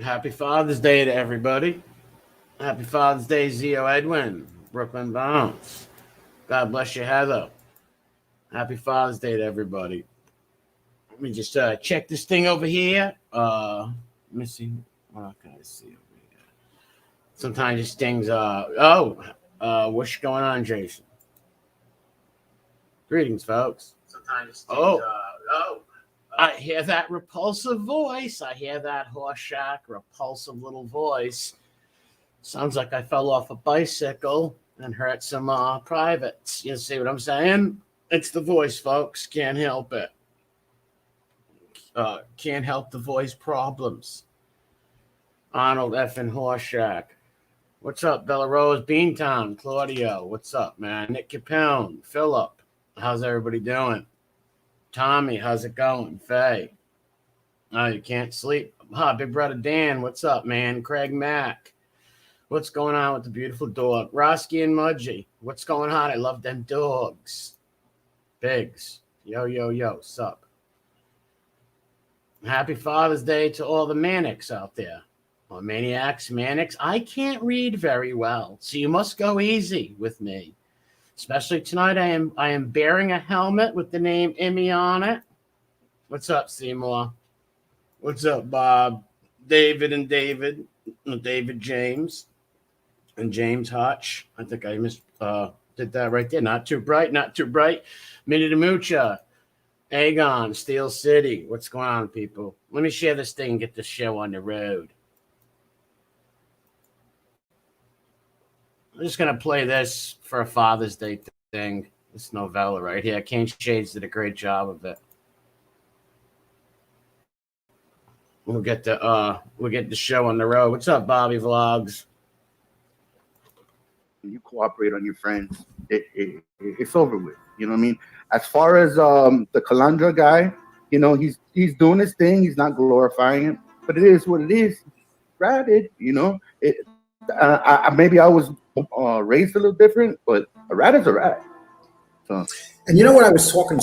Happy Father's Day to everybody. Happy Father's Day, Zio Edwin, Brooklyn Bounce. God bless you, Heather. Happy Father's Day to everybody. Let me just check this thing over here. Let me see. What can I see over here? Sometimes these things. What's going on, Jason? Greetings, folks. Sometimes things. I hear that repulsive voice. I hear that Horseshack repulsive little voice. Sounds like I fell off a bicycle and hurt some privates. You see what I'm saying? It's the voice, folks. Can't help it. Can't help the voice problems. Arnold effing Horseshack. What's up, Bella Rose, Beantown, Claudio? What's up, man? Nick Capone, Philip. How's everybody doing? Tommy, how's it going? Faye. Oh, you can't sleep. Big brother Dan, what's up, man? Craig Mack. What's going on with the beautiful dog? Roski and Mudgy. What's going on? I love them dogs. Biggs. Yo. Sup? Happy Father's Day to all the manics out there. Or maniacs, manics. I can't read very well, so you must go easy with me. Especially tonight, I am bearing a helmet with the name Emmy on it. What's up, Seymour? What's up, Bob? David James, and James Hutch. I think I did that right there. Not too bright. Minnie DeMucha, Aegon, Steel City. What's going on, people? Let me share this thing and get this show on the road. I'm just going to play this for a Father's Day thing. This novella right here. Kane Shades did a great job of it. We'll get the show on the road. What's up, Bobby Vlogs? You cooperate on your friends, it's over with. You know what I mean? As far as the Calandra guy, you know, he's doing his thing. He's not glorifying it, but it is what it is. Ratted, you know. Maybe I was raised a little different, but a rat is a rat. So. And you know what I was talking?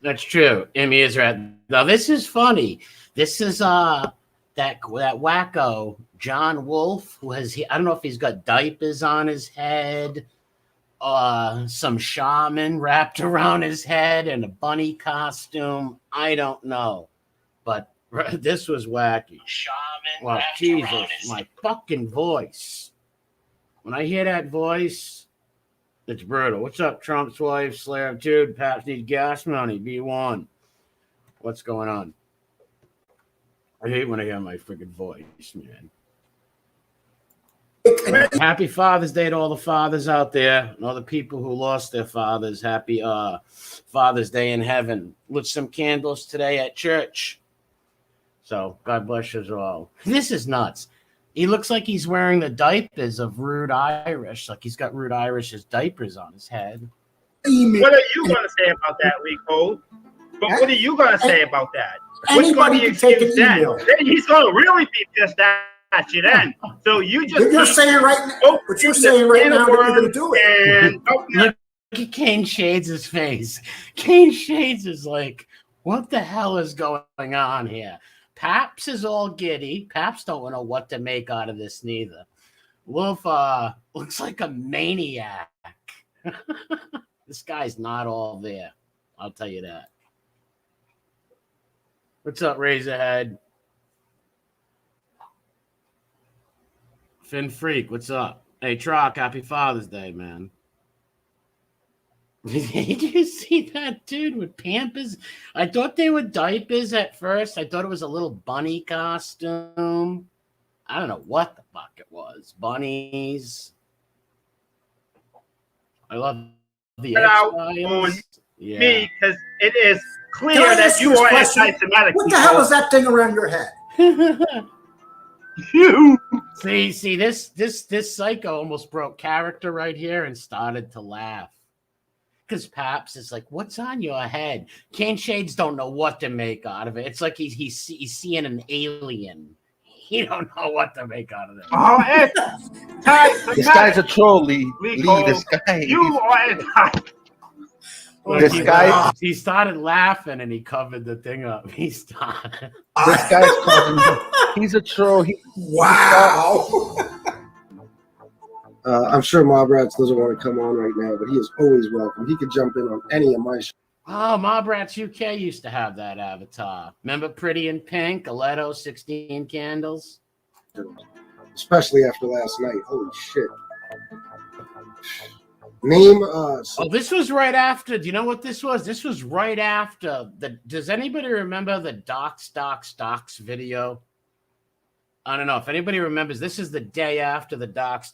That's true. Emmy is rat. Now this is funny. This is that wacko John Wolfe who has. I don't know if he's got diapers on his head, some shaman wrapped around his head, and a bunny costume. I don't know, but this was wacky. Shaman. Well, Jesus, my fucking voice. When I hear that voice, it's brutal. What's up, Trump's wife, Slayer Dude? Paps need gas money. B1. What's going on? I hate when I hear my freaking voice, man. Happy Father's Day to all the fathers out there and all the people who lost their fathers. Happy Father's Day in heaven. Lit some candles today at church. So God bless us all. This is nuts. He looks like he's wearing the diapers of Rude Irish. Like he's got Rude Irish's diapers on his head. What are you going to say about that, Rico? But what are you going to say about that? What's going to be excused then? He's going to really be pissed at you then. So you just... You're saying right now, but you're saying right now that you're going to do it. Look at Kane Shades' face. Kane Shades is like, what the hell is going on here? Paps is all giddy. Paps don't know what to make out of this neither. Wolf looks like a maniac. This guy's not all there. I'll tell you that. What's up, Razorhead? Finn Freak, what's up? Hey, Trock, happy Father's Day, man. Did you see that dude with Pampers? I thought they were diapers at first. I thought it was a little bunny costume. I don't know what the fuck it was. Bunnies. I love the X-Files. Yeah. Me, because it is clear that you are anti-Semitic. What the hell is that thing around your head? You see this psycho almost broke character right here and started to laugh. Because Paps is like, what's on your head? Kane Shades don't know what to make out of it. It's like he's seeing an alien. He don't know what to make out of it. Oh, this guy's a troll, Lee. This guy. You are This guy. He started laughing and he covered the thing up. He started. This guy's causing. He's a troll. Wow. I'm sure Mob Rats doesn't want to come on right now, but he is always welcome. He could jump in on any of my shows. Oh, Mob Rats UK used to have that avatar. Remember Pretty in Pink, Aletto, 16 Candles? Especially after last night. Holy shit. Name Oh, this was right after. Do you know what this was? This was right after the. Does anybody remember the Docs video? I don't know if anybody remembers. This is the day after the Docs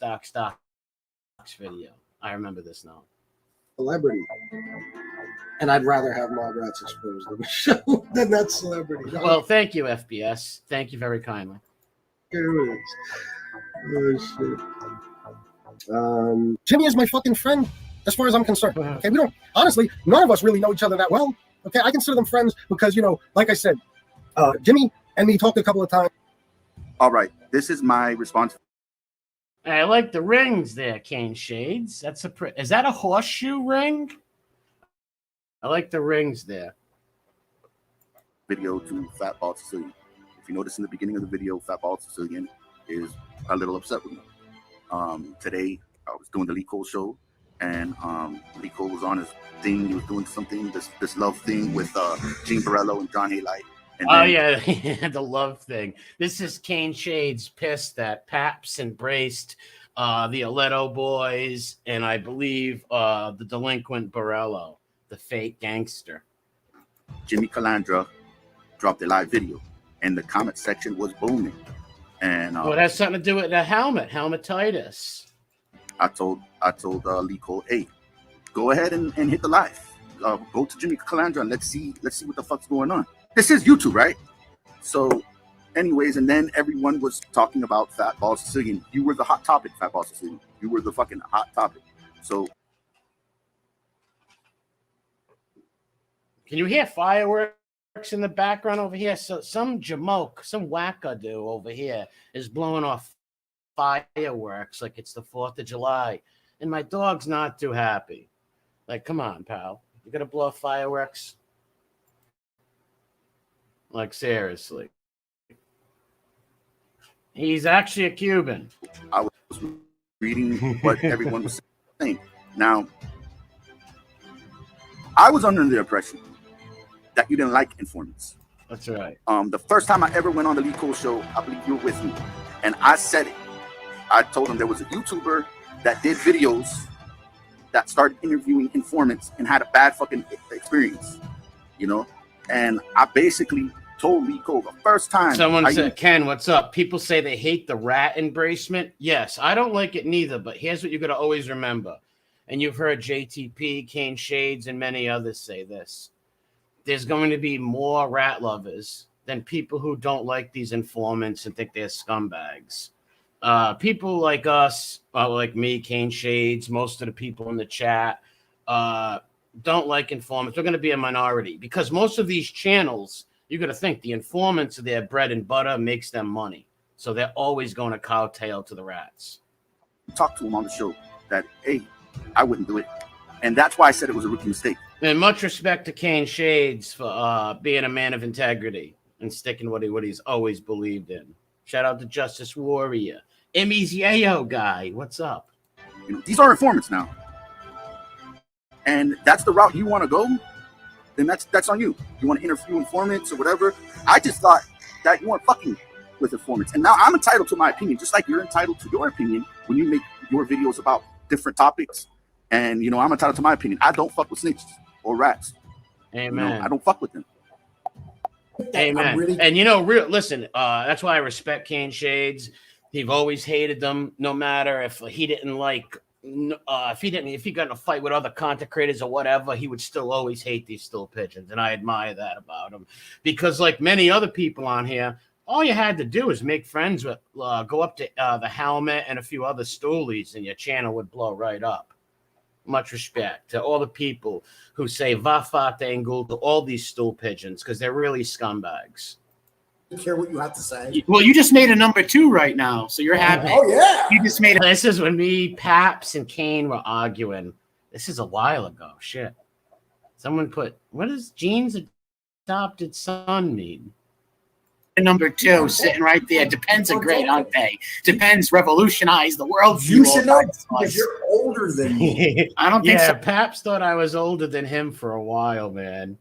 video. I remember this now. celebrity. And I'd rather have Mob Rats exposed on the show than that celebrity. Well, thank you, FBS. Thank you very kindly. Oh, shit. Jimmy is my fucking friend, as far as I'm concerned. Okay, we don't, honestly, none of us really know each other that well. Okay, I consider them friends because, you know, like I said, Jimmy and me talked a couple of times. All right, this is my response. I like the rings there, Cane Shades. That's a is that a horseshoe ring? I like the rings there. Video to Fatball Sicilian. If you notice in the beginning of the video, Fatball Sicilian is a little upset with me. Today I was doing the Lee Cole show, and Lee Cole was on his thing. He was doing something, this love thing with Gene Barello and John Halite. Oh yeah, the love thing. This is Cane Shades pissed that Paps embraced the Aletto boys, and I believe the delinquent Barello, the fake gangster. Jimmy Calandra dropped a live video, and the comment section was booming. And well, it has something to do with the helmetitis. I told Lee Cole, hey, go ahead and hit the live. Go to Jimmy Calandra and let's see what the fuck's going on. This is YouTube, right? So, anyways, and then everyone was talking about Fatball Sicilian. You were the hot topic, Fatball Sicilian. You were the fucking hot topic. So, can you hear fireworks in the background over here? So some jamoke, some wackadoo over here is blowing off fireworks like it's the 4th of July. And my dog's not too happy. Like, come on, pal. You gonna blow fireworks? Like, seriously. He's actually a Cuban. I was reading what everyone was saying. Now, I was under the impression that you didn't like informants. That's right. The first time I ever went on the Lee Cole show, I believe you were with me, and I said it. I told him there was a YouTuber that did videos that started interviewing informants and had a bad fucking experience, you know? And I basically told Lee Cole the first time. Someone said, Ken, what's up? People say they hate the rat embracement. Yes, I don't like it neither, but here's what you got to always remember. And you've heard JTP, Cane Shades, and many others say this. There's going to be more rat lovers than people who don't like these informants and think they're scumbags. People like us, like me, Cane Shades, most of the people in the chat, don't like informants. They're going to be a minority because most of these channels, you got to think the informants are their bread and butter, makes them money. So they're always going to cowtail to the rats. Talk to him on the show that, hey, I wouldn't do it. And that's why I said it was a rookie mistake. And much respect to Cane Shades for being a man of integrity and sticking what he's always believed in. Shout out to Justice Warrior. Emmy's Yayo guy. What's up? You know, these are informants now. And that's the route you want to go, then that's on you. You want to interview informants or whatever. I just thought that you weren't fucking with informants. And now I'm entitled to my opinion, just like you're entitled to your opinion when you make your videos about different topics. And, you know, I'm entitled to my opinion. I don't fuck with snitches or rats. Amen. You know, I don't fuck with them. Amen. And, you know, listen, that's why I respect Cane Shades. He've always hated them, no matter if he didn't like if he got in a fight with other content creators or whatever, he would still always hate these stool pigeons. And I admire that about him because like many other people on here, all you had to do is make friends with, go up to the helmet and a few other stoolies and your channel would blow right up. Much respect to all the people who say Vafat Engel to all these stool pigeons because they're really scumbags. I don't care what you have to say. Well, you just made a number 2 right now, so you're happy. Oh, yeah. You just made this is when me, Paps, and Kane were arguing. This is a while ago. Shit. Someone put, what does Gene's adopted son mean? number 2 sitting right there. Depends are great, aren't they? Depends revolutionized the world. You should know because you're older than me. I don't think so. Paps thought I was older than him for a while, man.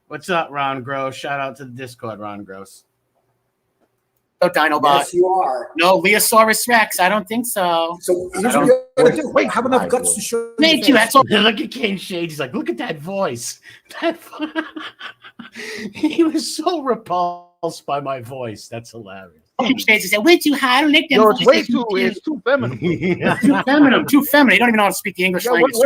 What's up, Ron Gross? Shout out to the Discord, Ron Gross. Oh, Dinobot. Yes, you are. No, Leosaurus Rex. I don't think so. So here's what you're gonna do. Wait, have enough guts to show. Thank you. That's all. Look at Kane Shades. He's like, look at that voice. He was so repulsed by my voice. That's hilarious. Kane Shades said, way too high. I don't make them. Yo, it's too feminine. Too feminine. Too feminine. You don't even know how to speak the English language. It's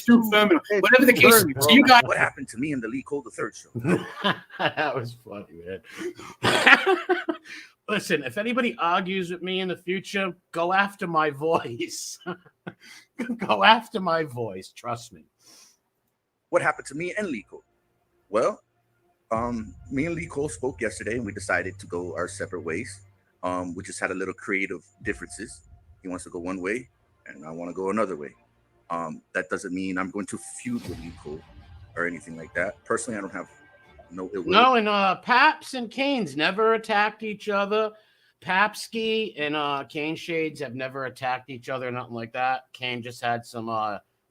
too feminine. Whatever the case. So you got what happened to me in the Lee Cole III show. That was funny, man. Listen, if anybody argues with me in the future, go after my voice. Go after my voice. Trust me. What happened to me and Lee Cole? Well, me and Lee Cole spoke yesterday, and we decided to go our separate ways. We just had a little creative differences. He wants to go one way, and I want to go another way. That doesn't mean I'm going to feud with Lee Cole or anything like that. Personally, I don't have no ill will. No, and Paps and Canes never attacked each other. Papsky and Kane Shades have never attacked each other, nothing like that. Kane just had some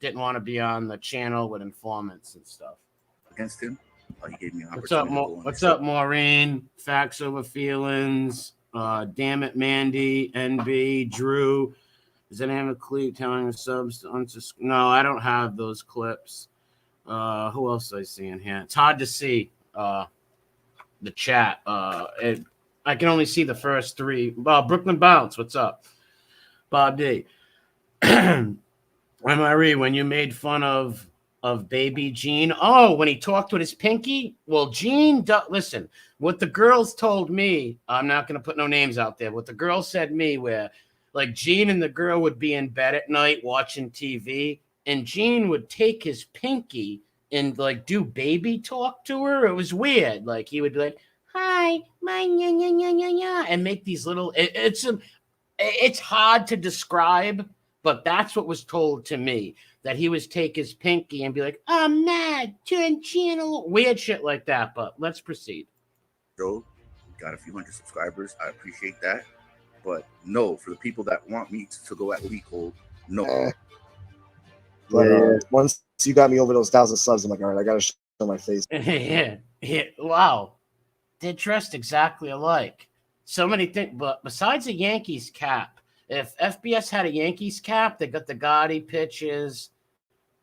didn't want to be on the channel with informants and stuff. Against him? He gave me an opportunity. What's up, Maureen? Facts over feelings. Damn it, Mandy, NB, Drew. Does anyone have a clip telling the subs to unsubscribe? No, I don't have those clips. Who else I see in here? It's hard to see the chat. I can only see the first 3. Brooklyn Bounce, what's up? Bob D. Marie, when you made fun of baby Gene. Oh, when he talked with his pinky? Well, Gene, listen, what the girls told me, I'm not going to put no names out there. What the girls said me where, like, Gene and the girl would be in bed at night watching TV, and Gene would take his pinky and, like, do baby talk to her. It was weird. Like, he would be like, hi, my nya, nya, nya, nya, nya, and make these little, it's hard to describe, but that's what was told to me, that he was take his pinky and be like, I'm mad, turn channel, weird shit like that. But let's proceed. Joe, got a few hundred subscribers. I appreciate that. But no, for the people that want me to go at Lee Cole, no. But once you got me over those 1,000 subs, I'm like, all right, I got to show my face. Yeah. Wow. They're dressed exactly alike. So many things. But besides a Yankees cap, if FBS had a Yankees cap, they got the gaudy pitches,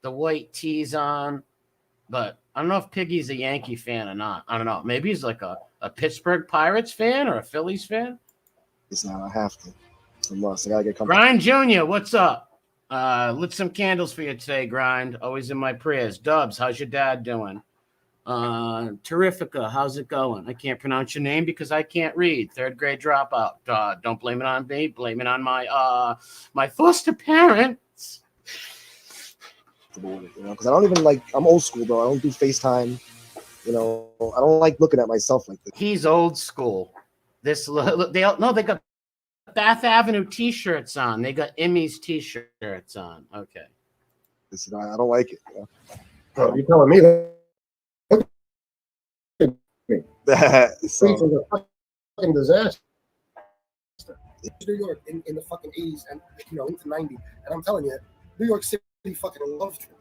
the white tees on. But I don't know if Piggy's a Yankee fan or not. I don't know. Maybe he's like a Pittsburgh Pirates fan or a Phillies fan. It's not. I have to. It's a must. I gotta get comfortable. Grind Jr., what's up? Lit some candles for you today, Grind. Always in my prayers. Dubs, how's your dad doing? Terrifica, how's it going? I can't pronounce your name because I can't read. 3rd grade dropout. Don't blame it on me. Blame it on my my foster parents. Because I don't even like. I'm old school, bro. I don't do FaceTime. I don't like looking at myself like this. He's old school. They got Bath Avenue T-shirts on. They got Emmy's T-shirts on. Okay. I don't like it. Oh, you're telling me that? So, It's a fucking disaster. New York in the fucking 80s and into 90, and I'm telling you, New York City fucking loved him.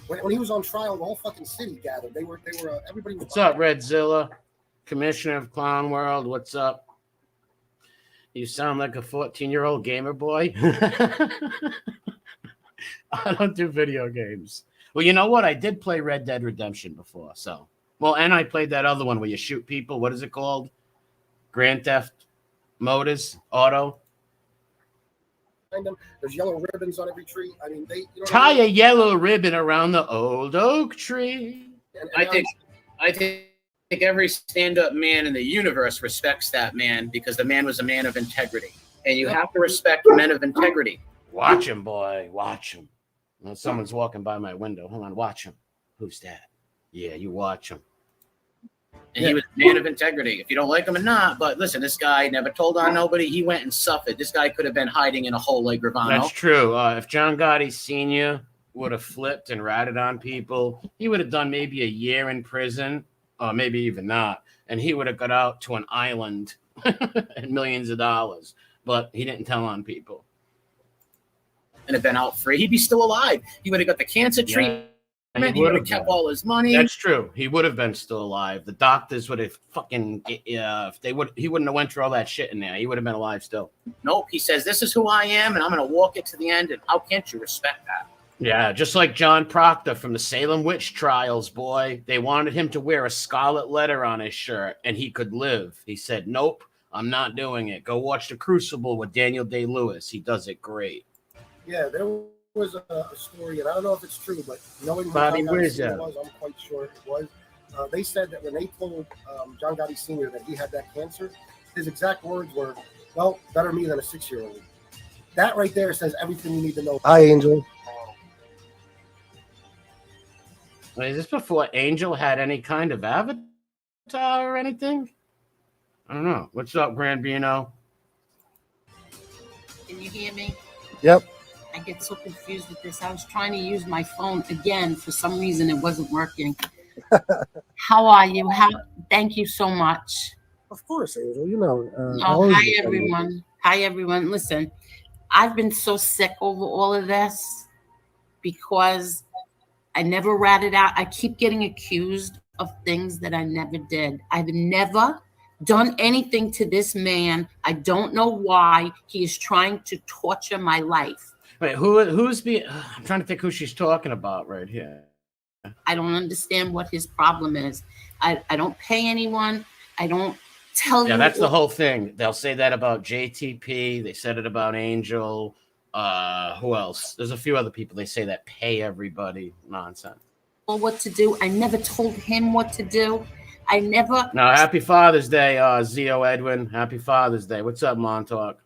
When he was on trial, the whole fucking city gathered. They were everybody was. What's up, Redzilla? Commissioner of Clown World, what's up? You sound like a 14-year-old gamer boy. I don't do video games. Well, you know what? I did play Red Dead Redemption before, so. Well, and I played that other one where you shoot people. What is it called? Grand Theft Motors Auto. There's yellow ribbons on every tree. I mean, tie a yellow ribbon around the old oak tree. I think every stand-up man in the universe respects that man because the man was a man of integrity, and you have to respect men of integrity. Watch him, boy. Watch him. Well, someone's walking by my window. Hold on. Watch him. Who's that? Yeah, you watch him. And he was a man of integrity. If you don't like him or not, but listen, this guy never told on nobody. He went and suffered. This guy could have been hiding in a hole like Gravano. That's true. If John Gotti Sr. would have flipped and ratted on people, he would have done maybe a year in prison. or maybe even not. And he would have got out to an island and millions of dollars, but he didn't tell on people. And have been out free, he'd be still alive. He would have got the cancer treatment. He would have kept all his money. That's true. He would have been still alive. The doctors would have fucking if they would. He wouldn't have went through all that shit in there. He would have been alive still. Nope. He says, "This is who I am, and I'm going to walk it to the end." And how can't you respect that? Yeah, just like John Proctor from the Salem witch trials, boy. They wanted him to wear a scarlet letter on his shirt and he could live. He said, nope, I'm not doing it. Go watch The Crucible with Daniel Day-Lewis. He does it great. Yeah, there was a story, and I don't know if it's true, but knowing who Bobby, John where's Gotti Sr. that? was, I'm quite sure it was. They said that when they told John Gotti Sr. that he had that cancer, his exact words were, well, better me than a 6-year-old. That right there says everything you need to know. Hi, Angel. Wait, is this before Angel had any kind of avatar or anything? I don't know. What's up, Grandbino? Can you hear me? Yep. I get so confused with this. I was trying to use my phone again. For some reason, it wasn't working. How are you? Thank you so much. Of course, Angel. You know. Hi, everyone. Hi, everyone. Listen, I've been so sick over all of this because I never ratted out. I keep getting accused of things that I never did. I've never done anything to this man. I don't know why he is trying to torture my life. Wait, who's being? I'm trying to think who she's talking about right here. I don't understand what his problem is. I don't pay anyone. I don't tell you. Yeah, that's the whole thing. They'll say that about JTP. They said it about Angel. Who else? There's a few other people. They say that pay everybody nonsense. Well, what to do? I never told him what to do. I never. No, happy Father's Day, Zio Edwin. Happy Father's Day. What's up, Montauk?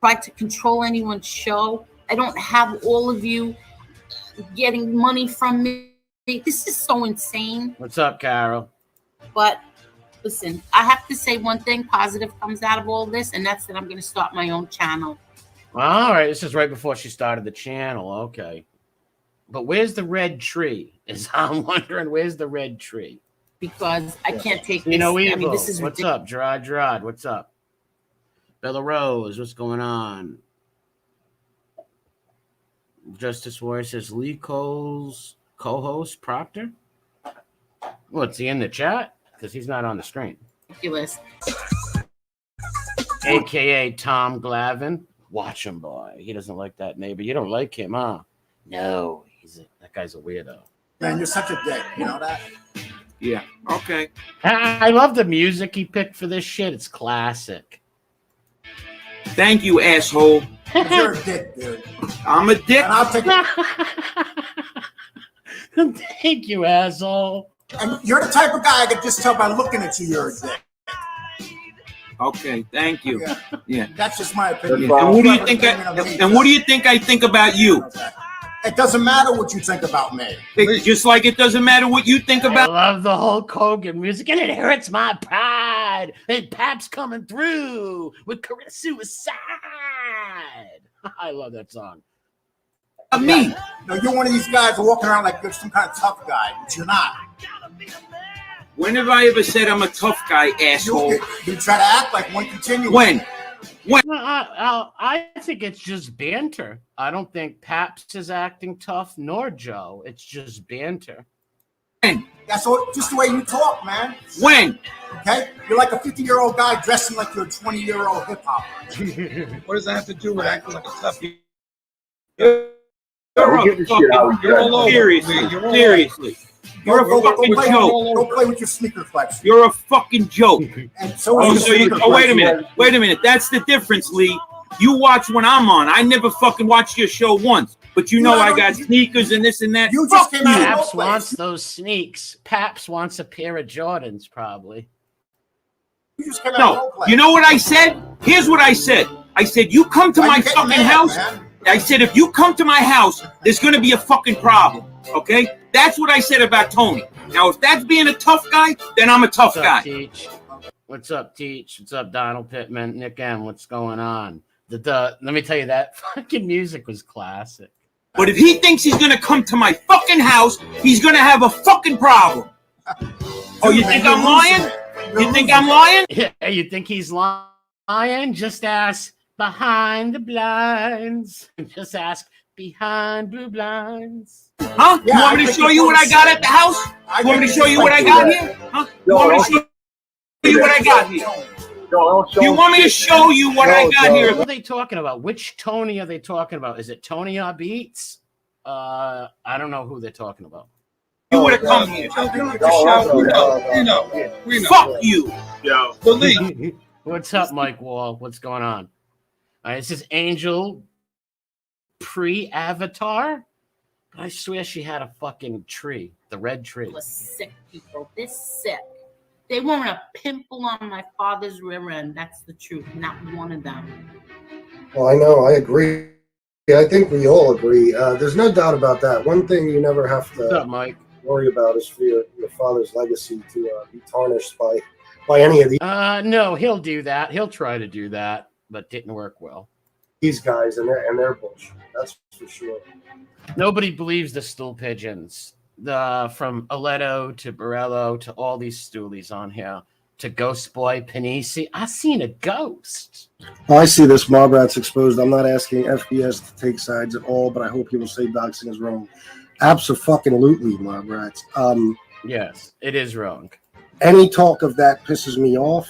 Tried to control anyone's show. I don't have all of you getting money from me. This is so insane. What's up, Carol? But listen, I have to say one thing positive comes out of all this, and that's that I'm going to start my own channel. All right, this is right before she started the channel. Okay. But where's the red tree? I'm wondering, where's the red tree? Because I can't take this. You know, I mean, this is what's ridiculous. up, Gerard? What's up? Bella Rose, what's going on? Justice Warrior says Lee Cole's co-host Proctor. What's he in the chat? Because he's not on the screen. Ridiculous. AKA Tom Glavine. Watch him, boy. He doesn't like that neighbor. You don't like him, huh? No, that guy's a weirdo. Man, you're such a dick. You know that? Yeah. Okay. I love the music he picked for this shit. It's classic. Thank you, asshole. You're a dick, dude. I'm a dick. And I'll take it. Thank you, asshole. And you're the type of guy I could just tell by looking at you you're a dick. Okay, thank you. Yeah. That's just my opinion. And what do you think? And what do you think I think about you? Okay. It doesn't matter what you think about me. Just like it doesn't matter what you think I about. love the Hulk Hogan music, and it hurts my pride. And Pap's coming through with suicide. I love that song. Me. No, you're one of these guys walking around like you're some kind of tough guy, but you're not. When have I ever said I'm a tough guy, asshole? You try to act like one continuous. When? I think it's just banter. I don't think Paps is acting tough, nor Joe. It's just banter. When? That's all, just the way you talk, man. When? Okay? You're like a 50-year-old guy dressing like you're a 20-year-old hip-hopper. What does that have to do with acting like a tough? Seriously. You're a fucking joke. Go play with your sneaker collection. You're a fucking joke. And so is your sneaker wait a collection. minute. That's the difference, Lee. You watch when I'm on. I never fucking watched your show once. But you know I got sneakers and this and that. You just came out of Paps no place. wants those sneaks. Paps wants a pair of Jordans, probably. You just came out of no No, place. you know what I said? Here's what I said. I said, you come to Why my you getting fucking mad, house. man? I said, if you come to my house, there's going to be a fucking problem. Okay? That's what I said about Tony. Now, if that's being a tough guy, then I'm a tough What's guy. up, Teach? What's up, Teach? What's up, Donald Pittman? Nick M, what's going on? Let me tell you, that fucking music was classic. But if he thinks he's going to come to my fucking house, he's going to have a fucking problem. Oh, you think I'm lying? You think I'm lying? Yeah, you think he's lying? Just ask behind the blinds. Just ask behind blue blinds. Huh? You want me to show you what I got at the house? You want me to show you what I got here? Huh? You want me to show you what I got here? You want me to show you what I got here? What are they talking about? Which Tony are they talking about? Is it Tony Beats? I don't know who they're talking about. You would have come here. We know. Fuck you. Yo. Believe. What's up, Mike Wall? What's going on? All right, this is Angel pre-Avatar. I swear she had a fucking tree, the red tree. People are sick people. They're sick. They weren't a pimple on my father's rear end. That's the truth. Not one of them. Well, I know. I agree. Yeah, I think we all agree. There's no doubt about that. One thing you never have What's up, to Mike? worry about is for your father's legacy to be tarnished by any of No, he'll do that. He'll try to do that, but didn't work well. these guys and their bullshit. That's for sure. Nobody believes the stool pigeons. From Aletto to Borello to all these stoolies on here to Ghost Boy Panisi. I seen a ghost. Well, I see this mob rats exposed. I'm not asking FBS to take sides at all, but I hope you will say doxing is wrong. Abso-fucking-lutely, mob rats. Yes, it is wrong. Any talk of that pisses me off.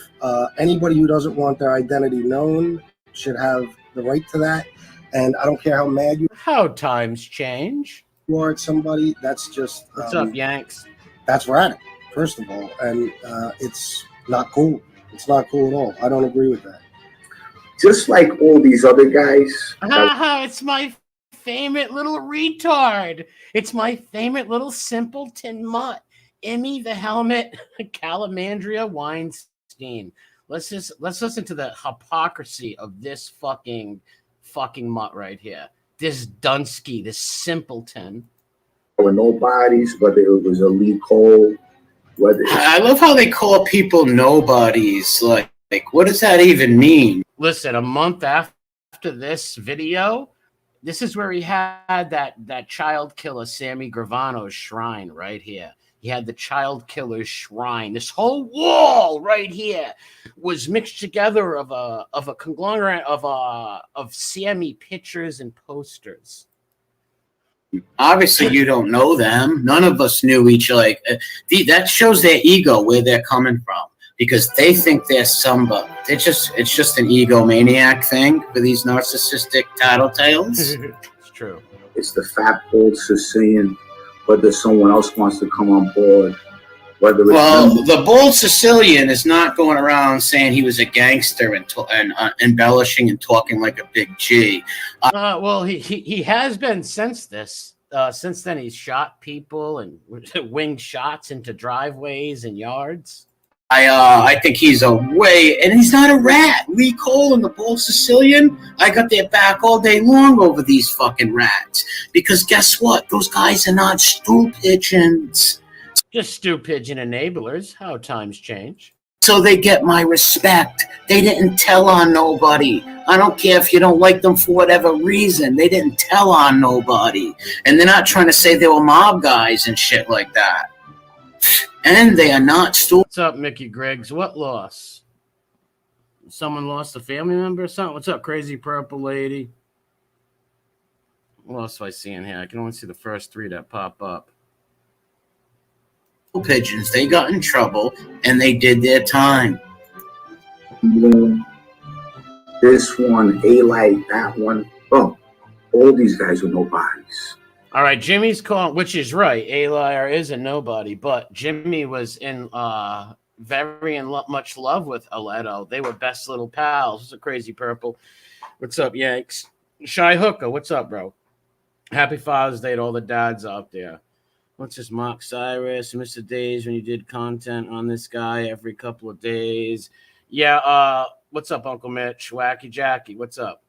Anybody who doesn't want their identity known should have the right to that. And I don't care how mad you How times change. are at somebody. That's just What's up, Yanks? that's radic, first of all, and it's not cool. It's not cool at all. I don't agree with that. Just like all these other guys. It's my favorite little retard. It's my favorite little simpleton mutt. Emmy the Helmet, Calamandria Weinstein. Let's listen to the hypocrisy of this fucking mutt right here. This Dunsky, this simpleton. Or nobodies, whether it was a Lee Cole, whether I love how they call people nobodies. Like what does that even mean? Listen, a month after this video, this is where he had that child killer Sammy Gravano's shrine right here. He had the child killer's shrine. This whole wall right here was mixed together of a conglomerate of Sammy pictures and posters. Obviously, you don't know them. None of us knew each other. That shows their ego, where they're coming from, because they think they're somebody. It's just an egomaniac thing for these narcissistic tattletales. It's true. it's the fat old Sicilian, whether someone else wants to come on board. Whether it's the bold Sicilian is not going around saying he was a gangster and embellishing and talking like a big G. Well, he has been since this. Since then, he's shot people and winged shots into driveways and yards. I think he's and he's not a rat. Lee Cole and the bold Sicilian, I got their back all day long over these fucking rats. Because guess what? Those guys are not stool pigeons. Just stew pigeon enablers. How times change. So they get my respect. They didn't tell on nobody. I don't care if you don't like them for whatever reason. They didn't tell on nobody. And they're not trying to say they were mob guys and shit like that. And they are not stool. What's up, Mickey Griggs? What loss? Someone lost a family member or something? What's up, Crazy Purple Lady? What else do I see in here? I can only see the first three that pop up. Pigeons. They got in trouble and they did their time. this one, A-Light, that one. Oh, all these guys are nobodies. All right, Jimmy's calling, which is right. A-Liar is a nobody, but Jimmy was in much love with Aletto. They were best little pals. It's a Crazy Purple. What's up, Yanks? Shy Hooker, what's up, bro? Happy Father's Day to all the dads out there. What's this, Mark Cyrus? Mr. Days, when you did content on this guy every couple of days. Yeah, what's up, Uncle Mitch? Wacky Jackie, what's up?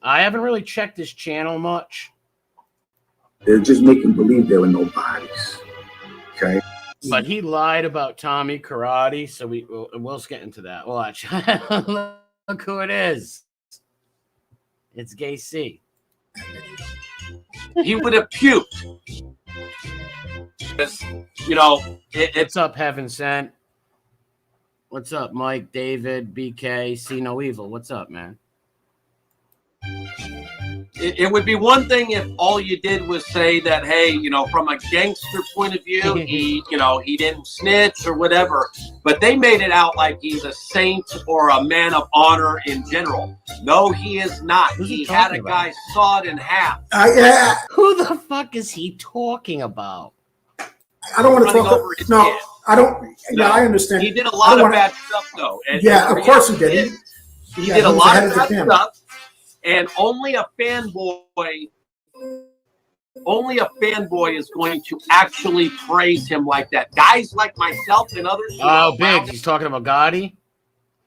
I haven't really checked this channel much. They're just making believe they were nobodies. Okay? But he lied about Tommy Karate, so we'll get into that. Watch. Look who it is. It's Gay C. he would have puked. You know, what's up, Heaven Sent? What's up, Mike, David, BK, See No Evil? What's up, man? It would be one thing if all you did was say that, hey, you know, from a gangster point of view, he didn't snitch or whatever. But they made it out like he's a saint or a man of honor in general. No, he is not. He had a guy sawed in half. Yeah. Who the fuck is he talking about? I don't want to talk. No, I don't. Yeah, I understand. He did a lot of bad stuff, though. And yeah, of course he did. He did a lot of bad stuff. And only a fanboy is going to actually praise him like that. Guys like myself and others. Oh, Biggs, he's talking about Gotti?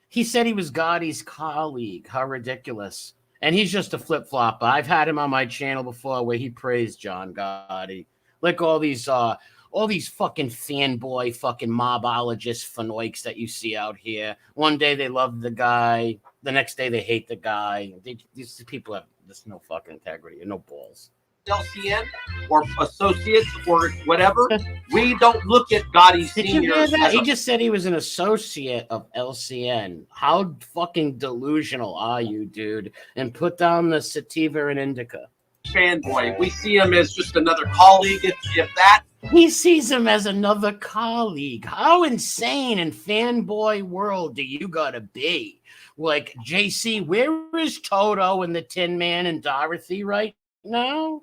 He said he was Gotti's colleague. How ridiculous. And he's just a flip-flopper. I've had him on my channel before where he praised John Gotti. Like all these fucking fanboy fucking mobologists fanoiks that you see out here. One day they love the guy. The next day they hate the guy. These people have just no fucking integrity and no balls. LCN or associates or whatever, we don't look at Gotti Senior. He just said he was an associate of LCN. How fucking delusional are you, dude? And put down the sativa and indica. Fanboy. We see him as just another colleague, if that. He sees him as another colleague. How insane in fanboy world do you gotta be? Like, JC, where is Toto and the Tin Man and Dorothy right now?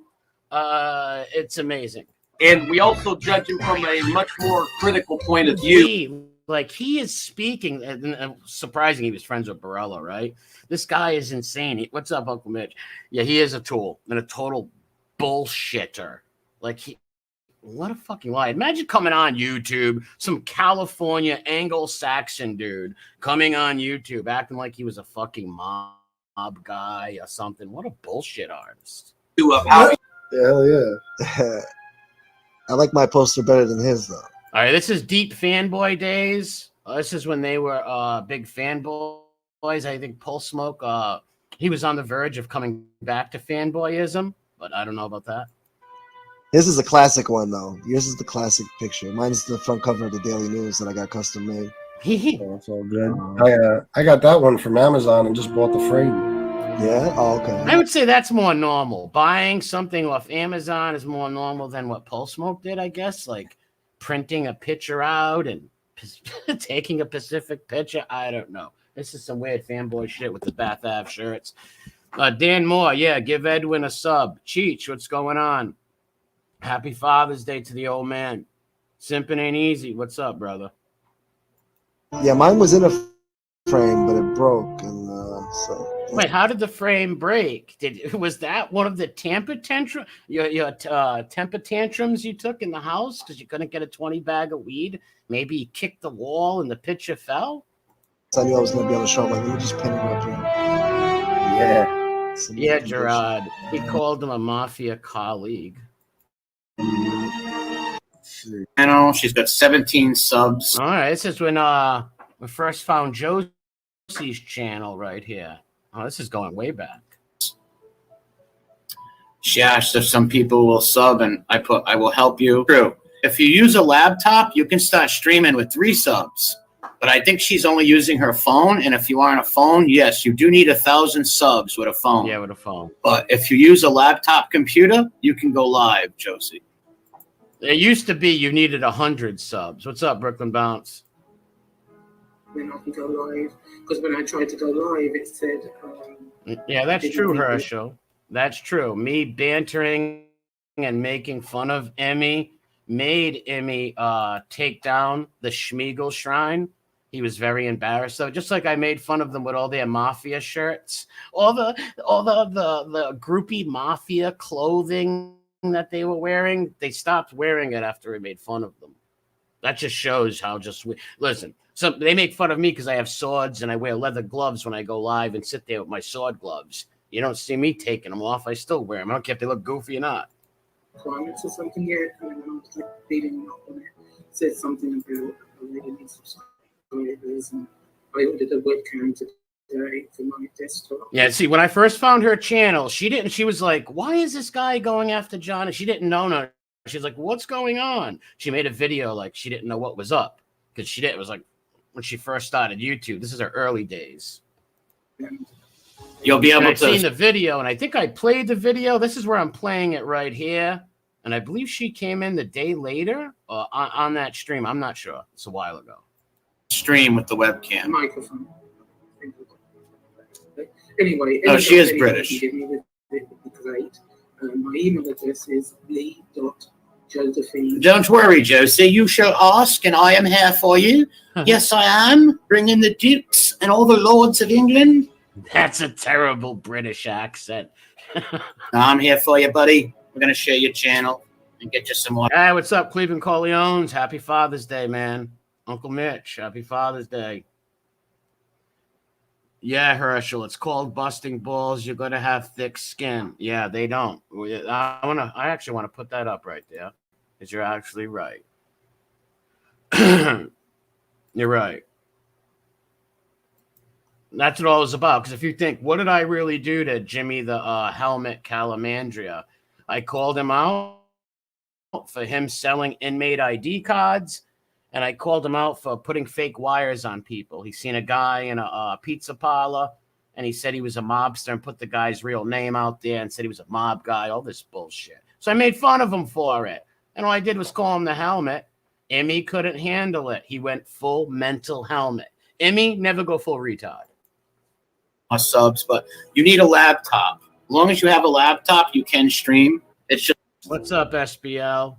It's amazing. And we also judge him from a much more critical point of view. Like, he is speaking, and surprising he was friends with Barella, right? This guy is insane. What's up, Uncle Mitch? Yeah, he is a tool and a total bullshitter. Like, what a fucking lie. Imagine coming on YouTube, some California Anglo-Saxon dude coming on YouTube acting like he was a fucking mob guy or something. What a bullshit artist. Hell yeah. I like my poster better than his, though. All right, this is deep fanboy days. This is when they were big fanboys. I think Pulse Smoke, he was on the verge of coming back to fanboyism, but I don't know about that. This is a classic one, though. Yours is the classic picture. Mine is the front cover of the Daily News that I got custom made. Oh, it's all good. I got that one from Amazon and just bought the frame. Yeah? Oh, okay. I would say that's more normal. Buying something off Amazon is more normal than what Pulse Smoke did, I guess. Like printing a picture out and taking a Pacific picture. I don't know. This is some weird fanboy shit with the Bath Ave shirts. Dan Moore, yeah, give Edwin a sub. Cheech, what's going on? Happy Father's Day to the old man. Simping ain't easy. What's up, brother? Yeah, mine was in a frame, but it broke, and so. Wait, how did the frame break? Was that one of the temper tantrums you took in the house because you couldn't get a 20 bag of weed? Maybe you kicked the wall and the picture fell. I knew I was going to be on the show. I'm like, let me just pin it up here. Yeah. Yeah, Gerard. He called him a mafia colleague. I know she's got 17 subs. All right, this is when we first found Josie's channel right here. Oh, this is going way back. She asked if some people will sub, and I will help you. True. If you use a laptop, you can start streaming with 3 subs. But I think she's only using her phone, and if you are on a phone, yes, you do need 1,000 subs with a phone. Yeah, with a phone. But if you use a laptop computer, you can go live, Josie. It used to be you needed 100 subs. What's up, Brooklyn Bounce? When I can go live, because when I tried to go live, it said. Yeah, that's true, Herschel. That's true. Me bantering and making fun of Emmy made Emmy take down the Schmiegel Shrine. He was very embarrassed, though. Just like I made fun of them with all their mafia shirts, all the groupie mafia clothing that they were wearing. They stopped wearing it after we made fun of them. That just shows how listen. So they make fun of me because I have swords and I wear leather gloves when I go live and sit there with my sword gloves. You don't see me taking them off. I still wear them. I don't care if they look goofy or not. Requirements or something yet, and then I was like reading up on it. Said something about I really need some subscribers, and I ordered a webcam to for my desktop. Yeah, see, when I first found her channel, she was like, why is this guy going after John? And she didn't know. No. She's like, what's going on? She made a video like she didn't know what was up because it was like when she first started YouTube. This is her early days. You'll be able to. I've seen the video, and I think I played the video. This is where I'm playing it right here. And I believe she came in the day later on that stream. I'm not sure. It's a while ago. Stream with the webcam. Microphone. Anyway, no, she is British. Great. My email address is lee.josephine. Don't worry, Josie. You shall ask, and I am here for you. Yes, I am. Bring in the dukes and all the lords of England. That's a terrible British accent. I'm here for you, buddy. We're going to share your channel and get you some more. Hey, what's up, Cleveland Corleones? Happy Father's Day, man. Uncle Mitch, happy Father's Day. Yeah, Herschel, it's called busting balls. You're going to have thick skin. Yeah, they don't. I actually want to put that up right there because you're actually right. You're right. That's what all it was about. Because if you think, what did I really do to Jimmy the Helmet Calamandria? I called him out for him selling inmate ID cards, and I called him out for putting fake wires on people. He seen a guy in a pizza parlor, and he said he was a mobster and put the guy's real name out there and said he was a mob guy, all this bullshit. So I made fun of him for it. And all I did was call him the Helmet. Emmy couldn't handle it. He went full mental helmet. Emmy, never go full retard. Subs, but you need a laptop. As long as you have a laptop, you can stream. It's just. What's up, SBL?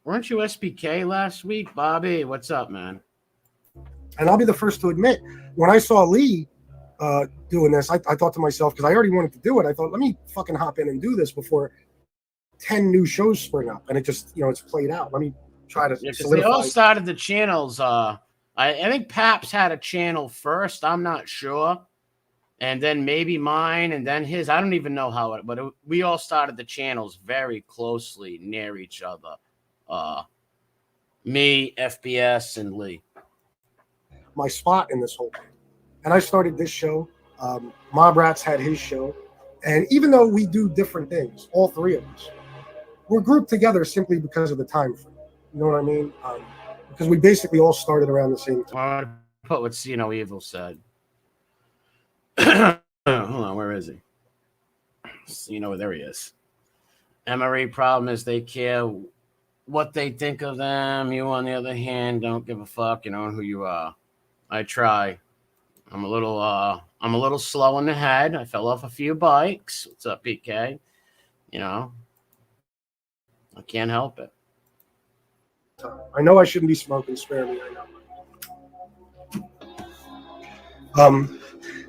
Weren't you SBK last week, Bobby? What's up, man? And I'll be the first to admit, when I saw Lee doing this, I thought to myself, because I already wanted to do it, I thought, let me fucking hop in and do this before 10 new shows spring up. And it just, it's played out. Let me try to solidify. They all started the channels. I think Paps had a channel first. I'm not sure. And then maybe mine, and then his. I don't even know how it, but we all started the channels very closely near each other. Me, FBS, and Lee. My spot in this whole thing. And I started this show. Mob Rats had his show. And even though we do different things, all three of us, we're grouped together simply because of the time frame. You know what I mean? Because we basically all started around the same time. Put what See No Evil said. Hold on, where is he? There he is. MRE problem is they care what they think of them. You, on the other hand, don't give a fuck. You know who you are. I try. I'm a little slow in the head. I fell off a few bikes. What's up, PK? I can't help it. I know I shouldn't be smoking. Spare me. I know.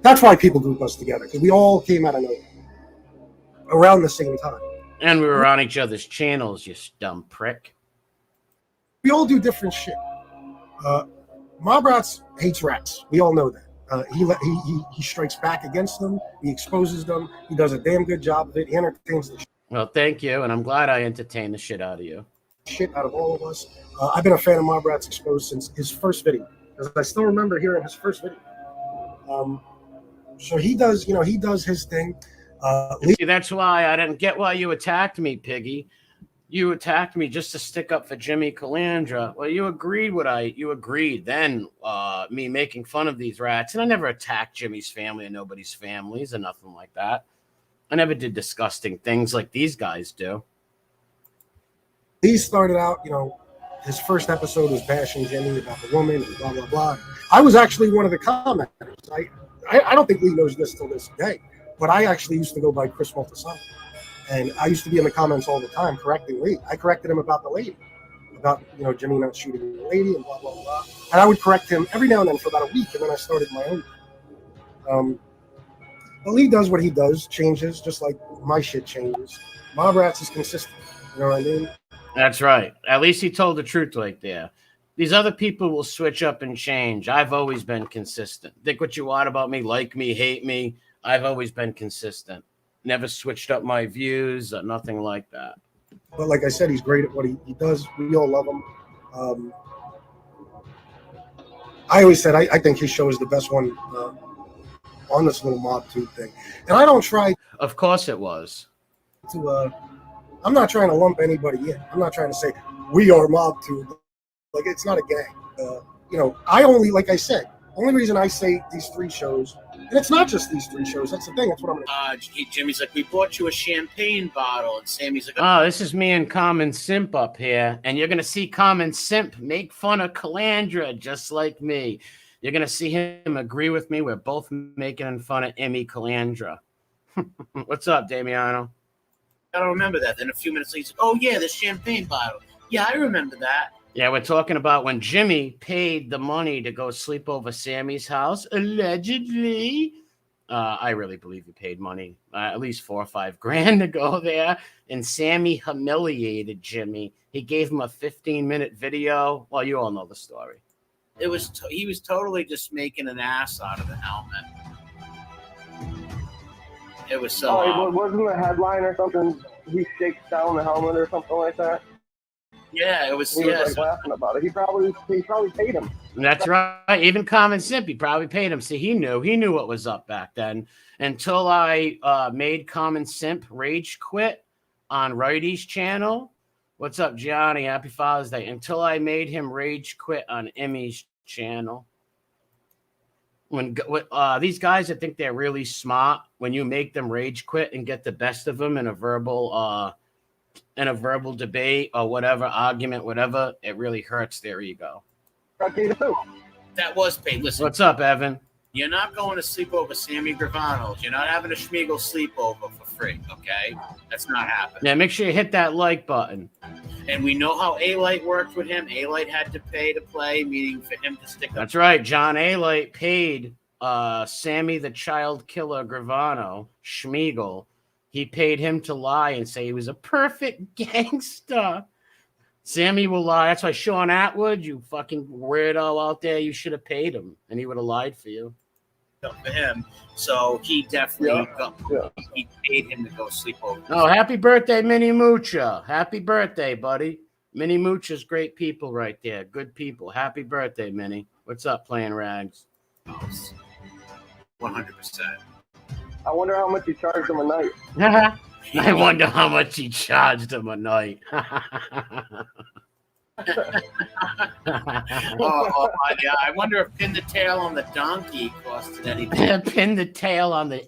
That's why people group us together, because we all came out of nowhere around the same time. And we were on each other's channels, you dumb prick. We all do different shit. Mob Rats hates rats. We all know that. He strikes back against them. He exposes them. He does a damn good job of it. He entertains the Well, thank you, and I'm glad I entertained the shit out of you. Shit out of all of us. I've been a fan of Mob Rats Exposed since his first video, because I still remember hearing his first video. So he does his thing. See, that's why I didn't get why you attacked me, Piggy. You attacked me just to stick up for Jimmy Calandra. Well, you agreed. Then me making fun of these rats, and I never attacked Jimmy's family or nobody's families or nothing like that. I never did disgusting things like these guys do. He started out, his first episode was bashing Jimmy about the woman and blah, blah, blah. I was actually one of the commenters. I don't think Lee knows this till this day, but I actually used to go by Chris Maltasano. And I used to be in the comments all the time correcting Lee. I corrected him about the lady, about, Jimmy not shooting the lady and blah, blah, blah. And I would correct him every now and then for about a week, and then I started my own. But Lee does what he does, changes, just like my shit changes. Mob Rats is consistent. You know what I mean? That's right. At least he told the truth right there. These other people will switch up and change. I've always been consistent. Think what you want about me, like me, hate me. I've always been consistent. Never switched up my views or nothing like that. But like I said, he's great at what he does. We all love him. I always said I think his show is the best one on this little mob tube thing. And I don't try Of course it was. to I'm not trying to lump anybody in. I'm not trying to say we are mob tube. Like, it's not a gang. You know, I only, like I said, only reason I say these 3 shows, and it's not just these 3 shows. That's the thing. That's what I'm gonna. Jimmy's like, we bought you a champagne bottle, and Sammy's like, Oh, this is me and Common Simp up here, and you're gonna see Common Simp make fun of Calandra just like me. You're gonna see him agree with me. We're both making fun of Emmy Calandra. What's up, Damiano? I don't remember that. Then a few minutes later, he's like, oh yeah, the champagne bottle. Yeah, I remember that. Yeah, we're talking about when Jimmy paid the money to go sleep over Sammy's house, allegedly. I really believe he paid money, at least $4 or $5 grand to go there. And Sammy humiliated Jimmy. He gave him a 15-minute video. Well, you all know the story. He was totally just making an ass out of the helmet. It was so. Wasn't the headline or something? He shakes down the helmet or something like that. Yeah, it was. He was like laughing about it. He probably paid him. That's right. Even Common Simp, he probably paid him. See, he knew what was up back then. Until I made Common Simp rage quit on Righty's channel. What's up, Johnny? Happy Father's Day. Until I made him rage quit on Emmy's channel. When these guys that think they're really smart, when you make them rage quit and get the best of them in a verbal debate or whatever, argument, whatever, it really hurts their ego. That was paid. Listen. What's up, Evan? You're not going to sleep over Sammy Gravano's. You're not having a Schmiegel sleepover for free, okay? That's not happening. Yeah, make sure you hit that like button. And we know how A-Light worked with him. A-Light had to pay to play, meaning for him to stick up. That's right. John A-Light paid Sammy the Child Killer Gravano, Schmiegel. He paid him to lie and say he was a perfect gangster. Sammy will lie. That's why Sean Atwood, you fucking weirdo out there, you should have paid him, and he would have lied for you. For him, so he definitely he paid him to go sleep over. Oh, happy birthday, Mini Moocha! Happy birthday, buddy. Mini Moocha's great people right there. Good people. Happy birthday, Mini. What's up, Playing Rags? 100%. I wonder how much you charged him a night. I wonder how much he charged him a night. Yeah, I wonder if pin the tail on the donkey costed anything. Pin the tail on the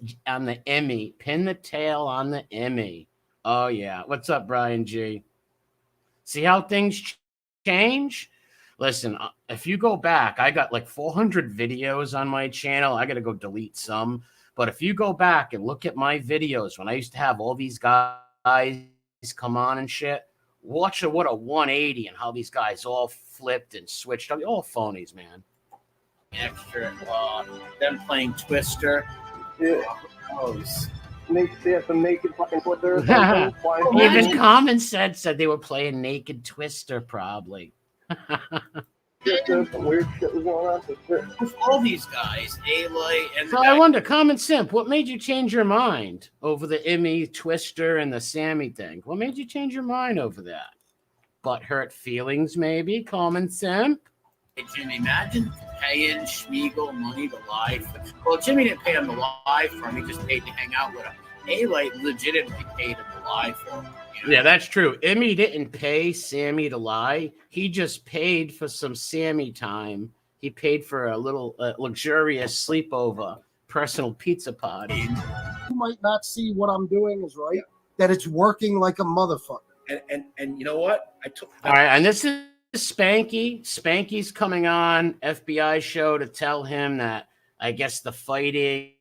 Emmy. Pin the tail on the Emmy. Oh yeah. What's up, Brian G? See how things change? Listen, if you go back, I got like 400 videos on my channel. I got to go delete some. But if you go back and look at my videos when I used to have all these guys come on and shit, watch what a 180 and how these guys all flipped and switched. I mean, all phonies, man. Extra, them playing Twister. Yeah. Some naked fucking Twister. Even Common Sense said they were playing Naked Twister, probably. Some weird shit was going on. With all these guys, A-Light and so I wonder, Common Simp, what made you change your mind over the Emmy Twister and the Sammy thing? What made you change your mind over that? Butthurt feelings, maybe, Common Simp? Hey, Jimmy, imagine paying Schmiegel money to lie for. Well, Jimmy didn't pay him to lie for him. He just paid to hang out with him. A-Light legitimately paid him to lie for him. You know? Yeah, that's true. Emmy didn't pay Sammy to lie. He just paid for some Sammy time. He paid for a little luxurious sleepover, personal pizza party. You might not see what I'm doing is right, that it's working like a motherfucker. And you know what? All right, and this is Spanky. Spanky's coming on FBI show to tell him that I guess the fighting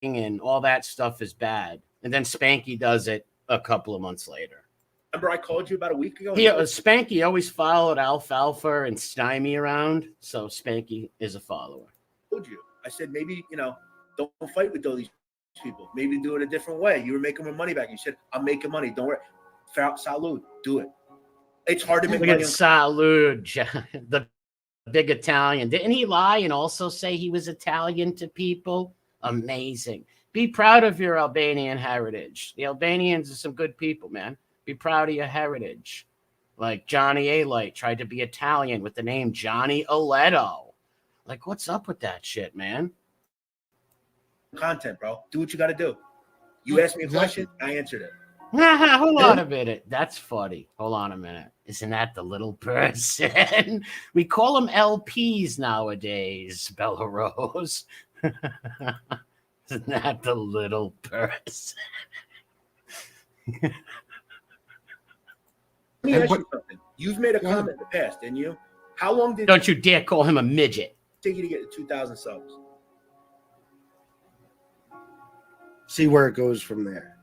and all that stuff is bad. And then Spanky does it a couple of months later. Remember I called you about a week ago? Spanky always followed Alfalfa and Stymie around, so Spanky is a follower. I told you. I said, maybe, don't fight with all these people. Maybe do it a different way. You were making more money back. You said, I'm making money. Don't worry. Salud. Do it. It's hard to make money. Salud, the big Italian. Didn't he lie and also say he was Italian to people? Amazing. Be proud of your Albanian heritage. The Albanians are some good people, man. Be proud of your heritage. Like Johnny A-Light tried to be Italian with the name Johnny Aletto. Like, what's up with that shit, man? content, bro. Do what you got to do. You asked me a question, I answered it. Hold on a minute. That's funny. Hold on a minute. Isn't that the little person? We call them LPs nowadays, Bella Rose. Isn't that the little person? Let me ask you something. You've made a comment in the past, didn't you? How long did Don't you dare call him a midget. it take you to get to 2,000 subs? See where it goes from there.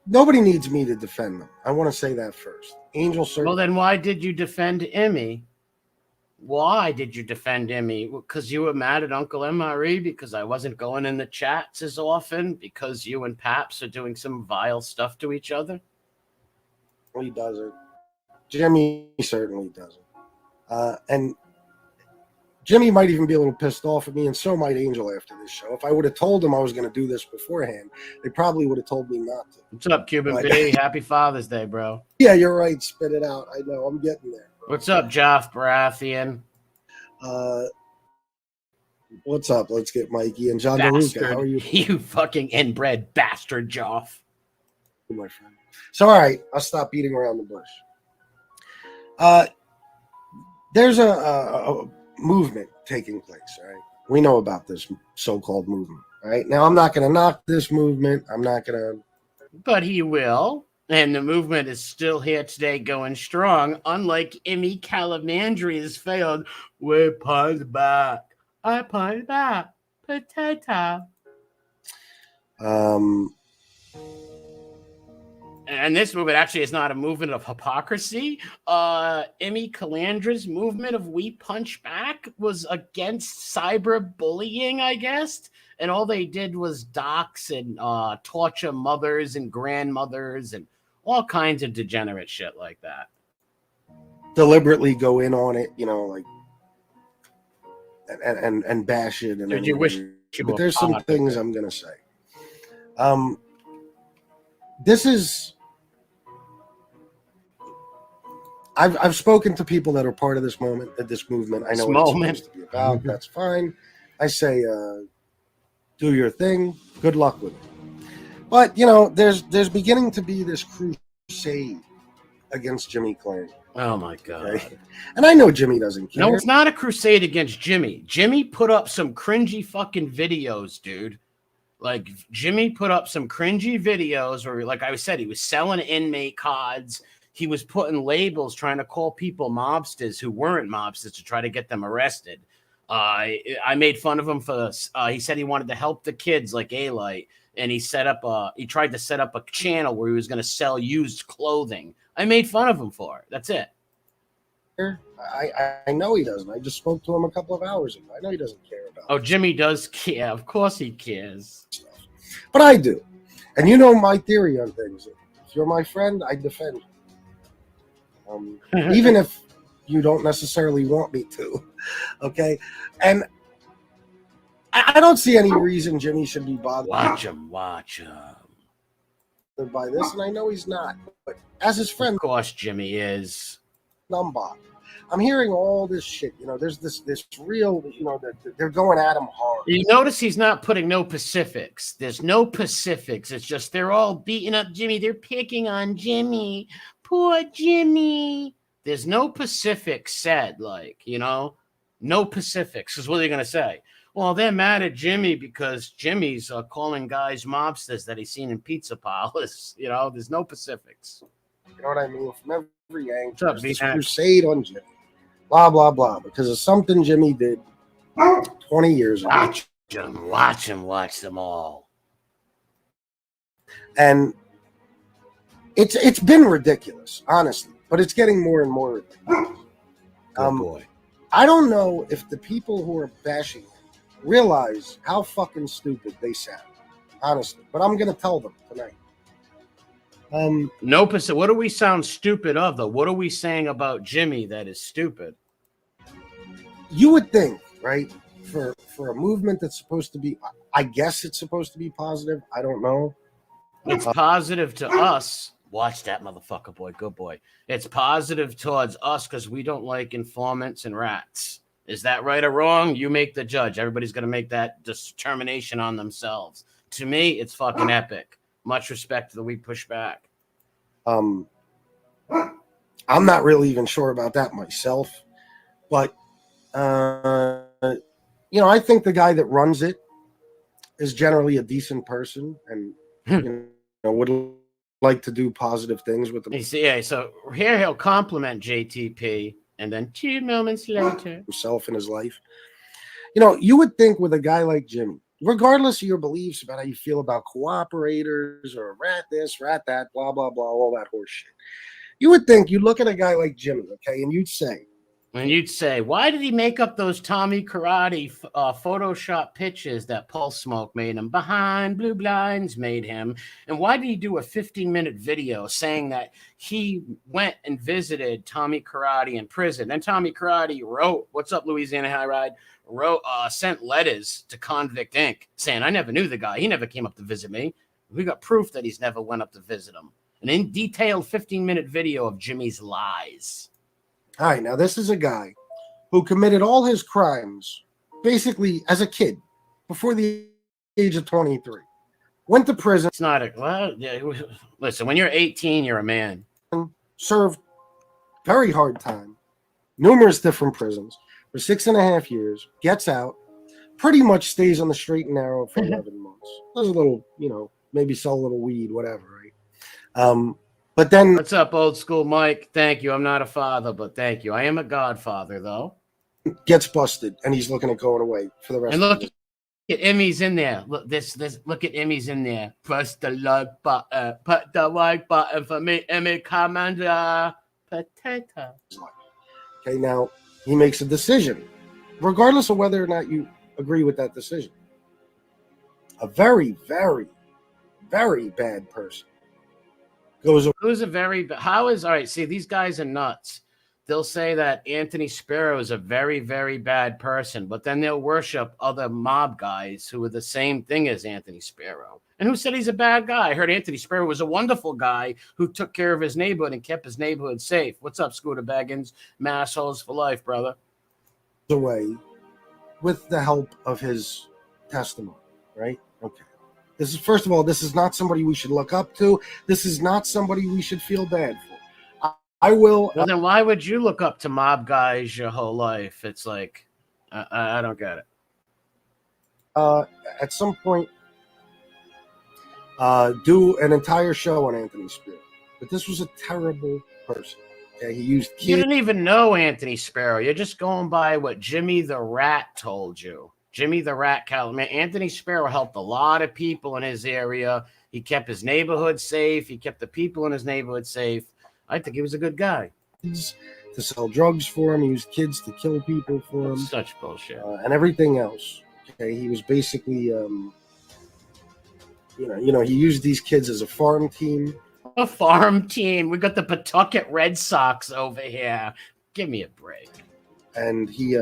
Nobody needs me to defend them. I want to say that first. Angel Circle. Well, then why did you defend Emmy? Why did you defend Emmy? Because you were mad at Uncle MRE because I wasn't going in the chats as often because you and Paps are doing some vile stuff to each other? He doesn't. Jimmy certainly doesn't. And Jimmy might even be a little pissed off at me, and so might Angel after this show. If I would have told them I was going to do this beforehand, they probably would have told me not to. What's up, Cuban B? Happy Father's Day, bro. Yeah, you're right. Spit it out. I know. I'm getting there. Bro. What's up, Joff Baratheon? What's up? Let's get Mikey and John DeLuca. How are you? You fucking inbred bastard, Joff. My friend. So, all right. I'll stop beating around the bush. There's a movement taking place, right? We know about this so-called movement, right? Now, I'm not going to knock this movement. I'm not going to. But he will. And the movement is still here today going strong, unlike Emmy Calamandri's failed. We punch back. I punch back. Potato. And this movement actually is not a movement of hypocrisy. Emmy Calandra's movement of We Punch Back was against cyberbullying, I guess. And all they did was dox and torture mothers and grandmothers and all kinds of degenerate shit like that. Deliberately go in on it, like, and bash it. And Did you wish you but there's some things I'm going to say. This is. I've spoken to people that are part of this movement. I know what it's supposed to be about. That's fine. I say, do your thing. Good luck with it. But there's beginning to be this crusade against Jimmy Clan. Oh my god! Okay? And I know Jimmy doesn't care. No, it's not a crusade against Jimmy. Jimmy put up some cringy fucking videos, dude. Like Jimmy put up some cringy videos where, like I said, he was selling inmate cards. He was putting labels trying to call people mobsters who weren't mobsters to try to get them arrested. I made fun of him for he said he wanted to help the kids like A-Light, and he tried to set up a channel where he was going to sell used clothing. I made fun of him for it. That's it. I know he doesn't. I just spoke to him a couple of hours ago. I know he doesn't care about it. Jimmy does care. Of course he cares. But I do. And you know my theory on things. If you're my friend, I defend you. Even if you don't necessarily want me to, okay? And I don't see any reason Jimmy should be bothered. Watch him. By this, and I know he's not. But as his friend, of course, Jimmy is. Numbot. I'm hearing all this shit. There's this real. They're going at him hard. You notice he's not putting no Pacifics. There's no Pacifics. It's just they're all beating up Jimmy. They're picking on Jimmy. Poor Jimmy. There's no Pacifics said, no Pacifics. Because what are they going to say? Well, they're mad at Jimmy because Jimmy's calling guys mobsters that he's seen in pizza parlors. There's no Pacifics. You know what I mean? From every angle, this crusade on Jimmy. Blah, blah, blah. Because of something Jimmy did 20 years ago. Watch them all. And it's been ridiculous, honestly, but it's getting more and more ridiculous. Good boy. I don't know if the people who are bashing him realize how fucking stupid they sound, honestly. But I'm going to tell them tonight. No, what do we sound stupid of, though? What are we saying about Jimmy that is stupid? You would think, right, for a movement that's supposed to be, I guess it's supposed to be positive. I don't know. It's positive to us. Watch that motherfucker, boy. Good boy. It's positive towards us because we don't like informants and rats. Is that right or wrong? You make the judge. Everybody's going to make that determination on themselves. To me, it's fucking epic. Much respect to the We Push Back. I'm not really even sure about that myself, but you know, I think the guy that runs it is generally a decent person, and you know, would like to do positive things with them. You see, yeah, so here he'll compliment JTP, and then 2 moments later, himself in his life. You know, you would think with a guy like Jimmy, regardless of your beliefs about how you feel about cooperators or rat this, rat that, blah, blah, blah, all that horse shit. You would think you look at a guy like Jimmy, okay, and you'd say, why did he make up those Tommy Karate Photoshop pictures that Pulse Smoke made him? Behind Blue Blinds made him. And why did he do a 15-minute video saying that he went and visited Tommy Karate in prison? Then Tommy Karate wrote, "What's up, Louisiana High Ride?" Sent letters to Convict Inc. saying, "I never knew the guy. He never came up to visit me." We got proof that he's never went up to visit him. An in detailed 15-minute video of Jimmy's lies. All right, now this is a guy who committed all his crimes basically as a kid before the age of 23. Went to prison. It's not a well. Yeah, listen, when you're 18, you're a man. Served very hard time, numerous different prisons for 6.5 years. Gets out, pretty much stays on the straight and narrow for 11 months. Does a little, you know, maybe sell a little weed, whatever, right? But then, what's up, old school Mike? Thank you. I'm not a father, but thank you. I am a godfather, though. Gets busted, and he's looking at going away for the rest. And look at Emmy's in there. Look Look at Emmy's in there. Press the like button. Put the like button for me, Emmy Commander Potato. Okay, now he makes a decision, regardless of whether or not you agree with that decision. A very, very, very bad person. Who's a very how is all right? See, these guys are nuts. They'll say that Anthony Sparrow is a very, very bad person, but then they'll worship other mob guys who are the same thing as Anthony Sparrow. And who said he's a bad guy? I heard Anthony Sparrow was a wonderful guy who took care of his neighborhood and kept his neighborhood safe. What's up, Scooter Baggins? Massholes for life, brother. Away with the help of his testimony, right? Okay. This is, first of all, this is not somebody we should look up to. This is not somebody we should feel bad for. I will. Well, then why would you look up to mob guys your whole life? It's like, I don't get it. At some point, do an entire show on Anthony Sparrow. But this was a terrible person. Okay? He used kids. You didn't even know Anthony Sparrow. You're just going by what Jimmy the Rat told you. Jimmy the Rat Callahan. Anthony Sparrow helped a lot of people in his area. He kept his neighborhood safe. He kept the people in his neighborhood safe. I think he was a good guy. To sell drugs for him. He used kids to kill people for him. Such bullshit. And everything else. Okay, he was basically, you know, he used these kids as a farm team. A farm team. We got the Pawtucket Red Sox over here. Give me a break. And he,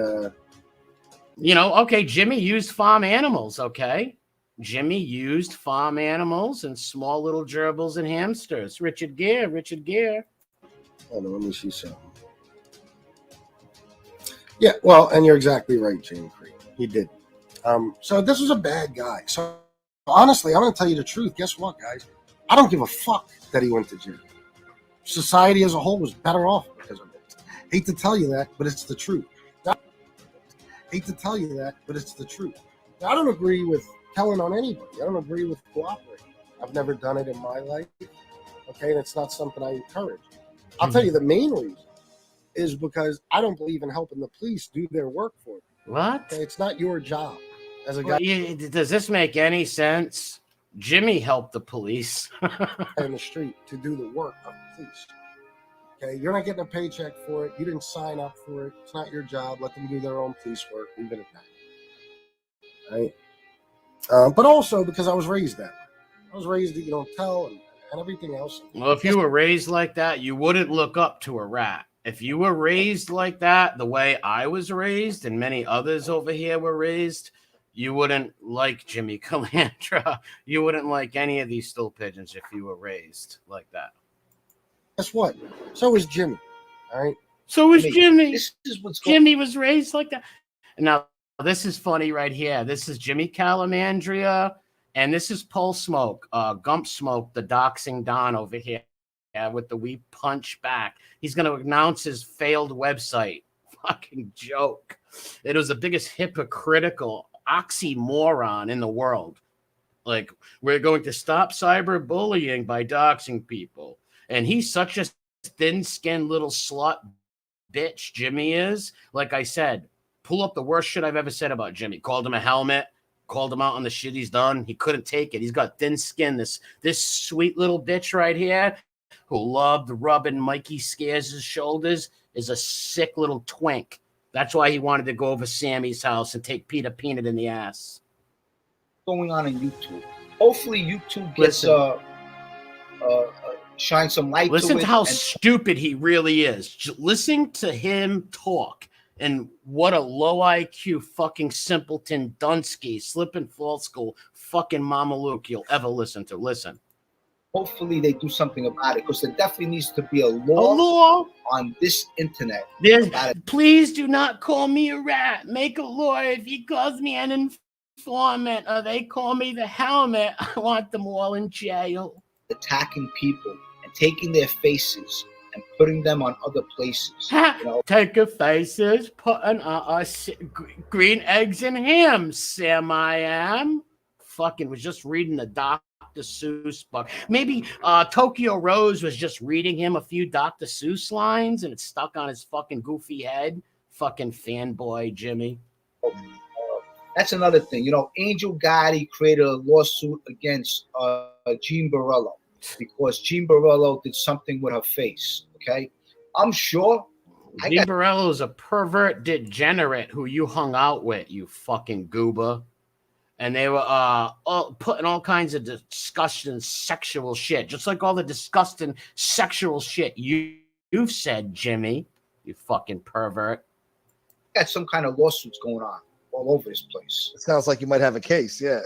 you know, okay, Jimmy used farm animals, okay? Jimmy used farm animals and small little gerbils and hamsters. Richard Gere. Hold on, let me see something. Yeah, well, and you're exactly right, Jane Creed. He did. So this was a bad guy. So honestly, I'm going to tell you the truth. Guess what, guys? I don't give a fuck that he went to jail. Society as a whole was better off because of it. Hate to tell you that, but it's the truth. Hate to tell you that, but it's the truth. Now, I don't agree with telling on anybody. I don't agree with cooperating. I've never done it in my life. Okay, and it's not something I encourage. I'll tell you the main reason is because I don't believe in helping the police do their work for you. What? Okay, it's not your job as a guy. Does this make any sense? Jimmy helped the police in the street to do the work of the police. Okay, you're not getting a paycheck for it. You didn't sign up for it. It's not your job. Let them do their own police work. Leave it at that. Right? But also because I was raised that way. I was raised that you don't tell and everything else. Well, if you were raised like that, you wouldn't look up to a rat. If you were raised like that, the way I was raised and many others over here were raised, you wouldn't like Jimmy Calandra. You wouldn't like any of these stool pigeons if you were raised like that. Guess what? So is Jimmy. All right. So was I mean, Jimmy. This is what's going. Jimmy was raised like that. Now, this is funny right here. This is Jimmy Calamandria, and this is Pole Smoke, Gump Smoke, the doxing Don over here with the We Punch Back. He's going to announce his failed website. Fucking joke. It was the biggest hypocritical oxymoron in the world. Like, we're going to stop cyberbullying by doxing people. And he's such a thin-skinned little slut bitch, Jimmy is. Like I said, pull up the worst shit I've ever said about Jimmy. Called him a helmet, called him out on the shit he's done. He couldn't take it. He's got thin skin. This sweet little bitch right here who loved rubbing Mikey Scares' shoulders is a sick little twink. That's why he wanted to go over Sammy's house and take Peter Peanut in the ass. Going on in YouTube. Hopefully, YouTube gets shine some light. Listen to to it how and stupid he really is. Listen to him talk, and what a low IQ fucking simpleton Dunsky, slip and fall school fucking Mama Luke you'll ever listen to. Listen. hopefully they do something about it, because there definitely needs to be a law on this internet. Please do not call me a rat. Make a law if he calls me an informant or they call me the helmet. I want them all in jail. Attacking people and taking their faces and putting them on other places. Take your faces, putting green eggs and ham, Sam I am. Fucking was just reading the Dr. Seuss book. Maybe Tokyo Rose was just reading him a few Dr. Seuss lines and it stuck on his fucking goofy head. Fucking fanboy Jimmy. That's another thing. Angel Gotti created a lawsuit against Jean Borello because Jean Borello did something with her face. Okay, I'm sure. Jean Borello is a pervert degenerate who you hung out with, you fucking goober. And they were putting all kinds of disgusting sexual shit, just like all the disgusting sexual shit you've said, Jimmy, you fucking pervert. Got some kind of lawsuits going on all over this place. It sounds like you might have a case, yeah.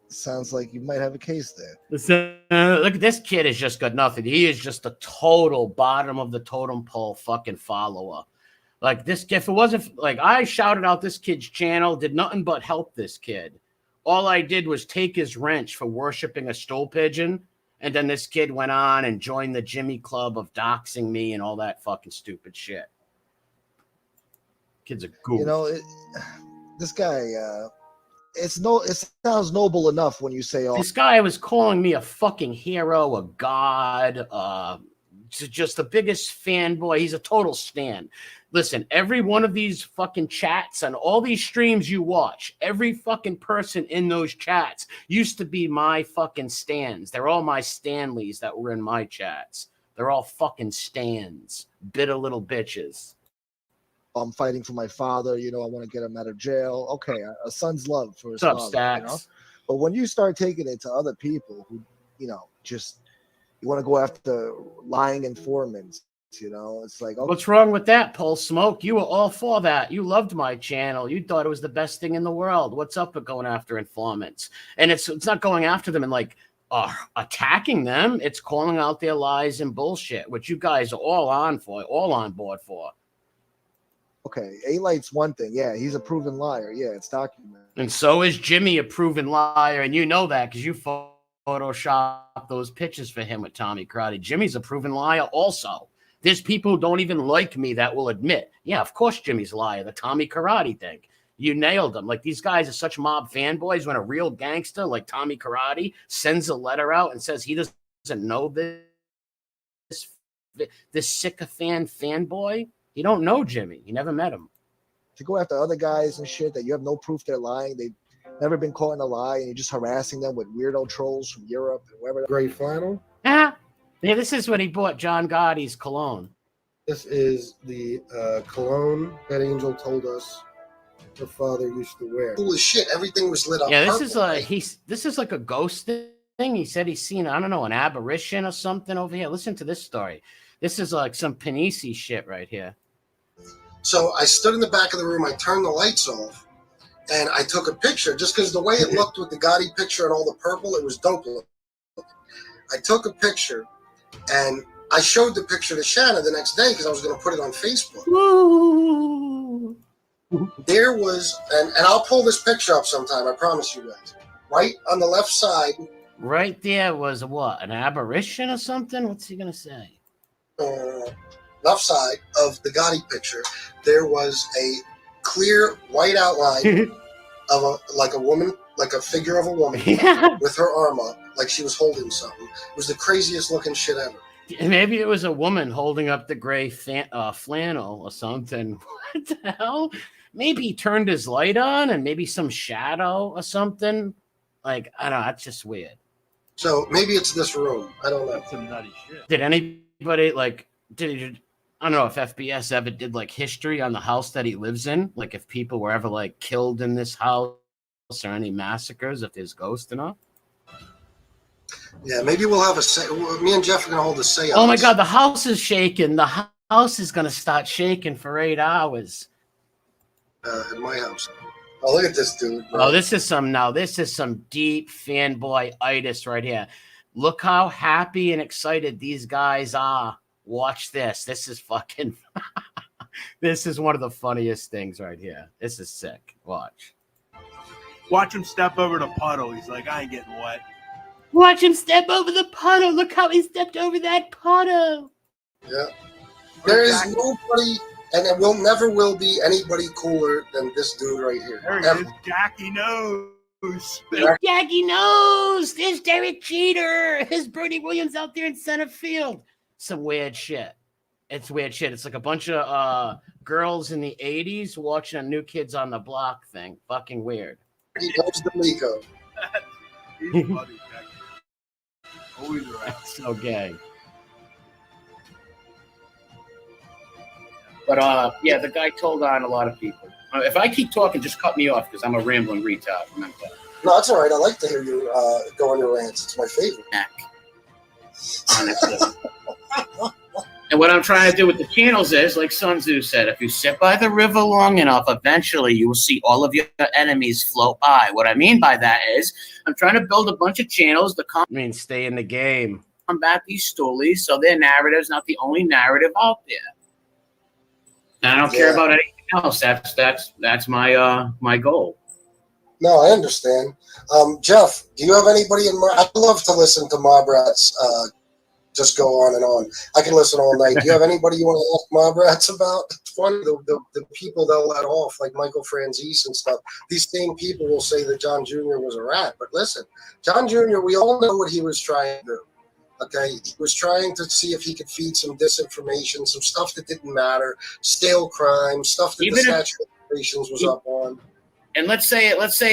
Sounds like you might have a case there. Listen, look, this kid has just got nothing. He is just a total bottom of the totem pole fucking follower. Like this kid, if it wasn't like I shouted out this kid's channel, did nothing but help this kid. All I did was take his wrench for worshiping a stool pigeon, and then this kid went on and joined the Jimmy Club of doxing me and all that fucking stupid shit. Kid's a goof. This guy, it sounds noble enough when you say, This guy was calling me a fucking hero, a god, just the biggest fanboy. He's a total stan. Listen, every one of these fucking chats and all these streams you watch, every fucking person in those chats used to be my fucking stans. They're all my Stanleys that were in my chats. They're all fucking stans, bitter little bitches. I'm fighting for my father. I want to get him out of jail. Okay, a son's love for his What's father. up, Stacks? But when you start taking it to other people who, just you want to go after lying informants, it's like, okay. What's wrong with that, Pole Smoke? You were all for that. You loved my channel. You thought it was the best thing in the world. What's up with going after informants? And it's not going after them and like attacking them. It's calling out their lies and bullshit, which you guys are all on board for. Okay, A-Light's one thing. Yeah, he's a proven liar. Yeah, it's documented. And so is Jimmy a proven liar, and you know that because you photoshopped those pictures for him with Tommy Karate. Jimmy's a proven liar also. There's people who don't even like me that will admit, yeah, of course Jimmy's a liar, the Tommy Karate thing. You nailed them. Like, these guys are such mob fanboys when a real gangster like Tommy Karate sends a letter out and says he doesn't know this sycophant fanboy. You don't know Jimmy. You never met him. To go after other guys and shit that you have no proof they're lying, they've never been caught in a lie, and you're just harassing them with weirdo trolls from Europe and wherever. Gray flannel. Yeah, this is when he bought John Gotti's cologne. This is the cologne that Angel told us her father used to wear. Cool as shit. Everything was lit up. Yeah, purple. This is like a ghost thing. He said he's seen, I don't know, an apparition or something over here. Listen to this story. This is like some Panisi shit right here. So I stood in the back of the room. I turned the lights off, and I took a picture just because the way it looked with the Gotti picture and all the purple, it was dope looking. I took a picture, and I showed the picture to Shanna the next day because I was going to put it on Facebook. Woo. There was, and I'll pull this picture up sometime, I promise you guys. Right on the left side. Right there was what? An aberration or something? What's he going to say? Left side of the Gotti picture, there was a clear white outline of a woman, like a figure of a woman with her arm up, like she was holding something. It was the craziest looking shit ever. Maybe it was a woman holding up the gray flannel or something. What the hell? Maybe he turned his light on and maybe some shadow or something. Like, I don't know. That's just weird. So maybe it's this room. I don't know. That's some nutty shit. Did anybody, like, I don't know if FBS ever did, like, history on the house that he lives in? Like, if people were ever, like, killed in this house or any massacres, if there's ghosts or not? Yeah, maybe we'll have me and Jeff are going to hold a seance. Oh, my God, the house is shaking. The house is going to start shaking for 8 hours. In my house. Oh, look at this dude. Bro. Oh, this is some deep fanboy-itis right here. Look how happy and excited these guys are. Watch this. This is fucking... This is one of the funniest things right here. This is sick. Watch. Watch him step over the puddle. He's like, I ain't getting wet. Watch him step over the puddle. Look how he stepped over that puddle. Yeah. There is nobody, and there never will be anybody cooler than this dude right here. There he is. Jackie knows. Jackie knows. There's Derek Jeter. There's Bernie Williams out there in center field. Some weird shit. It's weird shit. It's like a bunch of girls in the 80s watching a New Kids on the Block thing. Fucking weird. He knows the Miko. He's funny, Jackie. Always around. So gay. But yeah, the guy told on a lot of people. If I keep talking, just cut me off because I'm a rambling retard. Remember that. No, that's all right. I like to hear you go on your rants. It's my favorite. Honestly. And what I'm trying to do with the channels is, like Sun Tzu said, if you sit by the river long enough, eventually you will see all of your enemies float by. What I mean by that is, I'm trying to build a bunch of channels that stay in the game. Combat these stories so their narrative's not the only narrative out there. And I don't care about anything else. That's my goal. No, I understand. Jeff, do you have anybody in mind? I'd love to listen to Mob Rats just go on and on. I can listen all night. Do you have anybody you want to ask Mob Rats about? It's funny, the people they'll let off, like Michael Franzese and stuff, these same people will say that John Jr. was a rat. But listen, John Jr., we all know what he was trying to do. Okay, he was trying to see if he could feed some disinformation, some stuff that didn't matter, stale crime, stuff that the statute of limitations was up on. And let's say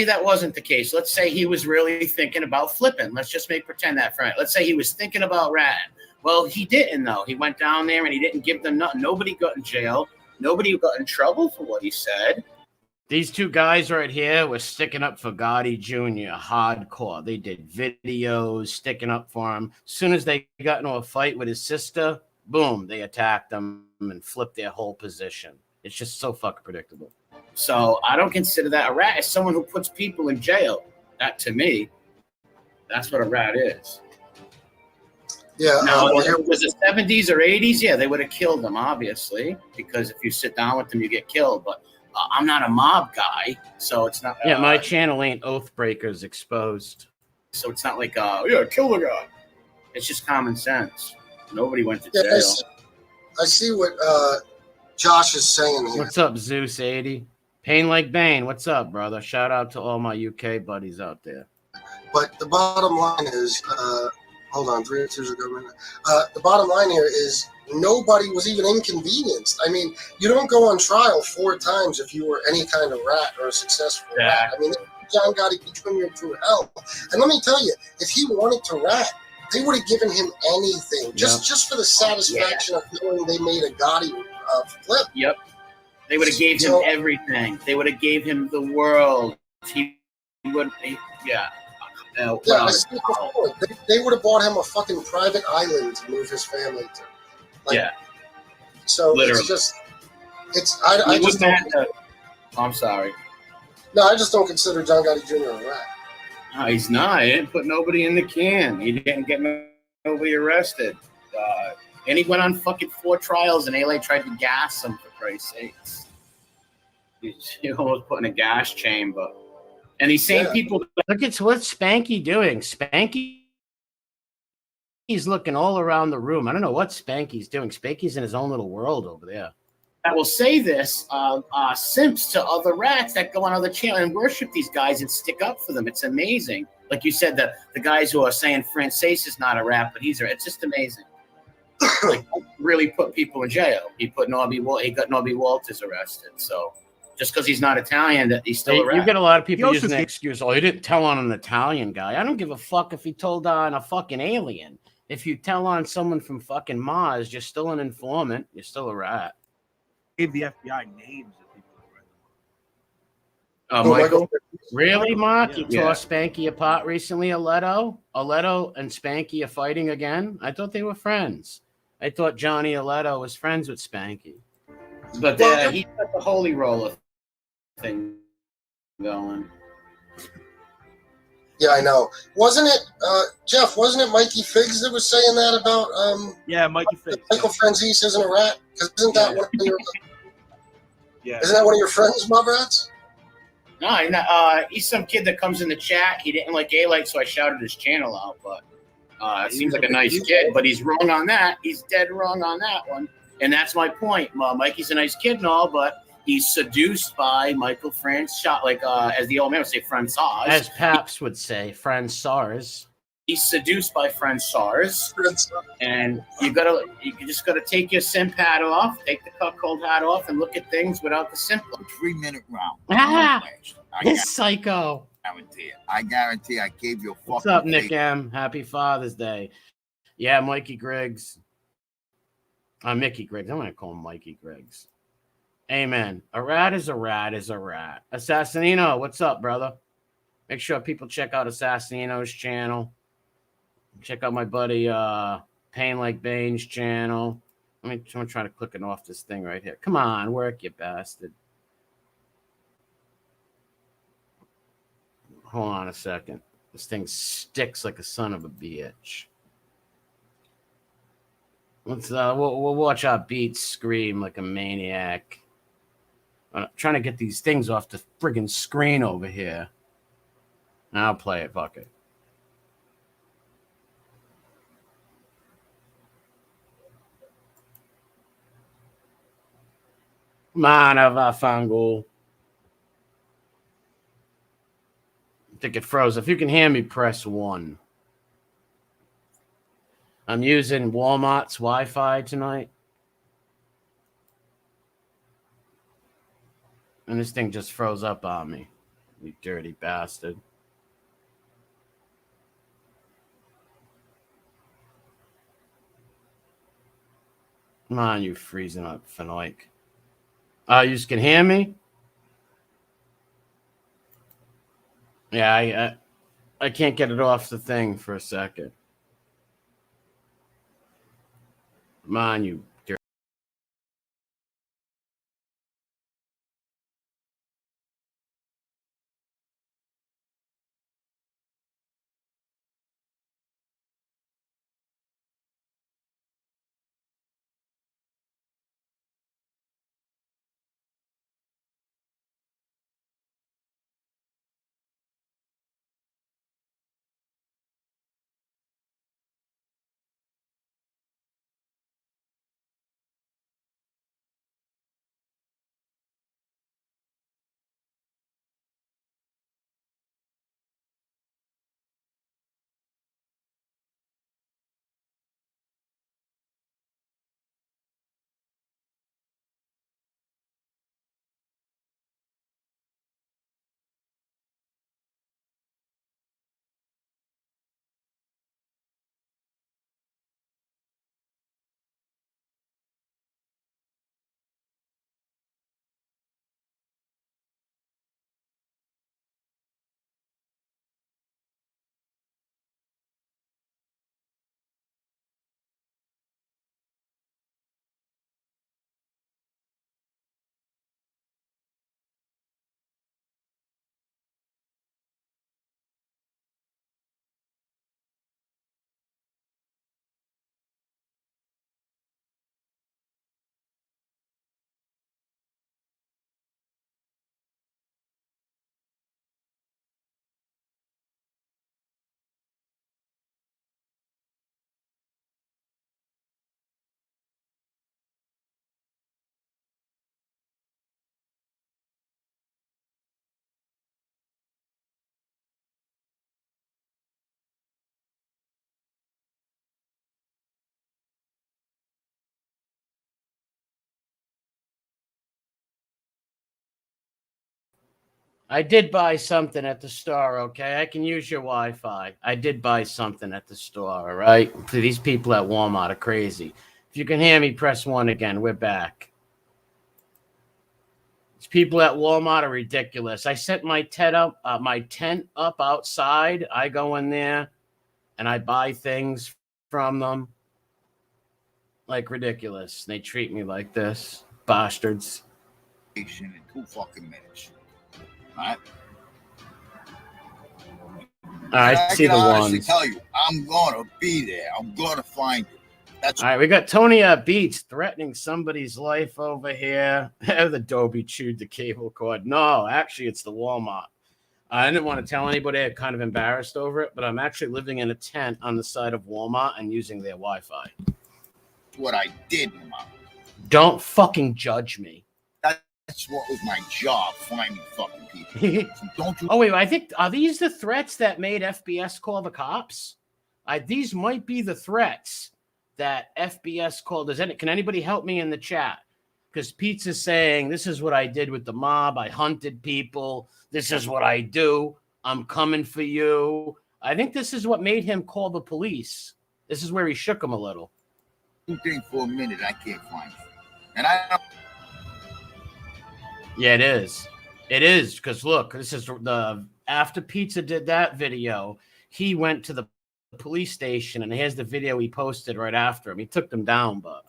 that wasn't the case. Let's say he was really thinking about flipping. Let's just pretend that for it. Let's say he was thinking about ratting. Well, he didn't, though. He went down there and he didn't give them nothing. Nobody got in jail. Nobody got in trouble for what he said. These two guys right here were sticking up for Gotti Jr. hardcore. They did videos sticking up for him. As soon as they got into a fight with his sister, boom, they attacked him and flipped their whole position. It's just so fucking predictable. So I don't consider that a rat. It's someone who puts people in jail. That, to me, that's what a rat is. Yeah. Now, if it was the 70s or 80s, yeah, they would have killed them, obviously, because if you sit down with them, you get killed. But I'm not a mob guy, so it's not. Yeah, my channel ain't Oathbreakers Exposed. So it's not like, yeah, kill the guy. It's just common sense. Nobody went to jail. I see what Josh is saying here. What's up, Zeus 80? Pain Like Bane, what's up, brother? Shout out to all my UK buddies out there. But the bottom line is, hold on, 3 2 ago. The bottom line here is nobody was even inconvenienced. I mean, you don't go on trial 4 times if you were any kind of rat or a successful rat. I mean, John Gotti Jr. through hell. And let me tell you, if he wanted to rat, they would have given him anything just for the satisfaction of knowing they made a Gotti flip. Yep. They would have gave him everything. They would have gave him the world. He would, yeah. I see before. They would have bought him a fucking private island to move his family to. Like, yeah. So literally. I just don't. I'm sorry. No, I just don't consider John Gotti Jr. a rat. No, he's not. He didn't put nobody in the can. He didn't get nobody arrested. And he went on fucking 4 trials, and LA tried to gas him, for Christ's sakes. He almost put in a gas chamber. And these same people. Look at what's Spanky doing. Spanky's looking all around the room. I don't know what Spanky's doing. Spanky's in his own little world over there. That will say this simps to other rats that go on other channels and worship these guys and stick up for them. It's amazing. Like you said, the guys who are saying Francis is not a rat, but it's just amazing. Like, really put people in jail. He got Norby Walters arrested. So just because he's not Italian, that he's still a rat. You get a lot of people using the excuse, oh, he didn't tell on an Italian guy. I don't give a fuck if he told on a fucking alien. If you tell on someone from fucking Mars, you're still an informant. You're still a rat. Gave the FBI names of people. Michael? Really, Mark? You tore Spanky apart recently, Aletto? Aletto and Spanky are fighting again? I thought they were friends. I thought Johnny Aletto was friends with Spanky. But he's got the holy roller thing going. Yeah, I know. Wasn't it, Jeff, wasn't it Mikey Figs that was saying that about yeah, Mikey Figs. Michael Franzese isn't a rat? Because isn't that one of your isn't that one of your friends, Mob Rats? No, he's some kid that comes in the chat. He didn't like A-Light, so I shouted his channel out. But seems like a nice kid, but he's wrong on that. He's dead wrong on that one. And that's my point. Mikey's a nice kid and all, but he's seduced by Michael Franzese, as the old man would say, Franzese. As Paps would say, Franzese. He's seduced by Franzese, and you just gotta take your simp hat off, take the cuckold hat off, and look at things without the simp. 3-minute round. This psycho. I guarantee I gave you a fucking. What's up, Nick M? Happy Father's Day. Yeah, Mikey Griggs. Mickey Griggs. I'm gonna call him Mikey Griggs. Amen. A rat is a rat is a rat. Assassinino, what's up, brother? Make sure people check out Assassinino's channel. Check out my buddy Pain Like Bane's channel. I'm trying to click it off this thing right here. Come on, work, you bastard. Hold on a second. This thing sticks like a son of a bitch. Let's we'll watch our beats scream like a maniac. I'm trying to get these things off the friggin' screen over here. I'll play it. Fuck it. Manavafango. I think it froze. If you can hear me, press 1. I'm using Walmart's Wi-Fi tonight. And this thing just froze up on me. You dirty bastard. Come on, you freezing up, Fenoik. You can hear me? Yeah, I can't get it off the thing for a second. Come on, you I did buy something at the store, okay? I can use your Wi-Fi. I did buy something at the store, all right? These people at Walmart are crazy. If you can hear me, press 1 again. We're back. These people at Walmart are ridiculous. I set my tent up outside. I go in there and I buy things from them. Like ridiculous. They treat me like this. Bastards. In 2 fucking minutes. All right. I see the honestly ones. tell you, I'm gonna be there. I'm gonna find you. That's All right, we got Tony Beats threatening somebody's life over here. The Dobie chewed the cable cord. No, actually, it's the Walmart. I didn't want to tell anybody. I'm kind of embarrassed over it, but I'm actually living in a tent on the side of Walmart and using their Wi-Fi. what I did, Mom. Don't fucking judge me. That's what was my job, finding fucking people. So don't you? Oh, wait, I think, are these the threats that made FBS call the cops? These might be the threats that FBS called. Can anybody help me in the chat? Because Pizza's saying, this is what I did with the mob. I hunted people. This is what I do. I'm coming for you. I think this is what made him call the police. This is where he shook him a little. You think for a minute I can't find you. And I don't. Yeah, it is. It is, because look, this is the after Pizza did that video, he went to the police station, and here's the video he posted right after him. He took them down, but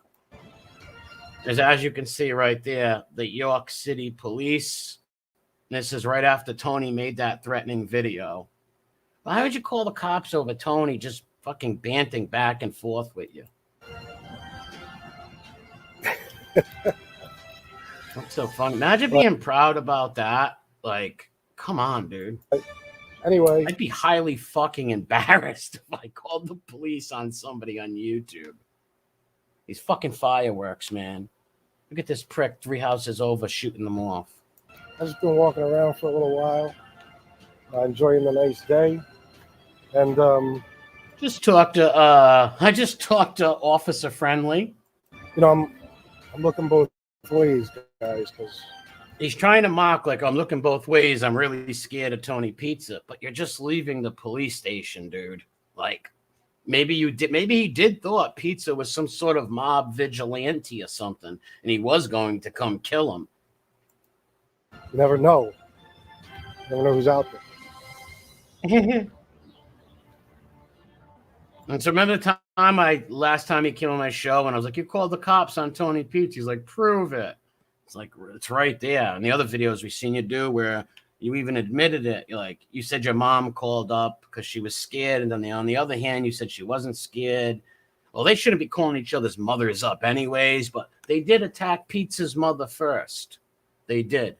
as you can see right there, the York City Police. This is right after Tony made that threatening video. Why would you call the cops over Tony just fucking banting back and forth with you? What's so funny? Imagine being proud about that. Like, come on, dude. Anyway, I'd be highly fucking embarrassed if I called the police on somebody on YouTube. These fucking fireworks, man. Look at this prick 3 houses over shooting them off. I've just been walking around for a little while, enjoying the nice day, and I just talked to Officer Friendly. You know, I'm looking both ways, guys, because he's trying to mock like I'm looking both ways. I'm really scared of Tony Pizza, but you're just leaving the police station, dude. Like maybe he did thought Pizza was some sort of mob vigilante or something, and he was going to come kill him. you never know. You never know who's out there. And so remember the time last time he came on my show and I was like, you called the cops on Tony Pizza. He's like, prove it. It's like, it's right there. And the other videos we've seen you do where you even admitted it. You're like, you said your mom called up because she was scared. And then on the other hand, you said she wasn't scared. Well, they shouldn't be calling each other's mothers up anyways, but they did attack Pizza's mother first. They did.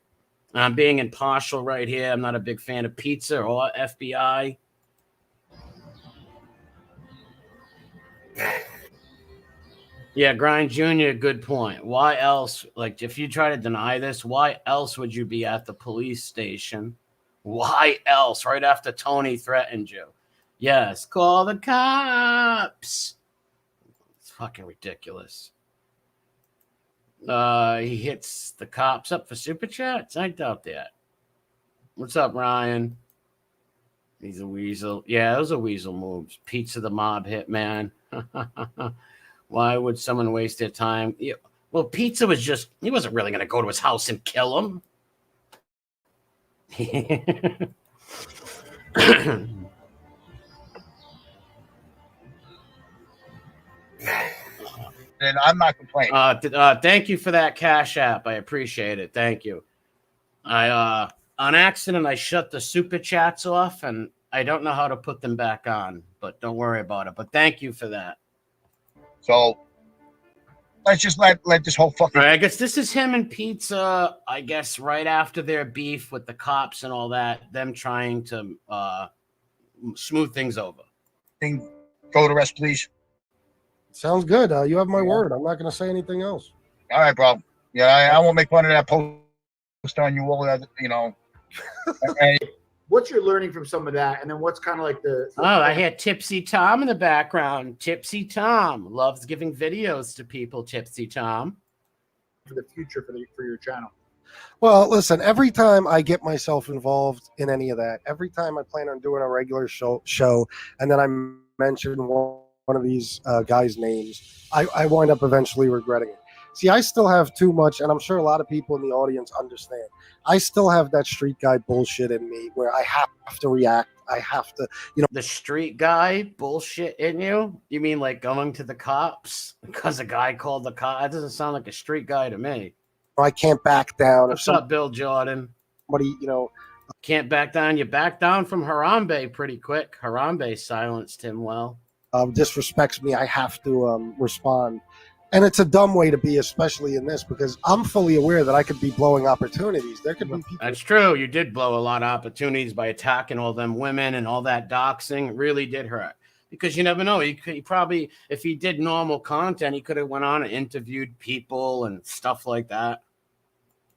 And I'm being impartial right here. I'm not a big fan of Pizza or FBI. Yeah, Grind Jr., good point. Why else, like, if you try to deny this, why else would you be at the police station? Why else? Right after Tony threatened you. Yes, call the cops. It's fucking ridiculous. He hits the cops up for super chats? I doubt that. What's up, Ryan? He's a weasel. Yeah, those are weasel moves. Pizza the mob hitman. Why would someone waste their time? Yeah. Well, Pizza was just, he wasn't really going to go to his house and kill him. And I'm not complaining. Thank you for that Cash App. I appreciate it. Thank you. On accident, I shut the super chats off, and I don't know how to put them back on, but don't worry about it. But thank you for that. So let's just let this whole fucking. All right, I guess this is him and Pizza. I guess right after their beef with the cops and all that, them trying to smooth things over. Go to rest, please. Sounds good. You have my word. I'm not going to say anything else. All right, bro. Yeah, I won't make fun of that post on you. All that, you know. What's your learning from some of that, and then what's kind of like the? I hear Tipsy Tom in the background. Tipsy Tom loves giving videos to people. Tipsy Tom For the future for your channel. Well, listen, every time I get myself involved in any of that, every time I plan on doing a regular show and then I mention one of these guys' names, I wind up eventually regretting it. See, I still have too much, and I'm sure a lot of people in the audience understand. I still have that street guy bullshit in me where I have to react. I have to, The street guy bullshit in you? You mean like going to the cops because a guy called the cop? That doesn't sound like a street guy to me. I can't back down. What's up, Bill Jordan? Somebody, can't back down. You back down from Harambe pretty quick. Harambe silenced him well. Disrespects me, I have to respond. And it's a dumb way to be, especially in this, because I'm fully aware that I could be blowing opportunities. There could be people. That's true. You did blow a lot of opportunities by attacking all them women and all that doxing. It really did hurt. Because you never know. He probably, if he did normal content, he could have went on and interviewed people and stuff like that.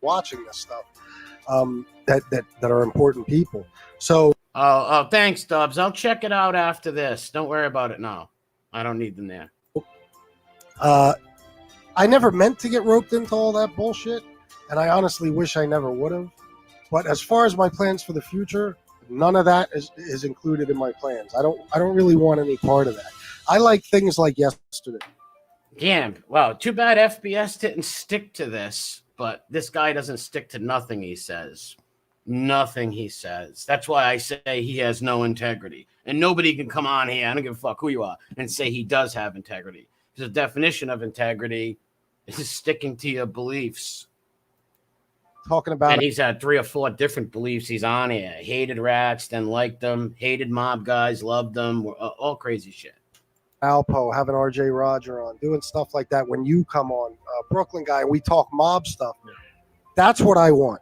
Watching this stuff that are important people. So oh, thanks, Dubs. I'll check it out after this. Don't worry about it now. I don't need them there. I never meant to get roped into all that bullshit, and I honestly wish I never would have. But as far as my plans for the future, none of that is included in my plans. I don't really want any part of that. I like things like yesterday. Damn. Wow. Too bad FBS didn't stick to this, but this guy doesn't stick to nothing he says. Nothing he says. That's why I say he has no integrity. And nobody can come on here, I don't give a fuck who you are, and say he does have integrity. The definition of integrity is sticking to your beliefs. Talking about and he's had 3 or 4 different beliefs he's on here. Hated rats, then liked them. Hated mob guys, loved them. All crazy shit. Alpo, having RJ Roger on, doing stuff like that. When you come on, Brooklyn guy, we talk mob stuff. That's what I want.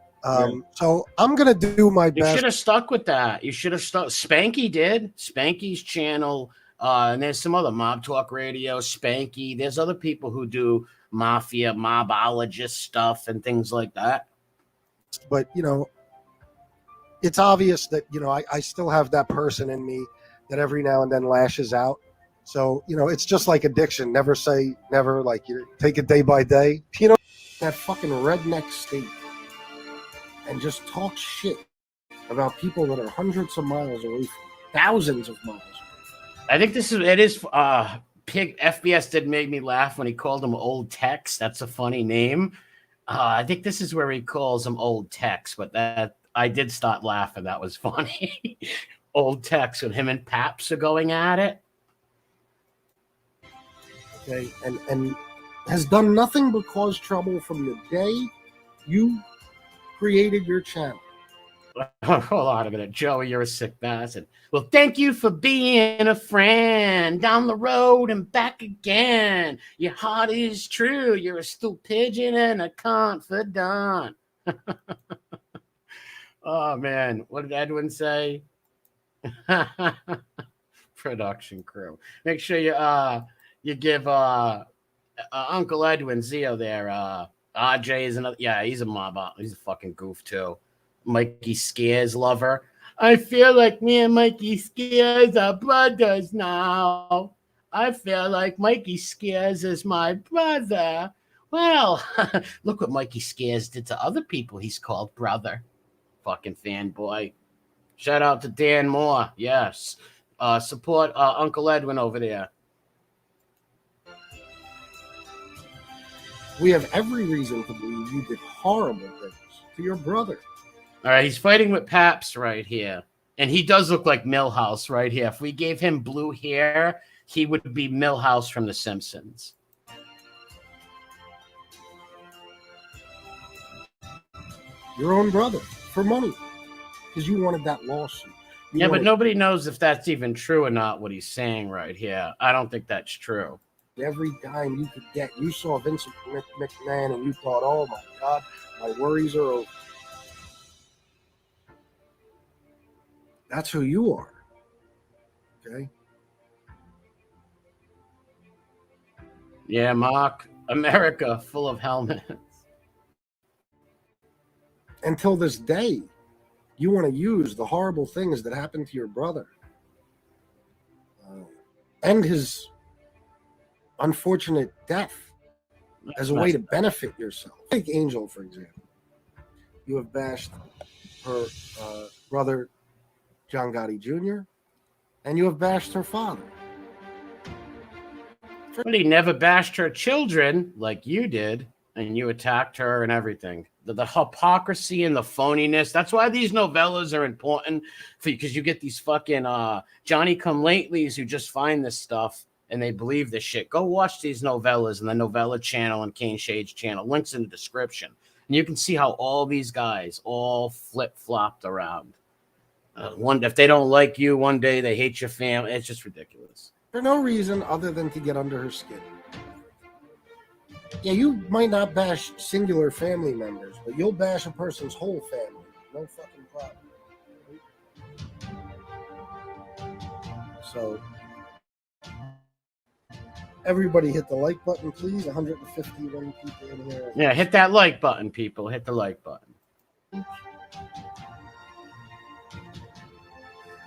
So I'm going to do my best. You should have stuck with that. You should have stuck. Spanky did. Spanky's channel. And there's some other Mob Talk Radio, Spanky. There's other people who do mafia, mobologist stuff and things like that. But, it's obvious that, I still have that person in me that every now and then lashes out. So, it's just like addiction. Never say never, like you take it day by day. That fucking redneck state and just talk shit about people that are hundreds of miles away from you, thousands of miles. I think Pig FBS did make me laugh when he called him Old Tex. That's a funny name. I think this is where he calls him Old Tex, but that I did start laughing. That was funny. Old Tex, when him and Paps are going at it. Okay, and has done nothing but cause trouble from the day you created your channel. Hold on a minute, Joey, you're a sick bastard. Well, thank you for being a friend. Down the road and back again. Your heart is true. You're a stool pigeon and a confidant. Oh, man. What did Edwin say? Production crew. Make sure you give Uncle Edwin Zio there. RJ is another. Yeah, he's a mob. He's a fucking goof, too. Mikey Scares lover. I feel like me and Mikey Scares are brothers now. I feel like Mikey Scares is my brother. Well, look what Mikey Scares did to other people he's called brother. Fucking fanboy. Shout out to Dan Moore. Yes. Support Uncle Edwin over there. We have every reason to believe you did horrible things to your brother. All right, he's fighting with Paps right here. And he does look like Milhouse right here. If we gave him blue hair, he would be Milhouse from The Simpsons. Your own brother, for money, because you wanted that lawsuit. But nobody knows if that's even true or not, what he's saying right here. I don't think that's true. Every dime you could get. You saw Vincent McMahon and you thought, oh my God, my worries are over. That's who you are. Okay? Yeah, Mark. America full of helmets. Until this day, you want to use the horrible things that happened to your brother and his unfortunate death as a way to benefit yourself. Take Angel, for example. You have bashed her brother, John Gotti Jr., and you have bashed her father. But he never bashed her children like you did, and you attacked her and everything. The hypocrisy and the phoniness. That's why these novellas are important for you, because you get these fucking Johnny come latelys who just find this stuff and they believe this shit. Go watch these novellas and the Novella channel and Kane Shade's channel. Links in the description. And you can see how all these guys all flip-flopped around. If they don't like you one day, they hate your family. It's just ridiculous. For no reason other than to get under her skin. Yeah, you might not bash singular family members, but you'll bash a person's whole family. No fucking problem. So, everybody hit the like button, please. 151 people in here. Yeah, hit that like button, people. Hit the like button.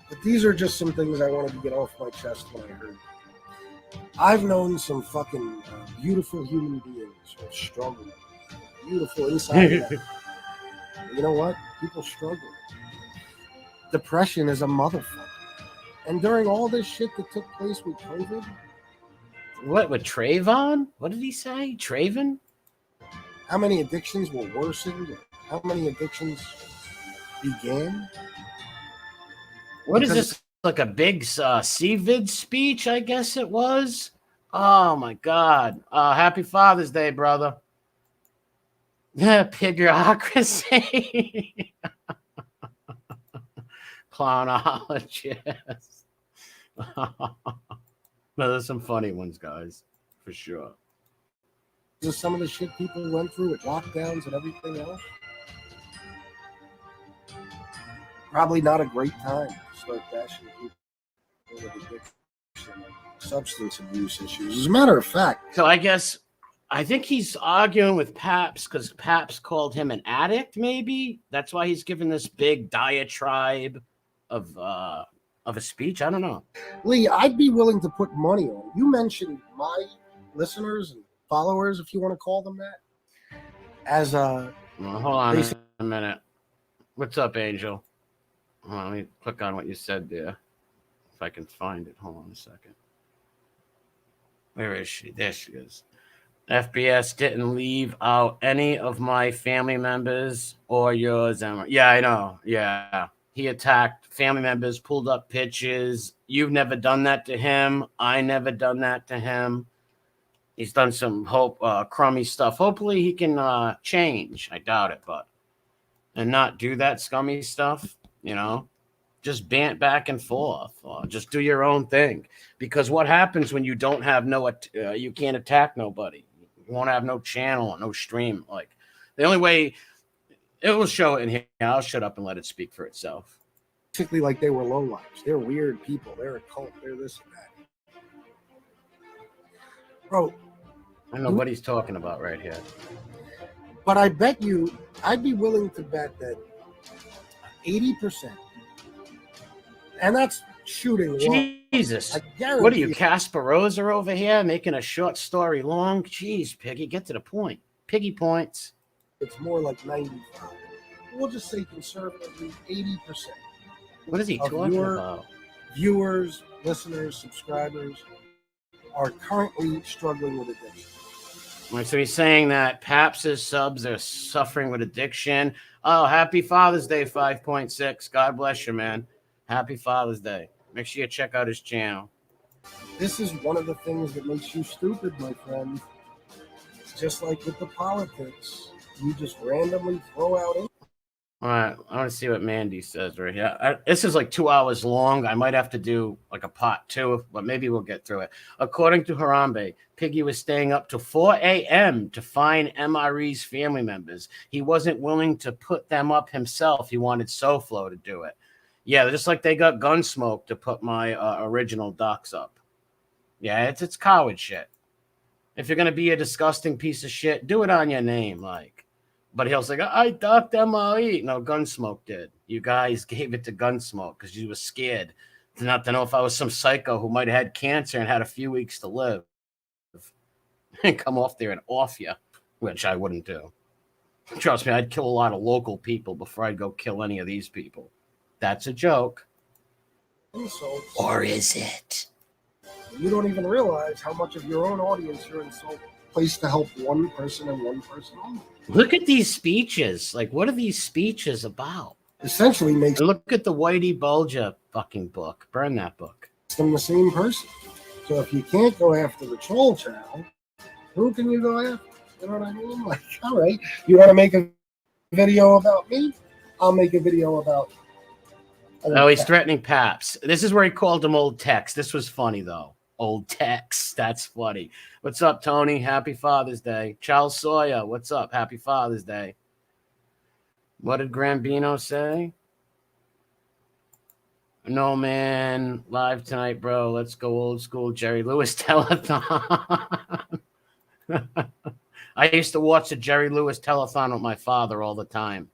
But these are just some things I wanted to get off my chest when I heard. I've known some fucking beautiful human beings who have struggled. Beautiful inside of them. You know what? People struggle. Depression is a motherfucker. And during all this shit that took place with COVID. What, with Trayvon? What did he say? Traven? How many addictions were worsened? How many addictions began? What is this? Like a big CVID speech, I guess it was. Oh my God! Happy Father's Day, brother. Yeah, pigurocracy. Clownologist. No, there's some funny ones, guys, for sure. Just some of the shit people went through with lockdowns and everything else. Probably not a great time to start bashing people with addiction and substance abuse issues. As a matter of fact. So I think he's arguing with Paps because Paps called him an addict, maybe? That's why he's giving this big diatribe of a speech. I don't know. Lee, I'd be willing to put money on it. You mentioned my listeners and followers, if you want to call them that, as a... Well, hold on a minute. What's up, Angel? Hold on, let me click on what you said there. If I can find it. Hold on a second. Where is she? There she is. FBS didn't leave out any of my family members or yours. Yeah, I know. Yeah. He attacked family members, pulled up pitches. You've never done that to him. I never done that to him. He's done some crummy stuff. Hopefully he can change. I doubt it, but and not do that scummy stuff, you know. Just bant back and forth. Just do your own thing. Because what happens when you don't have you can't attack nobody. You won't have no channel, no stream. Like the only way it will show it in here. I'll shut up and let it speak for itself. Basically, like they were lowlifes. They're weird people. They're a cult. They're this and that. Bro, I don't know what he's talking about right here. But I bet you, I'd be willing to bet that 80%, and that's shooting. Jesus. What are you, Casparosa over here making a short story long? Jeez, Piggy, get to the point. Piggy points. It's more like 95. We'll just say conservatively 80%. What is he talking about? Viewers, listeners, subscribers are currently struggling with addiction. All right, so he's saying that Paps' subs are suffering with addiction. Oh, happy Father's Day, 5.6. God bless you, man. Happy Father's Day. Make sure you check out his channel. This is one of the things that makes you stupid, my friend. It's just like with the politics. You just randomly throw out. All right, I want to see what Mandy says right here. This is like 2 hours long. I might have to do like a part 2, but maybe we'll get through it. According to Harambe, Piggy was staying up to 4 a.m. to find MRE's family members. He wasn't willing to put them up himself. He wanted SoFlo to do it. Yeah, just like they got Gunsmoke to put my original docs up. Yeah, it's coward shit. If you're going to be a disgusting piece of shit, do it on your name, like. But he'll say, I docked MRE. No, Gunsmoke did. You guys gave it to Gunsmoke because you were scared not to know if I was some psycho who might have had cancer and had a few weeks to live and come off there and off you, which I wouldn't do. Trust me, I'd kill a lot of local people before I'd go kill any of these people. That's a joke. Insults. Or is it? You don't even realize how much of your own audience you're insulting. Place to help one person and one person only. Look at these speeches. Like, what are these speeches about? Essentially makes. And look at the Whitey Bulger fucking book. Burn that book. Them the same person. So if you can't go after the troll channel, who can you go after? You know what I mean? Like, all right, you want to make a video about me? I'll make a video about. Oh, he's threatening Paps. This is where he called him Old Tex. This was funny though. Old Tex. That's funny. What's up, Tony? Happy Father's Day. Charles Sawyer. What's up? Happy Father's Day. What did Grambino say? No, man. Live tonight, bro. Let's go old school Jerry Lewis telethon. I used to watch the Jerry Lewis telethon with my father all the time.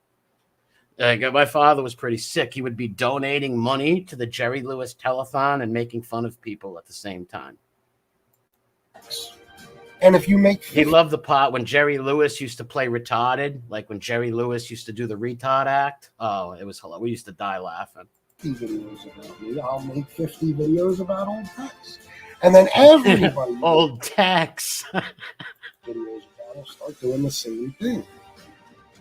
My father was pretty sick. He would be donating money to the Jerry Lewis telethon and making fun of people at the same time. And if you make... He loved the part when Jerry Lewis used to play retarded, like when Jerry Lewis used to do the retard act. Oh, it was hilarious. We used to die laughing. 50 videos about me. I'll make 50 videos about Old Tex. And then everybody... Old Tex. videos about will start doing the same thing.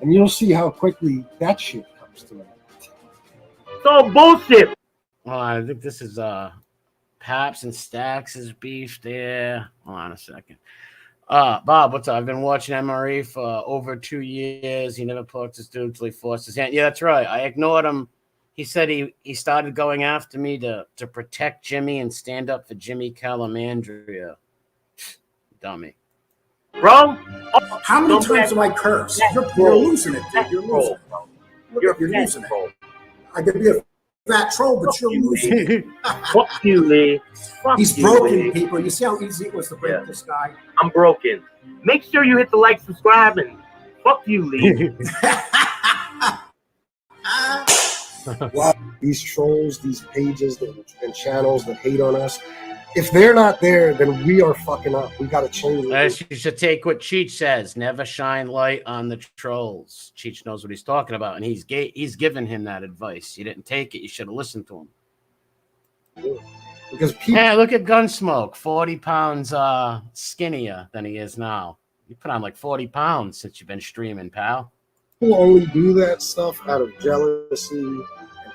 And you'll see how quickly that shit comes to an end. It's all bullshit. Hold on, I think this is Paps and Stacks' beef there. Hold on a second. Bob, what's up? I've been watching MRE for over 2 years. He never poked his dude until he forced his hand. Yeah, that's right. I ignored him. He said he started going after me to protect Jimmy and stand up for Jimmy Calamandria. Dummy. Bro, how many times do I curse? You're losing it, dude. You're losing it. You're losing it. I could be a fat troll, but you're losing it. Fuck you, Lee. He's broken, people. You see how easy it was to break this guy? I'm broken. Make sure you hit the like, subscribe, and fuck you, Lee. Wow, these trolls, these pages and channels that hate on us, if they're not there, then we are fucking up. We got to change it. You should take what Cheech says. Never shine light on the trolls. Cheech knows what he's talking about, and he's given him that advice. You didn't take it. You should have listened to him. Because people... Hey, look at Gunsmoke. 40 pounds skinnier than he is now. You put on like 40 pounds since you've been streaming, pal. People only do that stuff out of jealousy and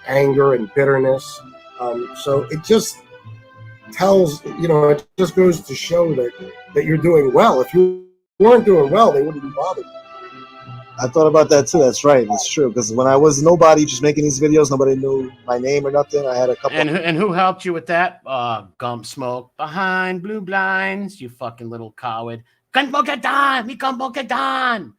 anger and bitterness. So it just tells, it just goes to show that you're doing well. If you weren't doing well, they wouldn't be bothered. I thought about that too. That's right. It's true. Because when I was nobody, just making these videos, nobody knew my name or nothing. I had a couple. And who helped you with that? Gunsmoke. Behind blue blinds, you fucking little coward. Gunbokedan! Me Gunbokedan!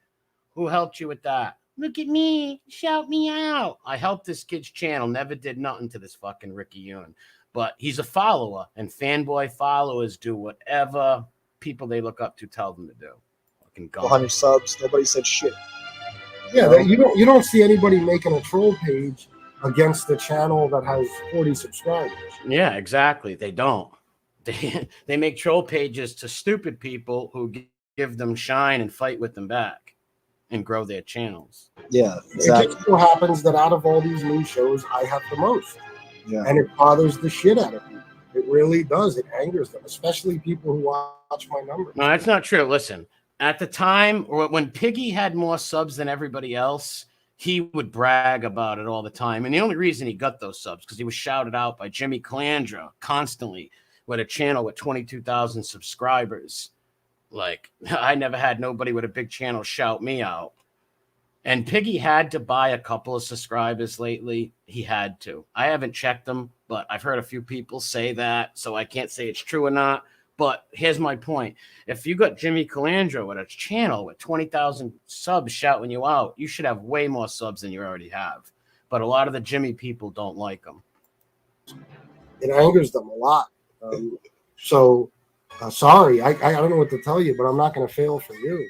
Who helped you with that? Look at me. Shout me out. I helped this kid's channel. Never did nothing to this fucking Ricky Yoon. But he's a follower, and fanboy followers do whatever people they look up to tell them to do. Fucking 100 subs. Nobody said shit. Yeah, you don't see anybody making a troll page against the channel that has 40 subscribers. Yeah, exactly. They don't. They make troll pages to stupid people who give them shine and fight with them back and grow their channels. Yeah, exactly. It just so happens that out of all these new shows, I have the most. Yeah. And it bothers the shit out of people. It really does. It angers them, especially people who watch my numbers. No, that's not true. Listen, at the time, or when Piggy had more subs than everybody else, he would brag about it all the time. And the only reason he got those subs because he was shouted out by Jimmy Calandra constantly with a channel with 22,000 subscribers. Like, I never had nobody with a big channel shout me out. And Piggy had to buy a couple of subscribers lately. He had to. I haven't checked them, but I've heard a few people say that, so I can't say it's true or not. But here's my point. If you got Jimmy Calandra with a channel with 20,000 subs shouting you out, you should have way more subs than you already have. But a lot of the Jimmy people don't like them. It angers them a lot. Sorry, I don't know what to tell you, but I'm not going to fail for you.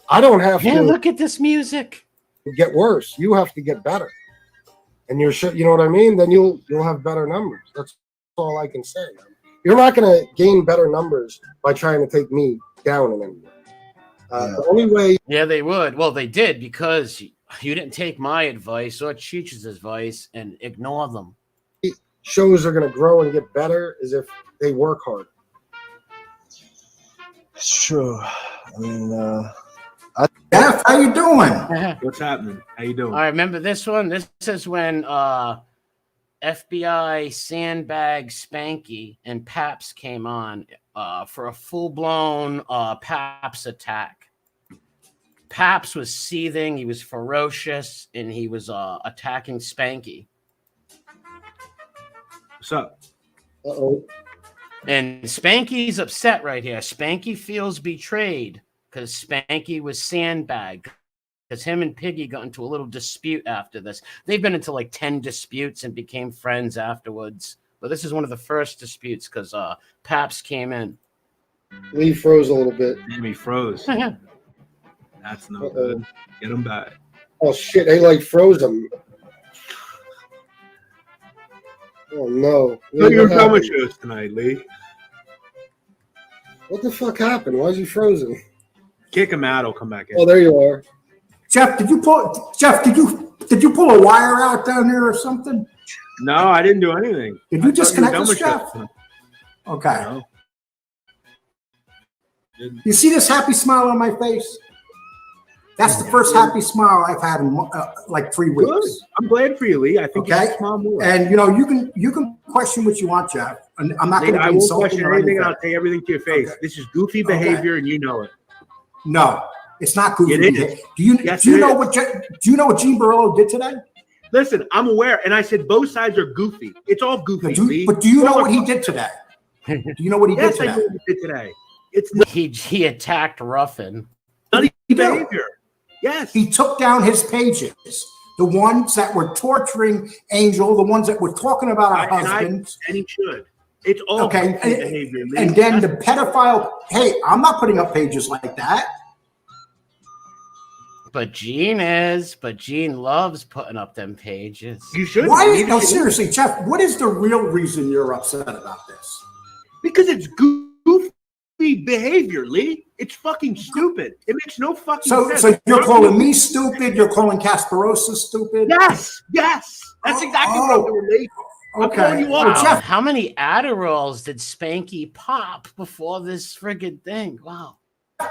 I don't have to. Look at this music. Get worse. You have to get better, and you know what I mean. Then you'll have better numbers. That's all I can say. You're not going to gain better numbers by trying to take me down in any way. The only way. Yeah, they would. Well, they did because you didn't take my advice or Cheech's advice and ignore them. Shows are going to grow and get better is if they work hard. It's true. I mean, Jeff, how you doing? What's happening? How you doing? I remember this one. This is when FBI sandbagged Spanky and Paps came on for a full-blown Paps attack. Paps was seething. He was ferocious, and he was attacking Spanky. What's up? Uh-oh. And Spanky's upset right here. Spanky feels betrayed because Spanky was sandbagged. Because him and Piggy got into a little dispute after this. They've been into like 10 disputes and became friends afterwards. But this is one of the first disputes because Paps came in. Lee froze a little bit. Damn, he froze. That's no good. Get him back. Oh, shit. They like froze him. Oh, no. Look at your promo shows tonight, Lee. What the fuck happened? Why is he frozen? Kick him out. He'll come back in. Oh, there you are. Jeff, did you pull a wire out down there or something? No, I didn't do anything. Did you disconnect done us, with Jeff? shit. Okay. No. You see this happy smile on my face? That's the first happy smile I've had in like 3 weeks. Good. I'm glad for you, Lee. I think you should smile more. And you can question what you want, Jeff. And I'm not going to I be won't insulting question or anything. anything. I'll take everything to your face. Okay. This is goofy behavior, and you know it. No, it's not goofy. It is. behavior. Do you know what Gene Barillo did today? Listen, I'm aware, and I said both sides are goofy. It's all goofy, Lee. But do you know what he did today? Do you know what he did Yes, today? I know what he did today. It's not He attacked Ruffin. behavior. Yes. He took down his pages. The ones that were torturing Angel, the ones that were talking about our husbands. And he should. It's all Okay. goofy behavior, Lee. And then the pedophile, hey, I'm not putting up pages like that. But Gene is. But Gene loves putting up them pages. You should. No, seriously, Jeff, what is the real reason you're upset about this? Because it's goofy behavior, Lee. It's fucking stupid. It makes no fucking sense. So you're calling me stupid? You're calling Kasparosa stupid? Yes. That's exactly what I'm doing, Lee. I'm calling you Wow. up. Jeff, How many Adderalls did Spanky pop before this friggin' thing? Wow.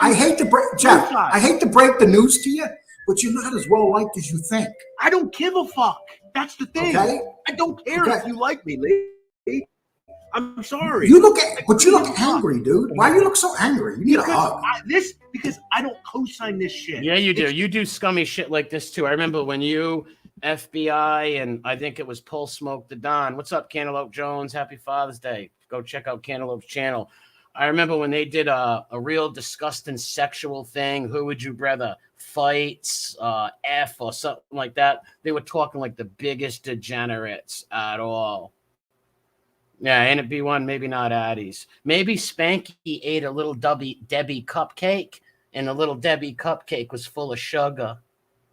I hate to break, Jeff. I hate to break the news to you, but you're not as well liked as you think. I don't give a fuck. That's the thing. Okay. I don't care if you like me, Lee. I'm sorry. You look angry, dude. Why you look so angry? You need a hug. Because I don't co-sign this shit. Yeah, you do. You do scummy shit like this too. I remember when you, FBI, and I think it was Pull Smoke the Don. What's up, Cantaloupe Jones? Happy Father's Day. Go check out Cantaloupe's channel. I remember when they did a real disgusting sexual thing. Who would you rather fights, F or something like that? They were talking like the biggest degenerates at all. Yeah, and it be one, maybe not Addie's. Maybe Spanky ate a little Debbie cupcake, and the little Debbie cupcake was full of sugar.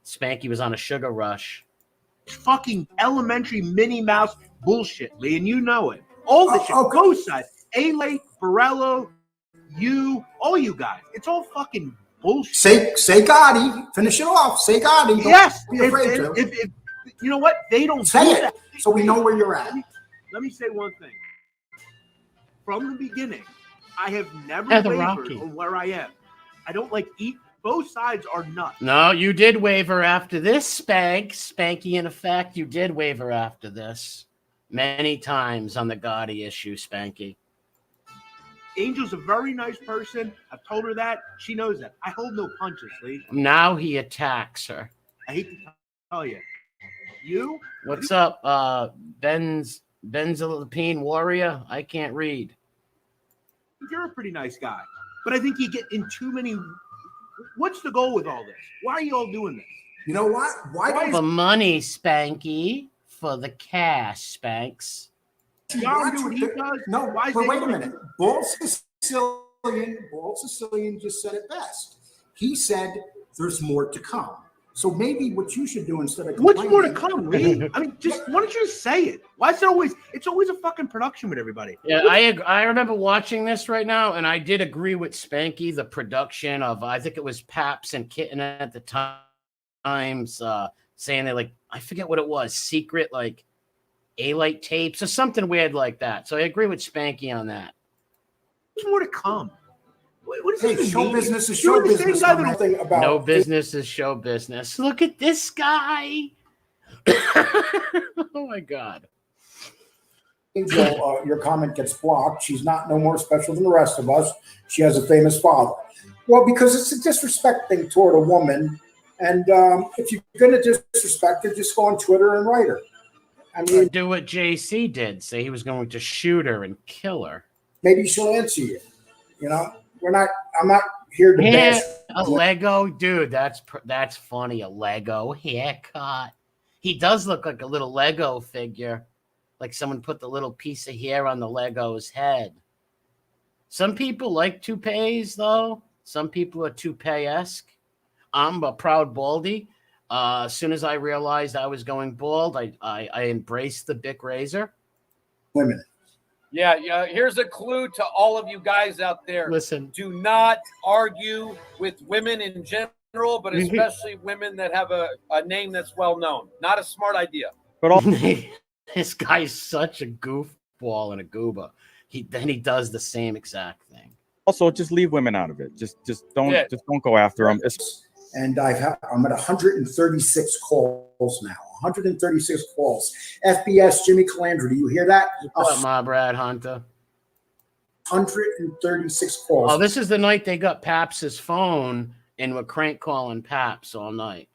Spanky was on a sugar rush. It's fucking elementary Minnie Mouse bullshit, Lee, and you know it. All this shit, both sides. A-Late, Borello, you, all you guys. It's all fucking bullshit. Say Gotti. Finish it off. Say Gotti. Yes. Don't be afraid to. If you know what? They don't Say do it that. so we know where you're at. Let me say one thing. From the beginning, I have never Yeah, the wavered Rocky. on where I am. I don't like eat. Both sides are nuts. No, you did waver after this, Spanky, in effect. You did waver after this. Many times on the Gotti issue, Spanky. Angel's a very nice person. I've told her that. She knows that. I hold no punches, Lee. Now he attacks her. I hate to tell you. You? What's up, Benzalapine Warrior? I can't read. You're a pretty nice guy. But I think you get in too many. What's the goal with all this? Why are you all doing this? You know what? For the money, Spanky. For the cash, Spanks. Y'all do what he does? No, Why is but it- wait a minute. Bald Sicilian just said it best. He said there's more to come. So maybe what you should do instead of What's more to complaining- come, Lee? I mean, just why don't you just say it? Why is it always? It's always a fucking production with everybody. Yeah, I remember watching this right now, and I did agree with Spanky. The production of I think it was Paps and Kitten at the times saying they I forget what it was, secret A-Light tapes or something weird like that. So I agree with Spanky on that. There's more to come. What is Hey, this show mean? business is You're show the same business. guy my that- thing about No business is show business. Look at this guy. Oh my God. Angel, your comment gets blocked. She's not no more special than the rest of us. She has a famous father. Well, because it's a disrespect thing toward a woman. And if you're going to disrespect her, just go on Twitter and write her. I mean, Do what JC did. Say he was going to shoot her and kill her. maybe she'll answer you. You know, I'm not here to Yeah, bash. a Lego dude. That's funny. A Lego haircut. He does look like a little Lego figure, like someone put the little piece of hair on the Lego's head. Some people like toupees, though. Some people are toupee-esque. I'm a proud baldy. As soon as I realized I was going bald, I embraced the Bic razor. Women. Yeah. Here's a clue to all of you guys out there. Listen. Do not argue with women in general, but especially women that have a name that's well known. Not a smart idea. But this guy's such a goofball and a goober. He does the same exact thing. Also, just leave women out of it. Just don't go after them. And I'm at 136 calls now. 136 calls. FBS Jimmy Calandra, do you hear that? What's up, my Brad Hunter? 136 calls. Oh, this is the night they got Paps's phone and were crank calling Paps all night.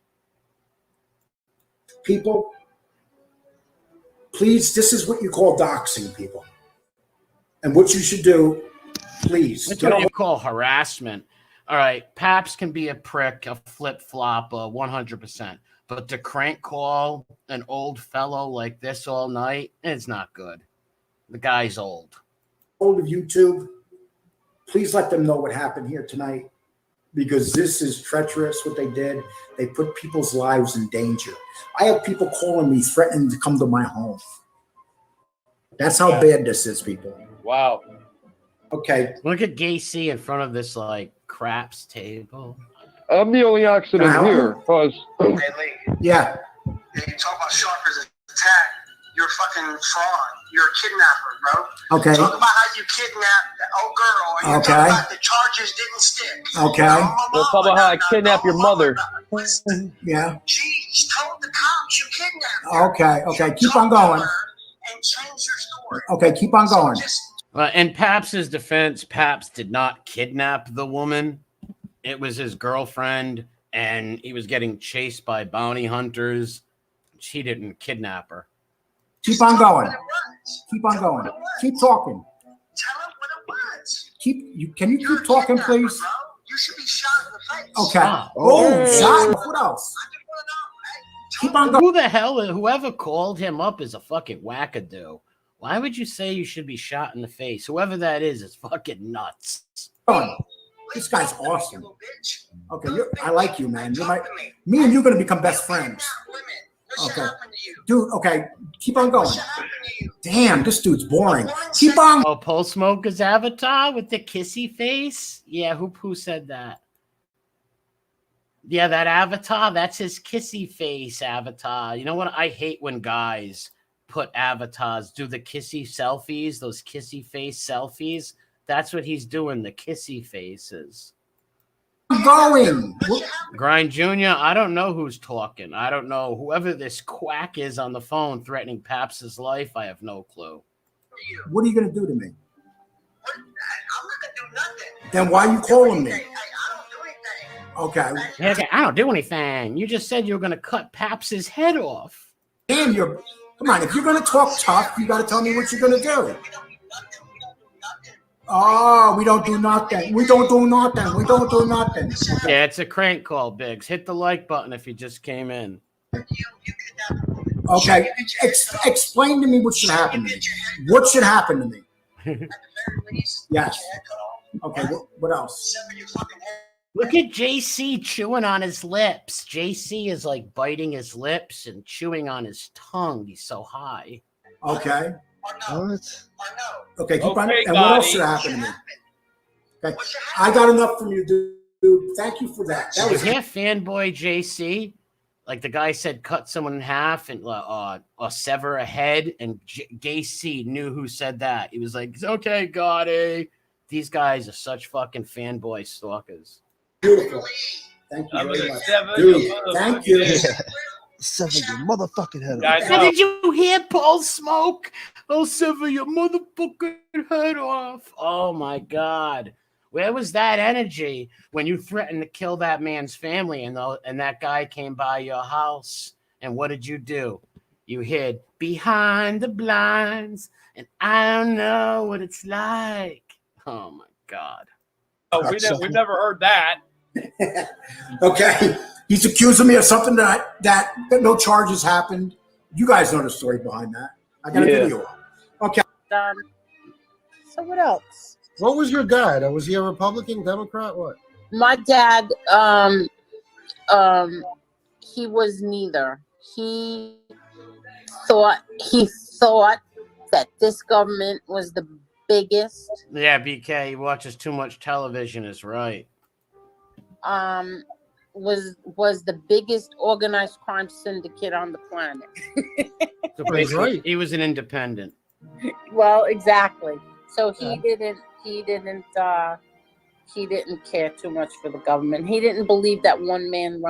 People, please, this is what you call doxing people. And what you should do, please. That's what you call harassment. All right, Paps can be a prick, a flip-flop, 100%. But to crank call an old fellow like this all night, it's not good. The guy's old. Old of YouTube, please let them know what happened here tonight, because this is treacherous what they did. They put people's lives in danger. I have people calling me threatening to come to my home. That's how bad this is, people. Wow. Okay. Look at Gacy in front of this craps table. I'm the only accident here, cause yeah. You talk about Sharper's attack. You're a fucking fraud. You're a kidnapper, bro. Okay. Talk about how you kidnapped that old girl. And you talk about the charges didn't stick. Okay. we'll talk about how I kidnapped your mother. Yeah. She told the cops you kidnapped her. Okay. Keep on going. And change your story. Okay, keep on going. In Paps's defense, Paps did not kidnap the woman. It was his girlfriend, and he was getting chased by bounty hunters. She didn't kidnap her. Keep on going. Keep on going. Keep talking. Tell him what it was. Can you keep talking, please? You should be shot in the face. Okay. Shot. What else? Keep on going. Who the hell? Whoever called him up is a fucking wackadoo. Why would you say you should be shot in the face? Whoever that is fucking nuts. This guy's awesome. Okay, I like you, man. Me and you're gonna become best friends. Okay, dude. Okay, keep on going. Damn, this dude's boring. Keep on. Oh, Pole Smoker's avatar with the kissy face. Yeah, who said that? Yeah, that avatar. That's his kissy face avatar. You know what? I hate when guys put avatars, do the kissy selfies, those kissy face selfies. That's what he's doing, the kissy faces. I'm going. Grind Jr., I don't know who's talking. I don't know. Whoever this quack is on the phone threatening Paps's life, I have no clue. What are you going to do to me? Then why are you calling me? Okay. I don't do anything. You just said you were going to cut Paps's head off. Damn, come on. If you're going to talk tough, you got to tell me what you're going to do. Oh, we don't do nothing. We don't do nothing. We don't do nothing. Yeah, it's a crank call, Biggs. Hit the like button if you just came in. Okay. Explain to me what should happen to me. What should happen to me? Yes. Okay. What else? Look at JC chewing on his lips. JC is like biting his lips and chewing on his tongue. He's so high. Okay. What? Okay, keep on. Okay, And what else Gotti. should happen to me? Okay. I got enough from you, dude. Thank you for that. That Did was you hear fanboy JC? Like the guy said, cut someone in half and or sever a head. And JC knew who said that. He was like, "It's okay, Gotti." These guys are such fucking fanboy stalkers. beautiful. Thank you I'm very gonna much. sever Dude, your thank you. Sever your motherfucking head I off. know. Did you hear Paul Smoke? I'll sever your motherfucking head off. Oh my God. Where was that energy when you threatened to kill that man's family and that guy came by your house? And what did you do? You hid behind the blinds, and I don't know what it's like. Oh my God. Oh, we've never heard that. Okay. He's accusing me of something that no charges happened. You guys know the story behind that. I got a video. Okay. So what else? What was your dad? Was he a Republican, Democrat, what? My dad, he was neither. He thought that this government was the biggest. Yeah, BK, he watches too much television is right. Was the biggest organized crime syndicate on the planet. So basically, he was an independent. Well, exactly. So he didn't care too much for the government. He didn't believe that one man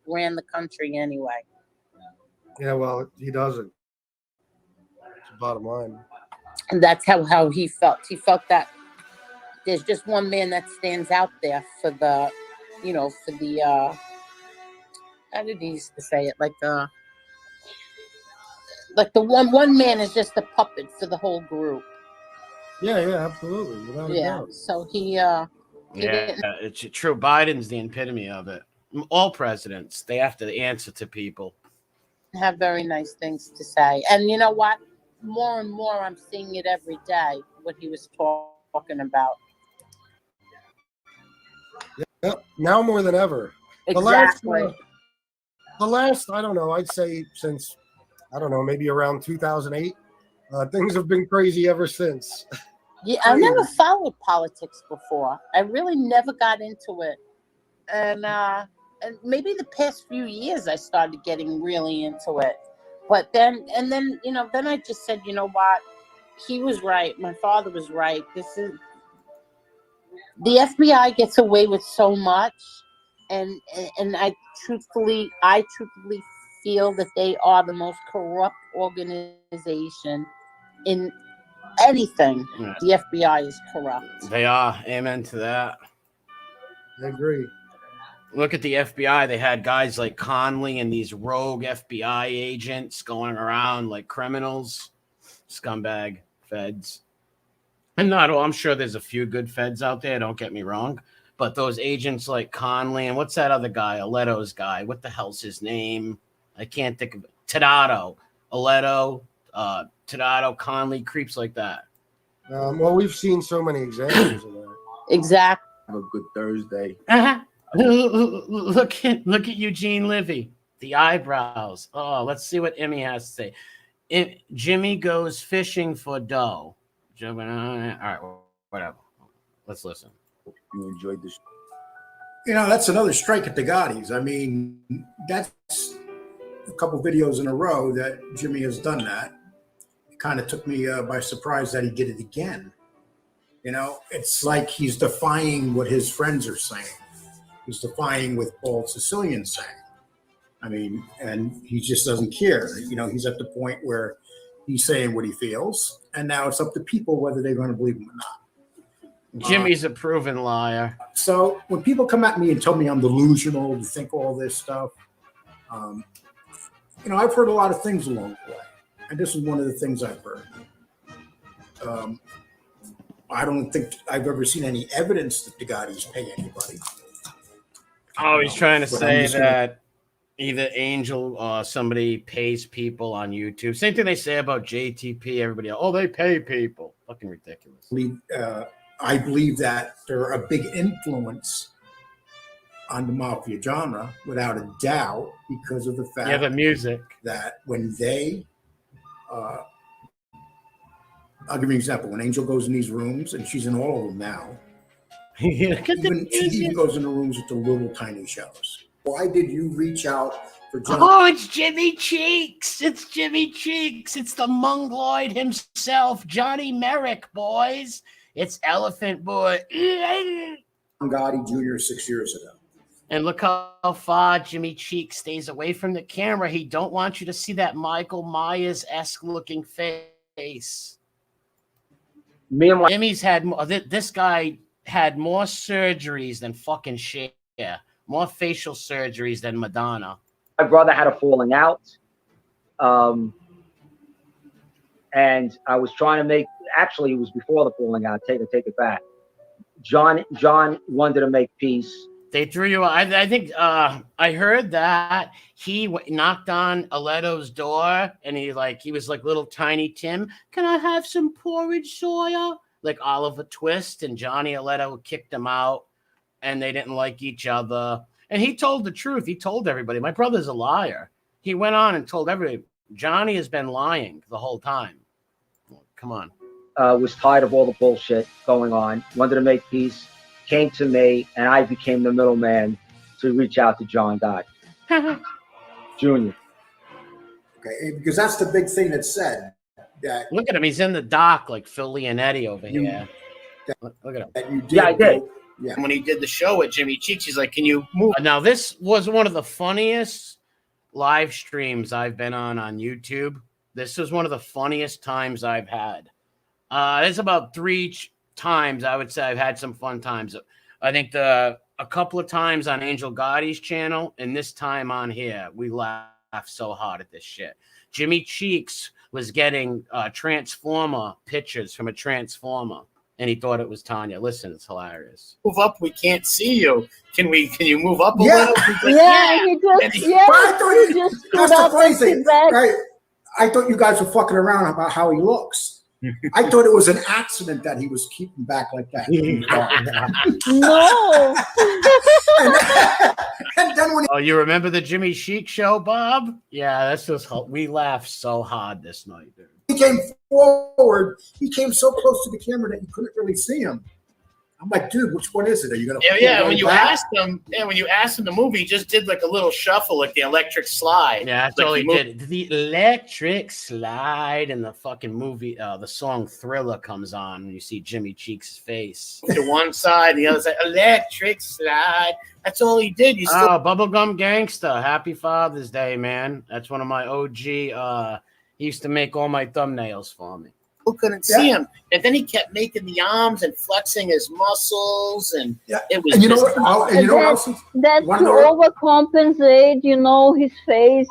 ran the country anyway. Yeah, well, he doesn't. It's the bottom line. And that's how he felt. He felt that there's just one man that stands out there for the, how did he used to say it? Like the one man is just a puppet for the whole group. Yeah, absolutely. Without a doubt. So he didn't It's true. Biden's the epitome of it. All presidents, they have to answer to people. have very nice things to say. And you know what? More and more I'm seeing it every day, what he was talking about. Yep. Now more than ever. Exactly. The last, I don't know, I'd say since, I don't know, maybe around 2008, things have been crazy ever since. Yeah, I never followed politics before. I really never got into it. And maybe the past few years I started getting really into it. But then I just said, you know what? He was right. My father was right. The FBI gets away with so much, and I truthfully feel that they are the most corrupt organization in anything. Yeah. The FBI is corrupt. They are. Amen to that. I agree. Look at the FBI. They had guys like Conley and these rogue FBI agents going around like criminals, scumbag feds. And not all, I'm sure there's a few good feds out there, don't get me wrong. But those agents like Conley and what's that other guy, Aleto's guy? What the hell's his name? I can't think of it. Aleto, Tadato, Conley, creeps like that. Well, we've seen so many examples of that. Exactly. Have a good Thursday. Look at Eugene Livy, the eyebrows. Oh, let's see what Emmy has to say. Jimmy goes fishing for dough. All right, whatever. Let's listen. You enjoyed this. That's another strike at the Gaudis. I mean, that's a couple videos in a row that Jimmy has done that. It kind of took me by surprise that he did it again. It's like he's defying what his friends are saying. He's defying what Paul Sicilian's saying. I mean, and he just doesn't care. He's at the point where he's saying what he feels, and now it's up to people whether they're going to believe him or not. Jimmy's a proven liar. So when people come at me and tell me I'm delusional to think all this stuff, I've heard a lot of things along the way, and this is one of the things I've heard. I don't think I've ever seen any evidence that the Gaudis pay anybody. Oh, he's trying to But say I'm just that either Angel or somebody pays people on YouTube. Same thing they say about JTP, everybody else. Oh, they pay people. Fucking ridiculous. I believe that they're a big influence on the mafia genre without a doubt because of the fact Yeah, the music. that when they, I'll give you an example. When Angel goes in these rooms, and she's in all of them now, she even goes into rooms with the little tiny shows. Why did you reach out for John? Oh, it's Jimmy Cheeks. It's Jimmy Cheeks. It's the Mongoloid himself, Johnny Merrick, boys. It's Elephant Boy. Gotti Jr. 6 years ago. And look how far Jimmy Cheeks stays away from the camera. He don't want you to see that Michael Myers-esque looking face. Jimmy's had this guy had more surgeries than fucking Cher. More facial surgeries than Madonna. My brother had a falling out. And I was trying to make, actually it was before the falling out, take it back. John wanted to make peace. They threw you. I think I heard that he knocked on Aleto's door, and he was like little tiny Tim. Can I have some porridge, Sawyer? Like Oliver Twist, and Johnny Aleto kicked him out, and they didn't like each other. And he told the truth. He told everybody, my brother's a liar. He went on and told everybody, Johnny has been lying the whole time. Come on. Was tired of all the bullshit going on, wanted to make peace, came to me, and I became the middleman to reach out to John Gotti Jr. Okay, because that's the big thing that's said. That look at him. He's in the dock like Phil Leonetti over here. Look at him. Yeah, I did. Yeah. When he did the show with Jimmy Cheeks, he's like, can you move? Now, this was one of the funniest live streams I've been on YouTube. This was one of the funniest times I've had. There's about 3 times I would say I've had some fun times. I think a couple of times on Angel Gotti's channel, and this time on here, we laughed so hard at this shit. Jimmy Cheeks was getting Transformer pictures from a Transformer, and he thought it was Tanya. Listen, it's hilarious. Move up, we can't see you. Can you move up a little? Yeah, he just I thought he just stood that's the up funny and thing, sit back. right? I thought you guys were fucking around about how he looks. I thought it was an accident that he was keeping back like that. No. And then when Oh, you remember the Jimmy Chic show, Bob? Yeah, that's just we laughed so hard this night, dude. he came forward, he came so close to the camera that you couldn't really see him. I'm like, dude, which one is it? Are you gonna? Yeah. When you asked him to move, he just did like a little shuffle, like the electric slide. Yeah, that's all he did. The electric slide in the fucking movie. The song Thriller comes on, and you see Jimmy Cheeks' face to one side, the other side. Electric slide. That's all he did. Bubblegum Gangsta. Happy Father's Day, man. That's one of my OG. He used to make all my thumbnails for me. Who couldn't see him, and then he kept making the arms and flexing his muscles, and it was. And you know what? And you know what else? That's to overcompensate, his face.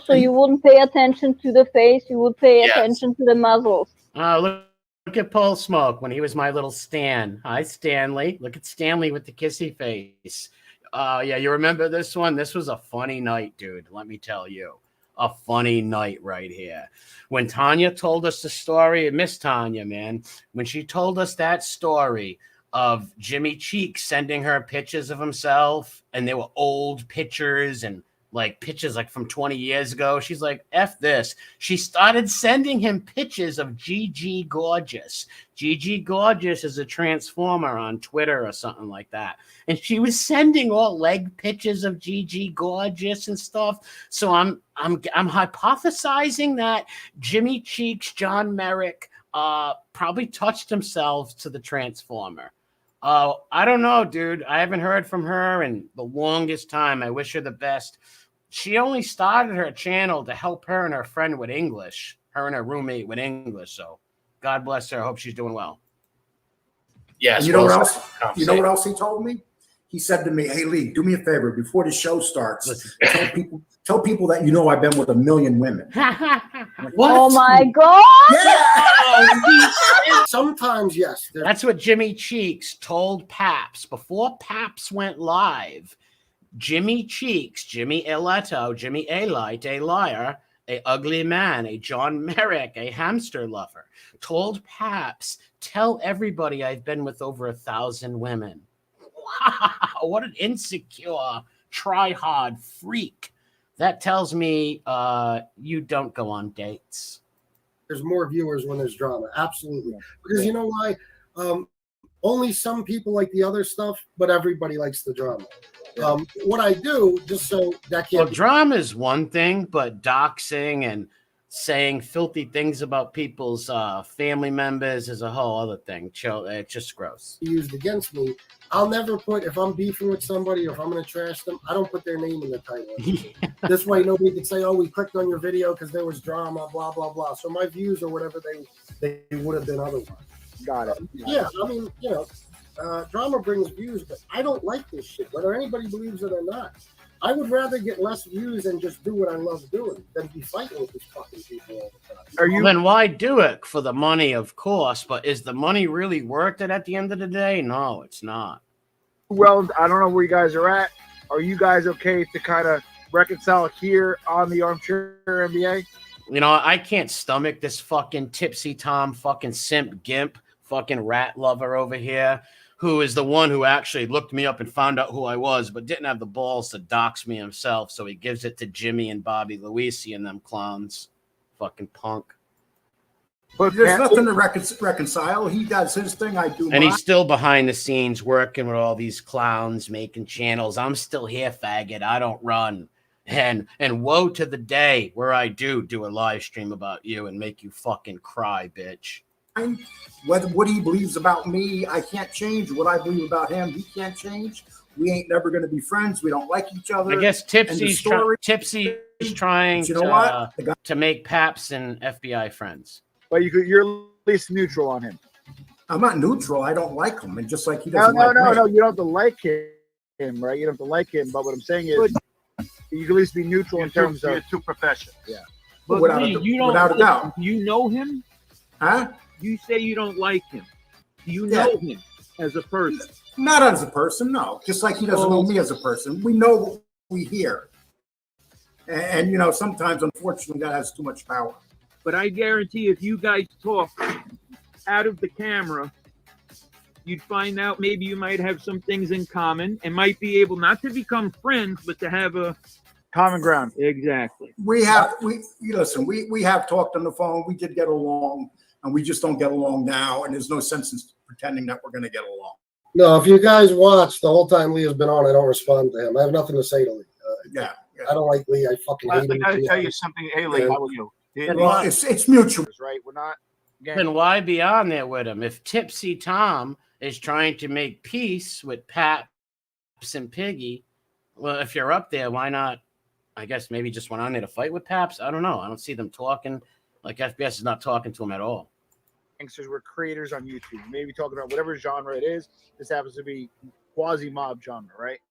So you wouldn't pay attention to the face, you would pay attention to the muscles. Look at Paul Smoke when he was my little Stan. Hi, Stanley. Look at Stanley with the kissy face. Yeah, you remember this one? This was a funny night, dude. Let me tell you. A funny night right here. When Tanya told us the story, Miss Tanya, man, when she told us that story of Jimmy Cheeks sending her pictures of himself, and they were old pictures and like pictures like from 20 years ago, she's like, F this. She started sending him pictures of Gigi Gorgeous. Gigi Gorgeous is a transformer on Twitter or something like that. And she was sending all leg pictures of Gigi Gorgeous and stuff. So I'm hypothesizing that Jimmy Cheeks, John Merrick, probably touched himself to the transformer. I don't know, dude. I haven't heard from her in the longest time. I wish her the best. She only started her channel to help her and her friend with English, her and her roommate with English. So God bless her. I hope she's doing well. Yes. And you know what else? You know what else he told me? He said to me, "Hey Lee, do me a favor before the show starts. Tell people that I've been with 1 million women." What? Oh my God! Yeah. Sometimes, yes. That's what Jimmy Cheeks told Paps before Paps went live. Jimmy Cheeks, Jimmy Aleto, Jimmy Alite, a liar, a ugly man, a John Merrick, a hamster lover, told Paps, tell everybody I've been with over 1,000 women. What an insecure, try-hard freak. That tells me you don't go on dates. There's more viewers when there's drama. Absolutely. Because you know why? Only some people like the other stuff, but everybody likes the drama. What I do, just so that can't. Well, drama is one thing, but doxing and saying filthy things about people's family members is a whole other thing. It's just gross. Used against me. I'll never put, if I'm beefing with somebody or if I'm going to trash them, I don't put their name in the title. This way, nobody can say, oh, we clicked on your video because there was drama, blah, blah, blah. So my views or whatever they would have been otherwise. Got it. I mean, drama brings views, but I don't like this shit, whether anybody believes it or not. I would rather get less views and just do what I love doing than be fighting with these fucking people all the time. Well, then why do it? For the money, of course, but is the money really worth it at the end of the day? No, it's not. Well, I don't know where you guys are at. Are you guys okay to kind of reconcile here on the Armchair NBA? You know, I can't stomach this fucking tipsy Tom, fucking simp gimp, fucking rat lover over here, who is the one who actually looked me up and found out who I was, but didn't have the balls to dox me himself. So he gives it to Jimmy and Bobby Luisi and them clowns. Fucking punk. But there's nothing to reconcile. He does his thing. I do. And he's still behind the scenes working with all these clowns, making channels. I'm still here, faggot. I don't run. And woe to the day where I do a live stream about you and make you fucking cry, bitch. What he believes about me, I can't change. What I believe about him, he can't change. We ain't never going to be friends. We don't like each other. I guess Tipsy's trying to make Paps and FBI friends. But you're at least neutral on him. I'm not neutral. I don't like him, and just like he No, doesn't. no. You don't have to like him, right? You don't have to like him. But what I'm saying is, you can at least be neutral in terms of. You're too professional. Yeah. But without a doubt. You know him? Huh? You say you don't like him. Do you know him as a person? Not as a person, no. Just like he doesn't know me as a person. We know what we hear. And sometimes, unfortunately, that has too much power. But I guarantee if you guys talk out of the camera, you'd find out maybe you might have some things in common and might be able not to become friends, but to have a common ground. Exactly. We have talked on the phone. We did get along, and we just don't get along now. And there's no sense in pretending that we're going to get along. No, if you guys watch the whole time Lee has been on, I don't respond to him. I have nothing to say to Lee. I don't like Lee. I fucking hate him. I gotta tell you something. Hey, Lee, how are you? Well, it's mutual, right? We're not. Then why be on there with him? If Tipsy Tom is trying to make peace with Paps and Piggy, well, if you're up there, why not? I guess maybe just went on there to fight with Paps. I don't know. I don't see them talking. Like FBS is not talking to him at all. Gangsters were creators on YouTube. Maybe talking about whatever genre it is. This happens to be quasi-mob genre, right?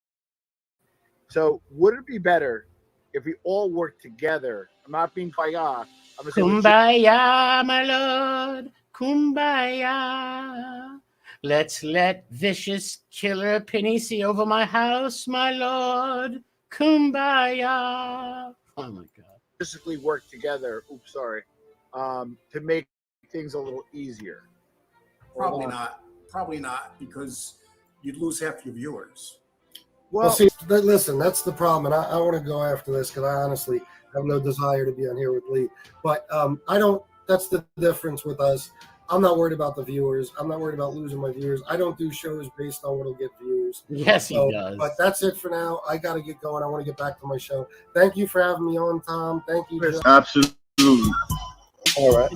So would it be better if we all work together? I'm not being kumbaya. Kumbaya, my lord. Kumbaya. Let's let vicious killer Panisi over my house, my lord. Kumbaya. Oh my God. Physically work together. Oops, sorry. To make things a little easier. Probably not, because you'd lose half your viewers. Well, see, listen, that's the problem, and I want to go after this because I honestly have no desire to be on here with Lee. But I don't. That's the difference with us. I'm not worried about the viewers. I'm not worried about losing my viewers. I don't do shows based on what'll get views. Yes, he does. But that's it for now. I got to get going. I want to get back to my show. Thank you for having me on, Tom. Thank you. John. Absolutely. All right.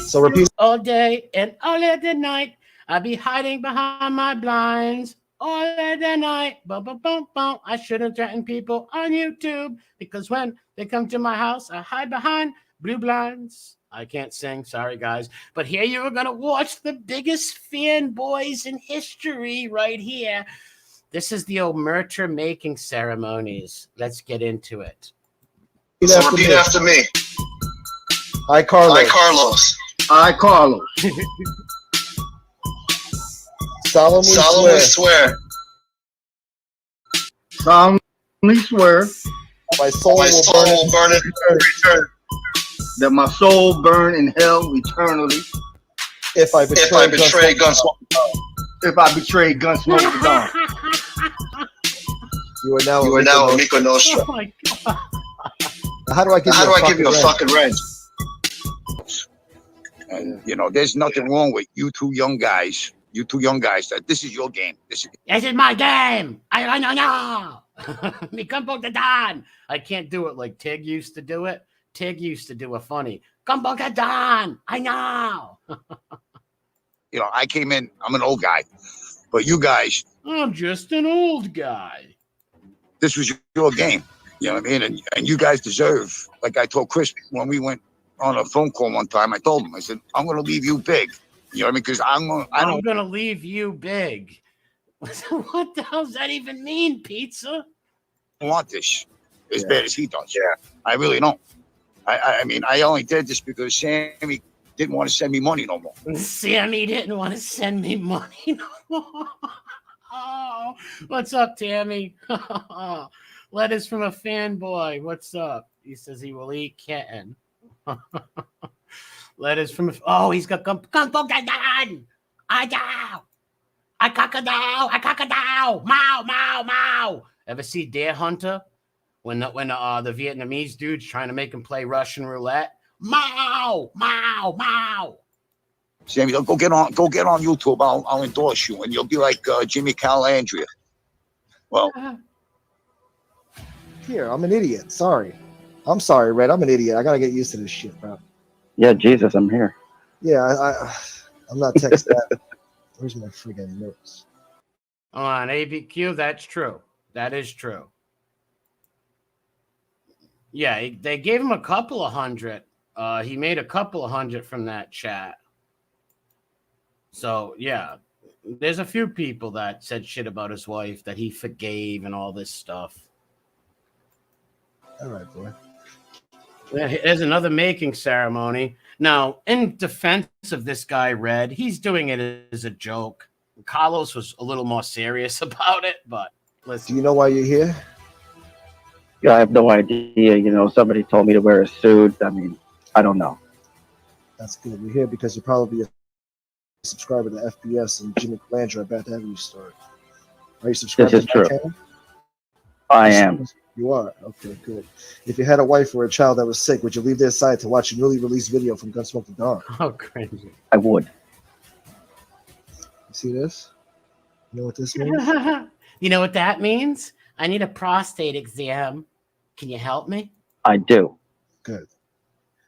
So repeat. All day and all of the night, I'll be hiding behind my blinds. All of the night, boom, boom, boom, boom. I shouldn't threaten people on YouTube because when they come to my house, I hide behind blue blinds. I can't sing, sorry guys. But here you are gonna watch the biggest fanboys in history right here. This is the Omerta making ceremonies. Let's get into it. So repeat after me. Hi, Carlos. Hi, Carlos. I, Carlos. Solemnly swear. Solemnly swear. My soul will burn in return. That my soul burn in hell eternally. If I betray Gunsmoke. if I betrayed Gunsmoke the Dawn. You are now Amico Nostra. Oh my god. How do I give you a fucking range? And you know, there's nothing wrong with you two young guys. You two young guys. That this is your game. This is my game. I know. Me Gumbo the Don. I can't do it like Tig used to do it. Tig used to do a funny Gumbo the Don. I know. You know, I came in. I'm an old guy, but you guys. I'm just an old guy. This was your game. You know what I mean? And you guys deserve. Like I told Chris when we went on a phone call one time, I told him, I said, I'm going to leave you big. You know what I mean? Because I'm going to leave you big. What the hell does that even mean, Pizza? I don't want this as bad as he does. Yeah. I really don't. I mean, I only did this because Sammy didn't want to send me money no more. Sammy didn't want to send me money no more. Oh, what's up, Tammy? Letters from a fanboy. What's up? He says he will eat kitten. Letters from he's got Gumbo Don. I cockadoo. Mow. Ever see Dare Hunter? When the Vietnamese dude's trying to make him play Russian roulette? Mow. Sammy, go get on YouTube. I'll endorse you, and you'll be like Jimmy Calandria. Well, here, I'm an idiot. Sorry. I'm sorry, Red. I'm an idiot. I gotta get used to this shit, bro. Yeah, Jesus, I'm here. Yeah, I'm not tech savvy. Where's my friggin' notes? On ABQ, that's true. That is true. Yeah, they gave him a couple of hundred. He made a couple of hundred from that chat. So, yeah, there's a few people that said shit about his wife that he forgave and all this stuff. All right, boy. There's another making ceremony. Now, in defense of this guy, Red, he's doing it as a joke. Carlos was a little more serious about it, but listen. Do you know why you're here? Yeah, I have no idea. You know, somebody told me to wear a suit. I mean, I don't know. That's good. You're here because you're probably a subscriber to FBS and Jimmy Calandra about to have you start. Are you subscribed This is to my true. channel? I am. You are? Okay, good. If you had a wife or a child that was sick, would you leave their side to watch a newly released video from Gunsmoke the Dawn? Oh, crazy. I would. You see this? You know what this means? You know what that means? I need a prostate exam. Can you help me? I do. Good.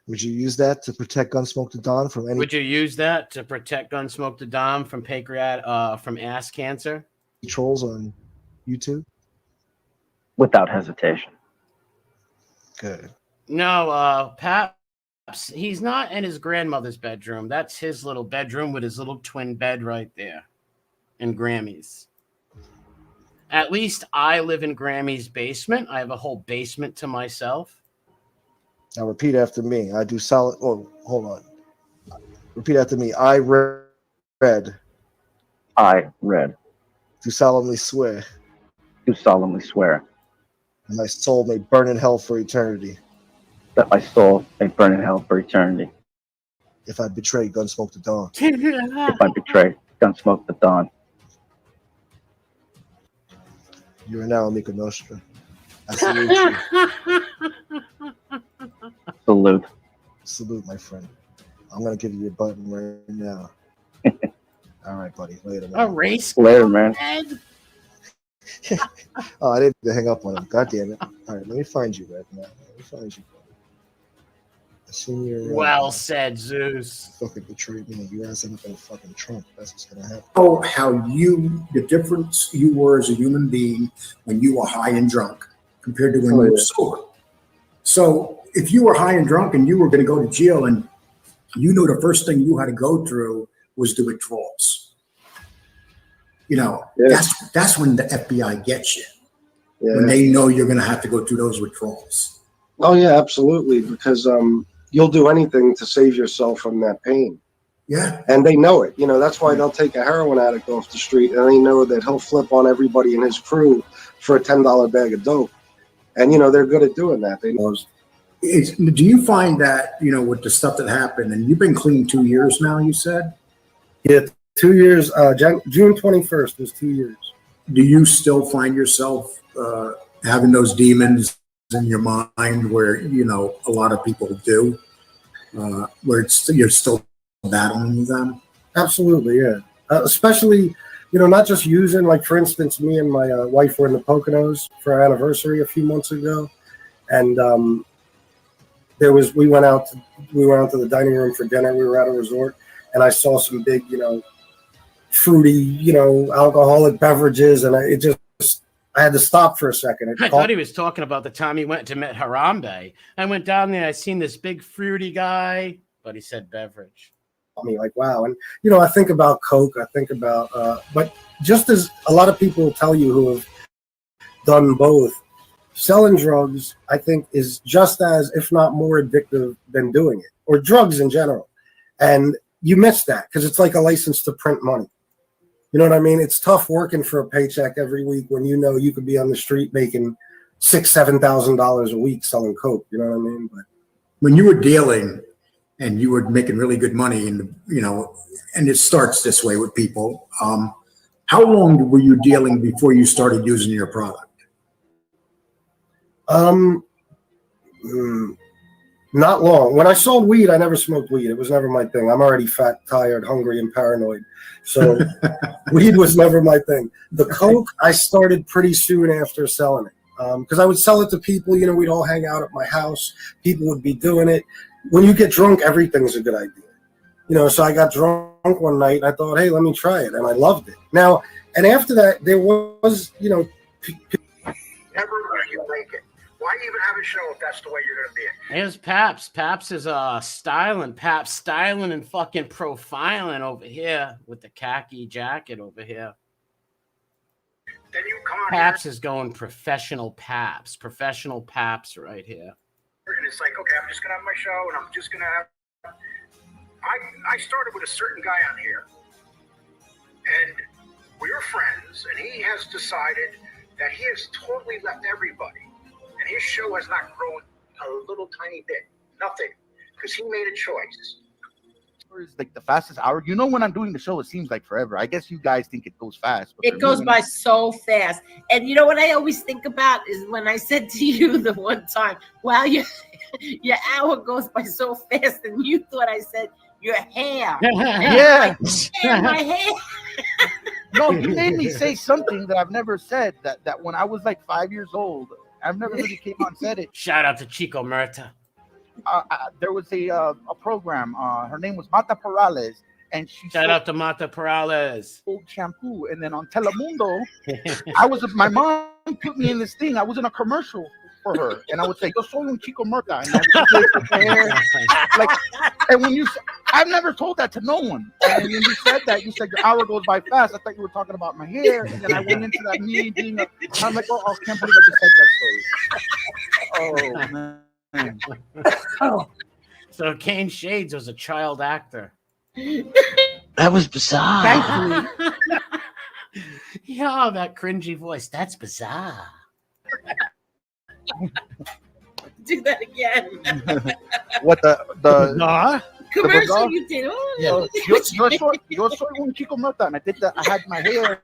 Would you use that to protect Gunsmoke the Dawn from any? Would you use that to protect Gunsmoke the Dawn from from ass cancer? Trolls on YouTube? Without hesitation. Good. No, Paps, he's not in his grandmother's bedroom. That's his little bedroom with his little twin bed right there in Grammy's. At least I live in Grammy's basement. I have a whole basement to myself. Now repeat after me. I do solid. Oh, hold on. Repeat after me. I read. I read. Do solemnly swear. Do solemnly swear. And my soul may burn in hell for eternity. That my soul may burn in hell for eternity. If I betray Gunsmoke the Dawn. If I betray Gunsmoke the Dawn. You are now Amico Nostra. I salute you. Salute. Salute, my friend. I'm going to give you your button right now. All right, buddy. Later, man. A race? Later, man. Oh, I didn't hang up on him. God damn it. All right, let me find you, Red. Man. Let me find you. I seen your. Well said, Zeus. Fucking betrayed me. You guys end up in a fucking trunk. That's what's going to happen. Oh, how the difference you were as a human being when you were high and drunk compared to when you were sober. So if you were high and drunk and you were going to go to jail and you know the first thing you had to go through was the withdrawals. You know, that's when the FBI gets you. Yeah. When they know you're going to have to go through those withdrawals. Oh yeah, absolutely. Because you'll do anything to save yourself from that pain. Yeah. And they know it. You know, that's why they'll take a heroin addict off the street and they know that he'll flip on everybody in his crew for a $10 bag of dope. And, you know, they're good at doing that. They know. Do you find that, you know, with the stuff that happened, and you've been clean 2 years now, you said? Yeah, 2 years. June 21st was 2 years. Do you still find yourself having those demons in your mind where, you know, a lot of people do, where you're still battling them? Absolutely, yeah. Especially, you know, not just using, like, for instance, me and my wife were in the Poconos for our anniversary a few months ago, and we went out to the dining room for dinner. We were at a resort, and I saw some big, you know, fruity, you know, alcoholic beverages, and I had to stop for a second. I thought he was talking about the time he went to meet Harambe. I went down there, I seen this big fruity guy, but he said beverage. Me like, wow. And, you know, I think about Coke, I think about, but just as a lot of people tell you who have done both, selling drugs, I think, is just as, if not more addictive than doing it, or drugs in general. And you miss that because it's like a license to print money. You know what I mean? It's tough working for a paycheck every week when you know you could be on the street making $6,000-$7,000 a week selling Coke. You know what I mean? But when you were dealing and you were making really good money, and you know, and it starts this way with people. How long were you dealing before you started using your product? Not long. When I sold weed, I never smoked weed. It was never my thing. I'm already fat, tired, hungry, and paranoid. So weed was never my thing. The Coke, I started pretty soon after selling it. Because I would sell it to people, you know, we'd all hang out at my house. People would be doing it. When you get drunk, everything's a good idea. You know, so I got drunk one night and I thought, hey, let me try it. And I loved it. Now, and after that, there was, you know, Everywhere you make it. Why even have a show if that's the way you're going to be it? Here's Paps. Paps is styling. Paps styling and fucking profiling over here with the khaki jacket over here. Then you come on Paps here, is going professional Paps. Professional Paps right here. and it's like, okay, I'm just going to have my show, and I'm just going to have... I started with a certain guy on here, and we were friends, and he has decided that he has totally left everybody. And his show has not grown a little tiny bit. Nothing. Because he made a choice. Is like the fastest hour. You know, when I'm doing the show, it seems like forever. I guess you guys think it goes fast. But it goes by so fast. And you know what I always think about is when I said to you the one time, wow, your hour goes by so fast, and you thought I said your hair. Yeah. My hair. No, you made me say something that I've never said, that when I was like 5 years old, I've never really came on and said it. Shout out to Chico Murta. There was a program. Her name was Mata Perales, and she shout out to Mata Perales. Old shampoo, and then on Telemundo, my mom put me in this thing. I was in a commercial for her, and I would say, "Yo soy un chico Murta," and I would say, hair. Like, and when I've never told that to no one. And when you said that, you said your hour goes by fast. I thought you were talking about my hair, and then I went into that me being I'm like, oh, I can't believe I just said that story. Oh man. So Kane Shades was a child actor. That was bizarre. Thankfully. Yeah, that cringy voice. That's bizarre. Do that again. What the commercial you did? Oh, yeah. Yo soy un chico Murta, and I did that. I had my hair.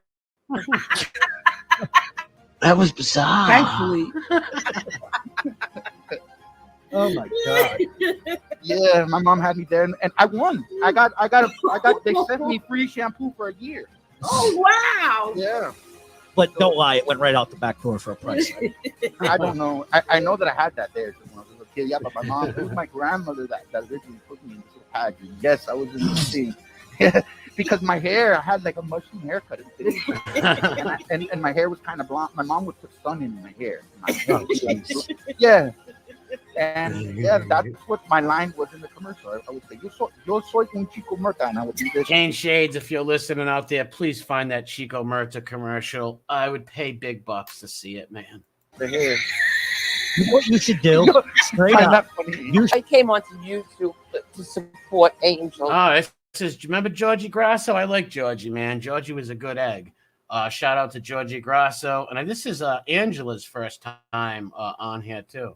That was bizarre. Thankfully. Oh my god! Yeah, my mom had me there, and I won. I got. They sent me free shampoo for a year. Oh wow! Yeah. But don't lie, it went right out the back door for a price. I don't know. I know that I had that there when I was a little kid. Yeah, but my mom, it was my grandmother that originally put me in this little pageant. Yes, I was in this thing. Yeah, because my hair, I had like a mushroom haircut, and my hair was kind of blonde. My mom would put sun in my hair. Yeah. And yeah, that's what my line was in the commercial. I would say, yo soy un chico Murta, and I would do this. Kane Shades, if you're listening out there, please find that Chico Murta commercial. I would pay big bucks to see it, man. The hair. What you should do, straight up. I came onto YouTube to support Angel. Oh, this is, remember Georgie Grasso? I like Georgie, man. Georgie was a good egg. Shout out to Georgie Grasso. And this is Angela's first time on here, too.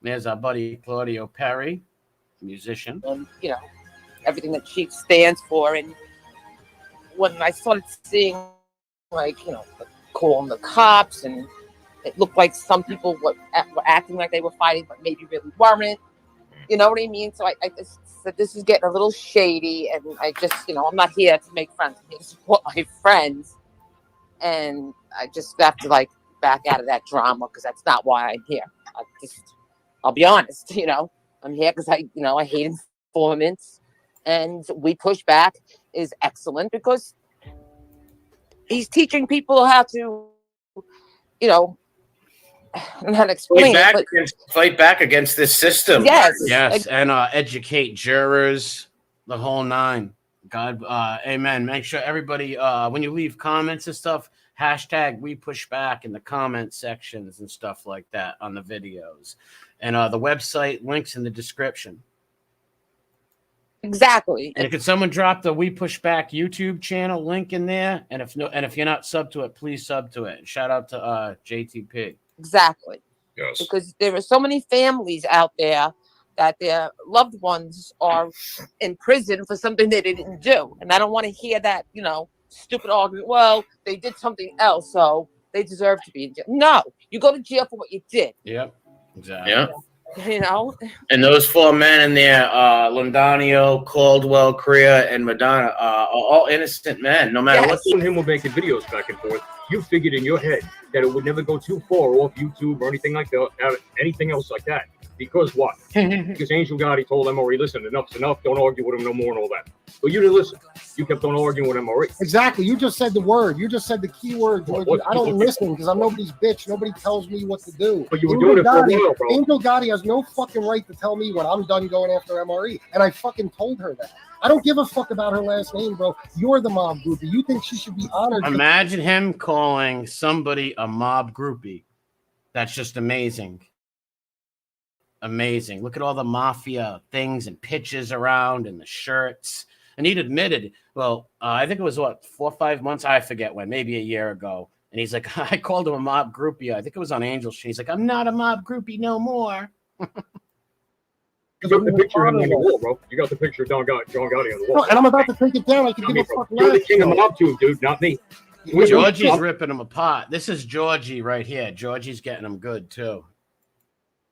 There's our buddy Claudio Perry, musician. And, you know, everything that she stands for. And when I started seeing, like, calling the cops, and it looked like some people were acting like they were fighting, but maybe really weren't. You know what I mean? So I just said, this is getting a little shady, and I just, I'm not here to make friends. I'm here to support my friends, and I just have to like back out of that drama because that's not why I'm here. I'll be honest, I'm here because I hate informants, and We Push Back is excellent because he's teaching people how to, and how to explain fight back against this system. Yes. And educate jurors, the whole nine. God, amen. Make sure everybody, when you leave comments and stuff, hashtag We Push Back in the comment sections and stuff like that on the videos. And the website links in the description. Exactly. And could someone drop the We Push Back YouTube channel link in there? And if you're not sub to it, please sub to it. Shout out to JTP. Exactly. Yes. Because there are so many families out there that their loved ones are in prison for something they didn't do. And I don't want to hear that, stupid argument. Well, they did something else, so they deserve to be in jail. No, you go to jail for what you did. Yep. Exactly. Yeah. And those four men in there, Londanio, Caldwell, Crea, and Madonna, are all innocent men, no matter what. When him were making videos back and forth, you figured in your head that it would never go too far off YouTube or anything like that, anything else like that. Because what? Because Angel Gotti told MRE, listen, enough's enough, don't argue with him no more and all that. But you didn't listen. You kept on arguing with MRE. Exactly. You just said the word. You just said the key word. I don't listen because I'm nobody's bitch. Nobody tells me what to do. But you were doing it for a while, bro. Angel Gotti has no fucking right to tell me when I'm done going after MRE. And I fucking told her that. I don't give a fuck about her last name, bro. You're the mob groupie. You think she should be honored? Imagine him calling somebody a mob groupie. That's just amazing. Amazing. Look at all the mafia things and pitches around and the shirts. And he'd admitted, I think it was 4 or 5 months, I forget when, maybe a year ago. And he's like, I called him a mob groupie. I think it was on Angel Street. He's like, I'm not a mob groupie no more. You got the picture of him on the wall, bro. You got the picture of John Gotti on the wall. And I'm about to take it down. I can give a fuck. You're the king of mob too, dude, not me. Georgie's ripping him apart. This is Georgie right here. Georgie's getting him good too.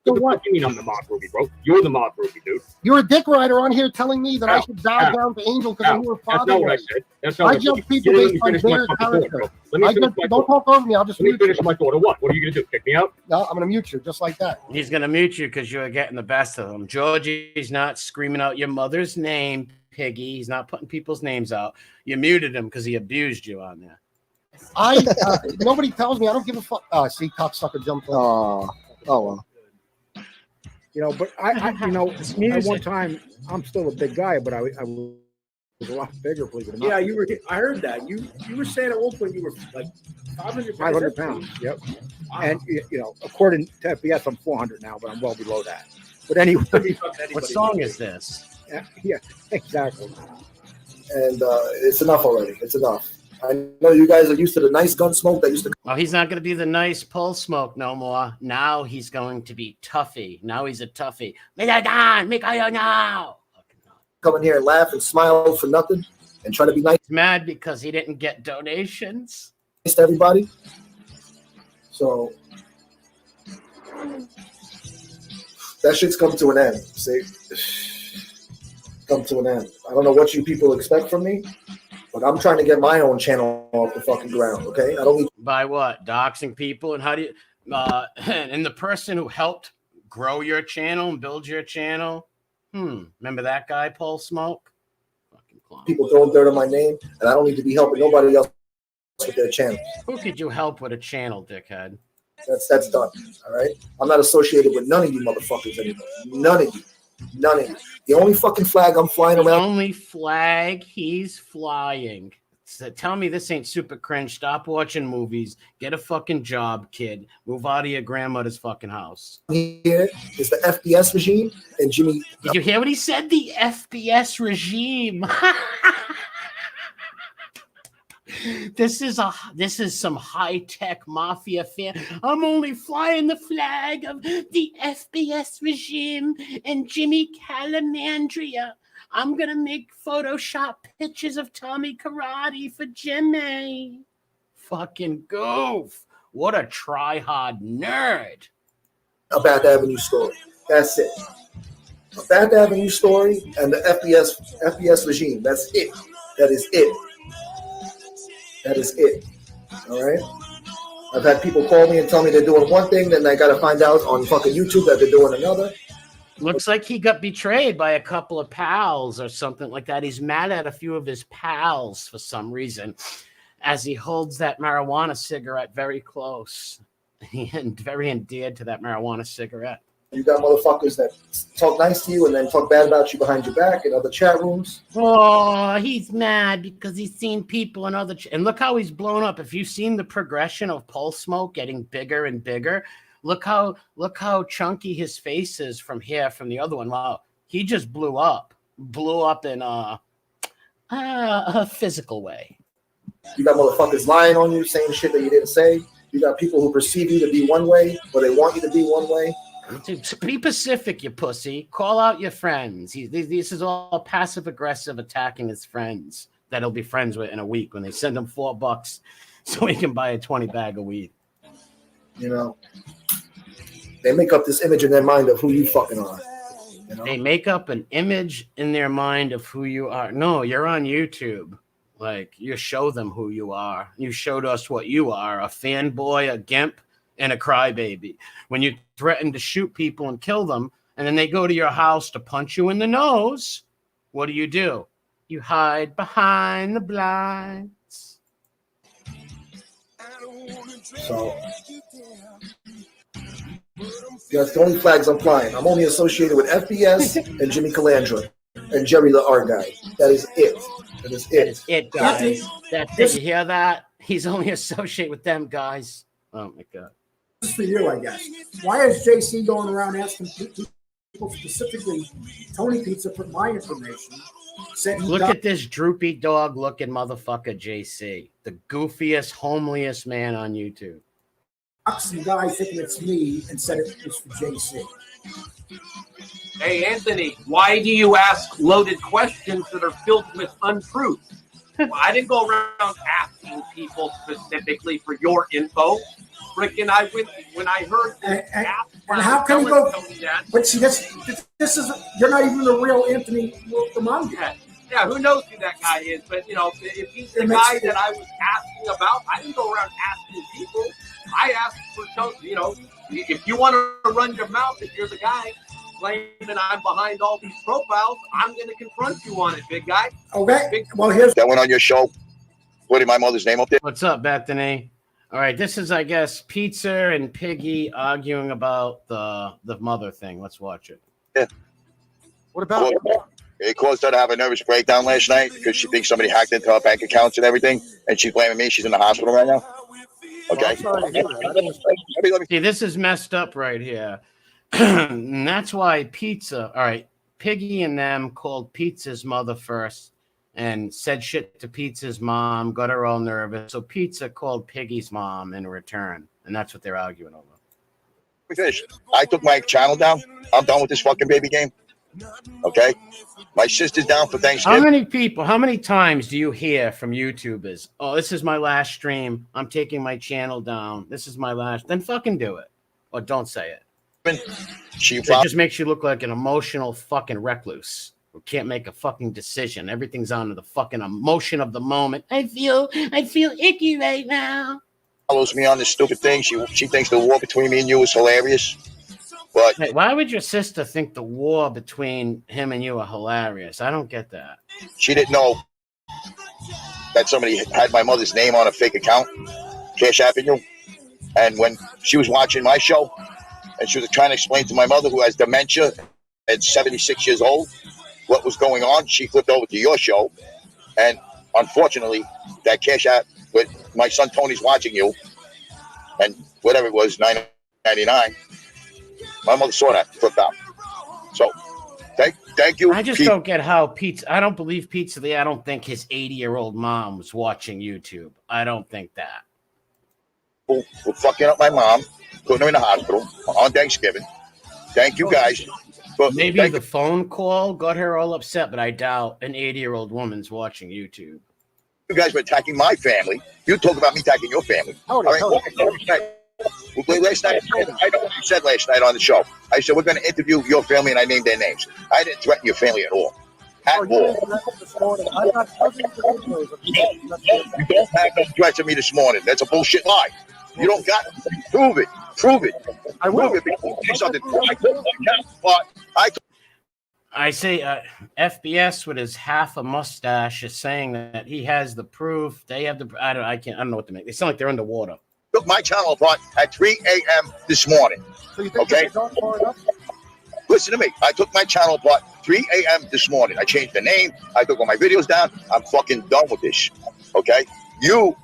So what do you mean I'm the mob groupie, bro? You're the mob groupie, dude. You're a dick rider on here telling me that I should bow down to Angel because I knew her father. That's not what I said. That's not what I said. judge people based on their character. Don't talk over me. I'll just let me finish my thought. Or what? What are you going to do? Kick me out? No, I'm going to mute you just like that. He's going to mute you because you're getting the best of him. Georgie's not screaming out your mother's name, Piggy. He's not putting people's names out. You muted him because he abused you on there. Nobody tells me. I don't give a fuck. See, cocksucker jumped in. Oh, well. But at one time, I'm still a big guy, but I was a lot bigger, believe it or not. Yeah, you were. I heard that. You were saying at one point you were like 500 pounds. Yep. Wow. And according to FBS, I'm 400 now, but I'm well below that. But anyway, what song is this? Yeah, exactly. And it's enough already. It's enough. I know you guys are used to the nice gun smoke that used to. Well, he's not going to be the nice pull smoke no more. Now he's going to be toughy. Now he's a toughie. Now. Come in here and laugh and smile for nothing and try to be nice. He's mad because he didn't get donations. Nice to everybody. So that shit's come to an end. See, come to an end. I don't know what you people expect from me. But I'm trying to get my own channel off the fucking ground, okay? I don't need. By what? Doxing people? And how do you and the person who helped grow your channel and build your channel? Remember that guy, Paul Smoke? Fucking clown. People throwing dirt on my name, and I don't need to be helping nobody else with their channel. Who could you help with a channel, dickhead? That's done. All right. I'm not associated with none of you motherfuckers anymore. None of you. None of you. The only fucking flag I'm flying around. The only flag he's flying. So tell me this ain't super cringe. Stop watching movies. Get a fucking job, kid. Move out of your grandmother's fucking house. Here is the FBS regime and Jimmy. Did you hear what he said? The FBS regime. This is some high-tech mafia fan. I'm only flying the flag of the FBS regime and Jimmy Calamandria. I'm gonna make Photoshop pictures of Tommy Karate for Jimmy. Fucking goof. What a try-hard nerd. A Bath Avenue story. That's it. A Bath Avenue story and the FBS regime. That's it. That is it. That is it. All right. I've had people call me and tell me they're doing one thing, then I got to find out on fucking YouTube that they're doing another. Looks like he got betrayed by a couple of pals or something like that. He's mad at a few of his pals for some reason as he holds that marijuana cigarette very close and very endeared to that marijuana cigarette. You got motherfuckers that talk nice to you and then talk bad about you behind your back in other chat rooms. Oh, he's mad because he's seen people in other... and look how he's blown up. If you've seen the progression of Pulse Smoke getting bigger and bigger, look how chunky his face is from here, from the other one. Wow, he just blew up in a physical way. You got motherfuckers lying on you, saying shit that you didn't say. You got people who perceive you to be one way, or they want you to be one way. Be Pacific, you pussy. Call out your friends. This is all passive-aggressive attacking his friends that he'll be friends with in a week when they send him $4 so he can buy a 20 bag of weed. You know, they make up this image in their mind of who you fucking are. You know? They make up an image in their mind of who you are. No, you're on YouTube. Like, you show them who you are. You showed us what you are, a fanboy, a gimp, and a crybaby. When you threaten to shoot people and kill them, and then they go to your house to punch you in the nose, what do? You hide behind the blinds. So, that's the only flags I'm flying. I'm only associated with FBS and Jimmy Calandra and Jerry the art guy. That is it. That is it. That is it, guys. That's it. You hear that? He's only associated with them, guys. Oh, my God. This is for you, I guess. Why is JC going around asking people, specifically Tony Pizza, for my information? Look at this droopy dog looking motherfucker, JC. The goofiest, homeliest man on YouTube. Some guy thinking it's me and said it was for JC. Hey, Anthony, why do you ask loaded questions that are filled with untruths? Well, I didn't go around asking people specifically for your info. Rick and I went when I heard this. And how can you go? But see, this is, you're not even the real Anthony Ramon guy. Yeah, who knows who that guy is? But, you know, if he's the guy that I was asking about, I didn't go around asking people. I asked for, you know, if you want to run your mouth, if you're the guy claiming I'm behind all these profiles, I'm going to confront you on it, big guy. Okay. Well, here's that went on your show. Putting my mother's name up there. What's up, Bethany? All right, this is, I guess, Pizza and Piggy arguing about the mother thing. Let's watch it. Yeah. What about it? Caused her to have a nervous breakdown last night because she thinks somebody hacked into her bank accounts and everything, and she's blaming me. She's in the hospital right now. Okay. See, this is messed up right here. And that's why Pizza, all right, Piggy and them called Pizza's mother first and said shit to Pizza's mom, got her all nervous. So Pizza called Piggy's mom in return, and that's what they're arguing over. We finished. I took my channel down. I'm done with this fucking baby game. Okay? My sister's down for Thanksgiving. How many times do you hear from YouTubers, oh, this is my last stream, I'm taking my channel down, this is my last, then fucking do it. Or don't say it. It just makes you look like an emotional fucking recluse who can't make a fucking decision. Everything's on the fucking emotion of the moment. I feel icky right now. Follows me on this stupid thing. She thinks the war between me and you is hilarious. But hey, why would your sister think the war between him and you are hilarious? I don't get that. She didn't know that somebody had my mother's name on a fake account, Cash Apping you. And when she was watching my show, and she was trying to explain to my mother, who has dementia at 76 years old, what was going on, she flipped over to your show. And unfortunately, that Cash App with my son Tony's watching you, and whatever it was, $9.99. My mother saw that, flipped out. So Thank you. I just don't get how Pizza. I don't believe Pizza Lee. I don't think his 80-year-old mom was watching YouTube. I don't think that. For fucking up my mom, putting her in the hospital on Thanksgiving. Thank you guys. Maybe the phone call got her all upset, but I doubt an 80-year-old woman's watching YouTube. You guys were attacking my family. You talk about me attacking your family. Last night, I know what you said last night on the show. I said, we're going to interview your family, and I named their names. I didn't threaten your family at all. At all. You don't have no threats of me this morning. That's a bullshit lie. You don't got it. Prove it. Prove it. I will. Prove it. Something. I say FBS with his half a mustache is saying that he has the proof. They have the. I don't know what to make. They sound like they're underwater. Took my channel apart at 3 a.m. this morning. So you think okay? Listen to me. I took my channel apart 3 a.m. this morning. I changed the name. I took all my videos down. I'm fucking done with this. Okay? You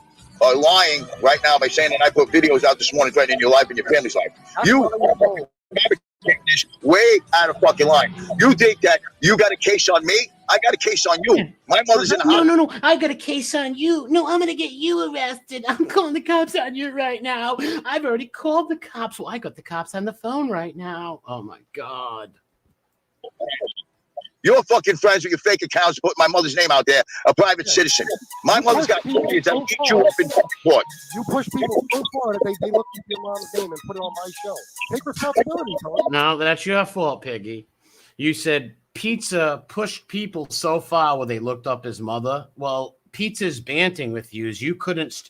are lying right now by saying that I put videos out this morning threatening your life and your family's life. You are this way out of fucking line. You think that you got a case on me? I got a case on you. My mother's in the hospital. No. I got a case on you. No, I'm going to get you arrested. I'm calling the cops on you right now. I've already called the cops. Well, I got the cops on the phone right now. Oh, my God. You're fucking friends with your fake accounts putting my mother's name out there, a private citizen. My mother's got kids that eat you up in court. You push people so far that they looked at your mom's name and put it on my show. Take responsibility, Tony. No, that's your fault, Piggy. You said Pizza pushed people so far where they looked up his mother. Well, Pizza's banting with you. You couldn't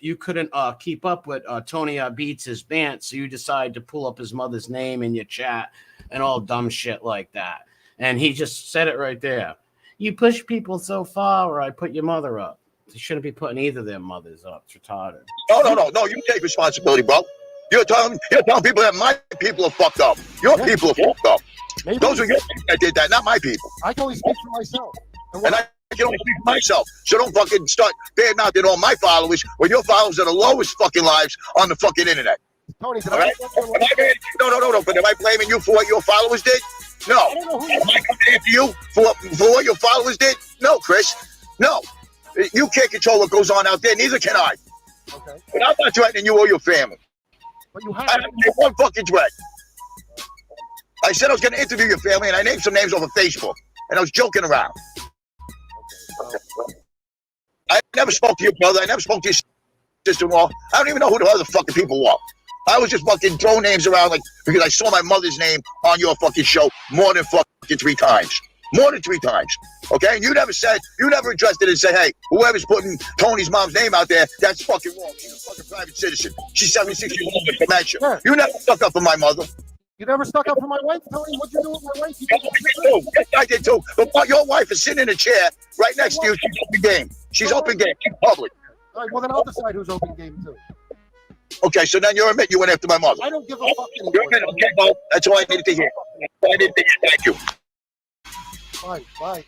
keep up with Tony Beats' bant, so you decided to pull up his mother's name in your chat and all dumb shit like that. And he just said it right there. You push people so far where I put your mother up. You shouldn't be putting either of their mothers up. It's retarded. No. You take responsibility, bro. You're telling people that my people are fucked up. Your people are fucked up. Maybe. Those are your people that did that, not my people. I can only speak for myself. And I can only speak for myself. So don't fucking start bad-mouthing all my followers when your followers are the lowest fucking lives on the fucking internet. Tony, all right? No. But am I blaming you for what your followers did? No. Am I coming after you for what your followers did? No, Chris. No. You can't control what goes on out there. Neither can I. Okay. But I'm not threatening you or your family. But you have. I didn't make one fucking threat. I said I was going to interview your family, and I named some names off of Facebook, and I was joking around. I never spoke to your brother. I never spoke to your sister-in-law. I don't even know who the other fucking people were. I was just fucking throwing names around because I saw my mother's name on your fucking show more than fucking 3 times. More than 3 times. Okay? And you never addressed it and said, hey, whoever's putting Tony's mom's name out there, that's fucking wrong. She's a fucking private citizen. She's 76 years old with dementia. Yeah. You never stuck up for my mother. You never stuck up for my wife? Tony, what'd you do with my wife? Yes, I did too. But your wife is sitting in a chair right next to you. She's open game. She's open game. She's public. All right, well, then I'll decide who's open game too. Okay, so then you're admit you went after my mother. I don't give a fuck anymore. Okay, well, that's all I needed to hear. Thank you. Fine, bye.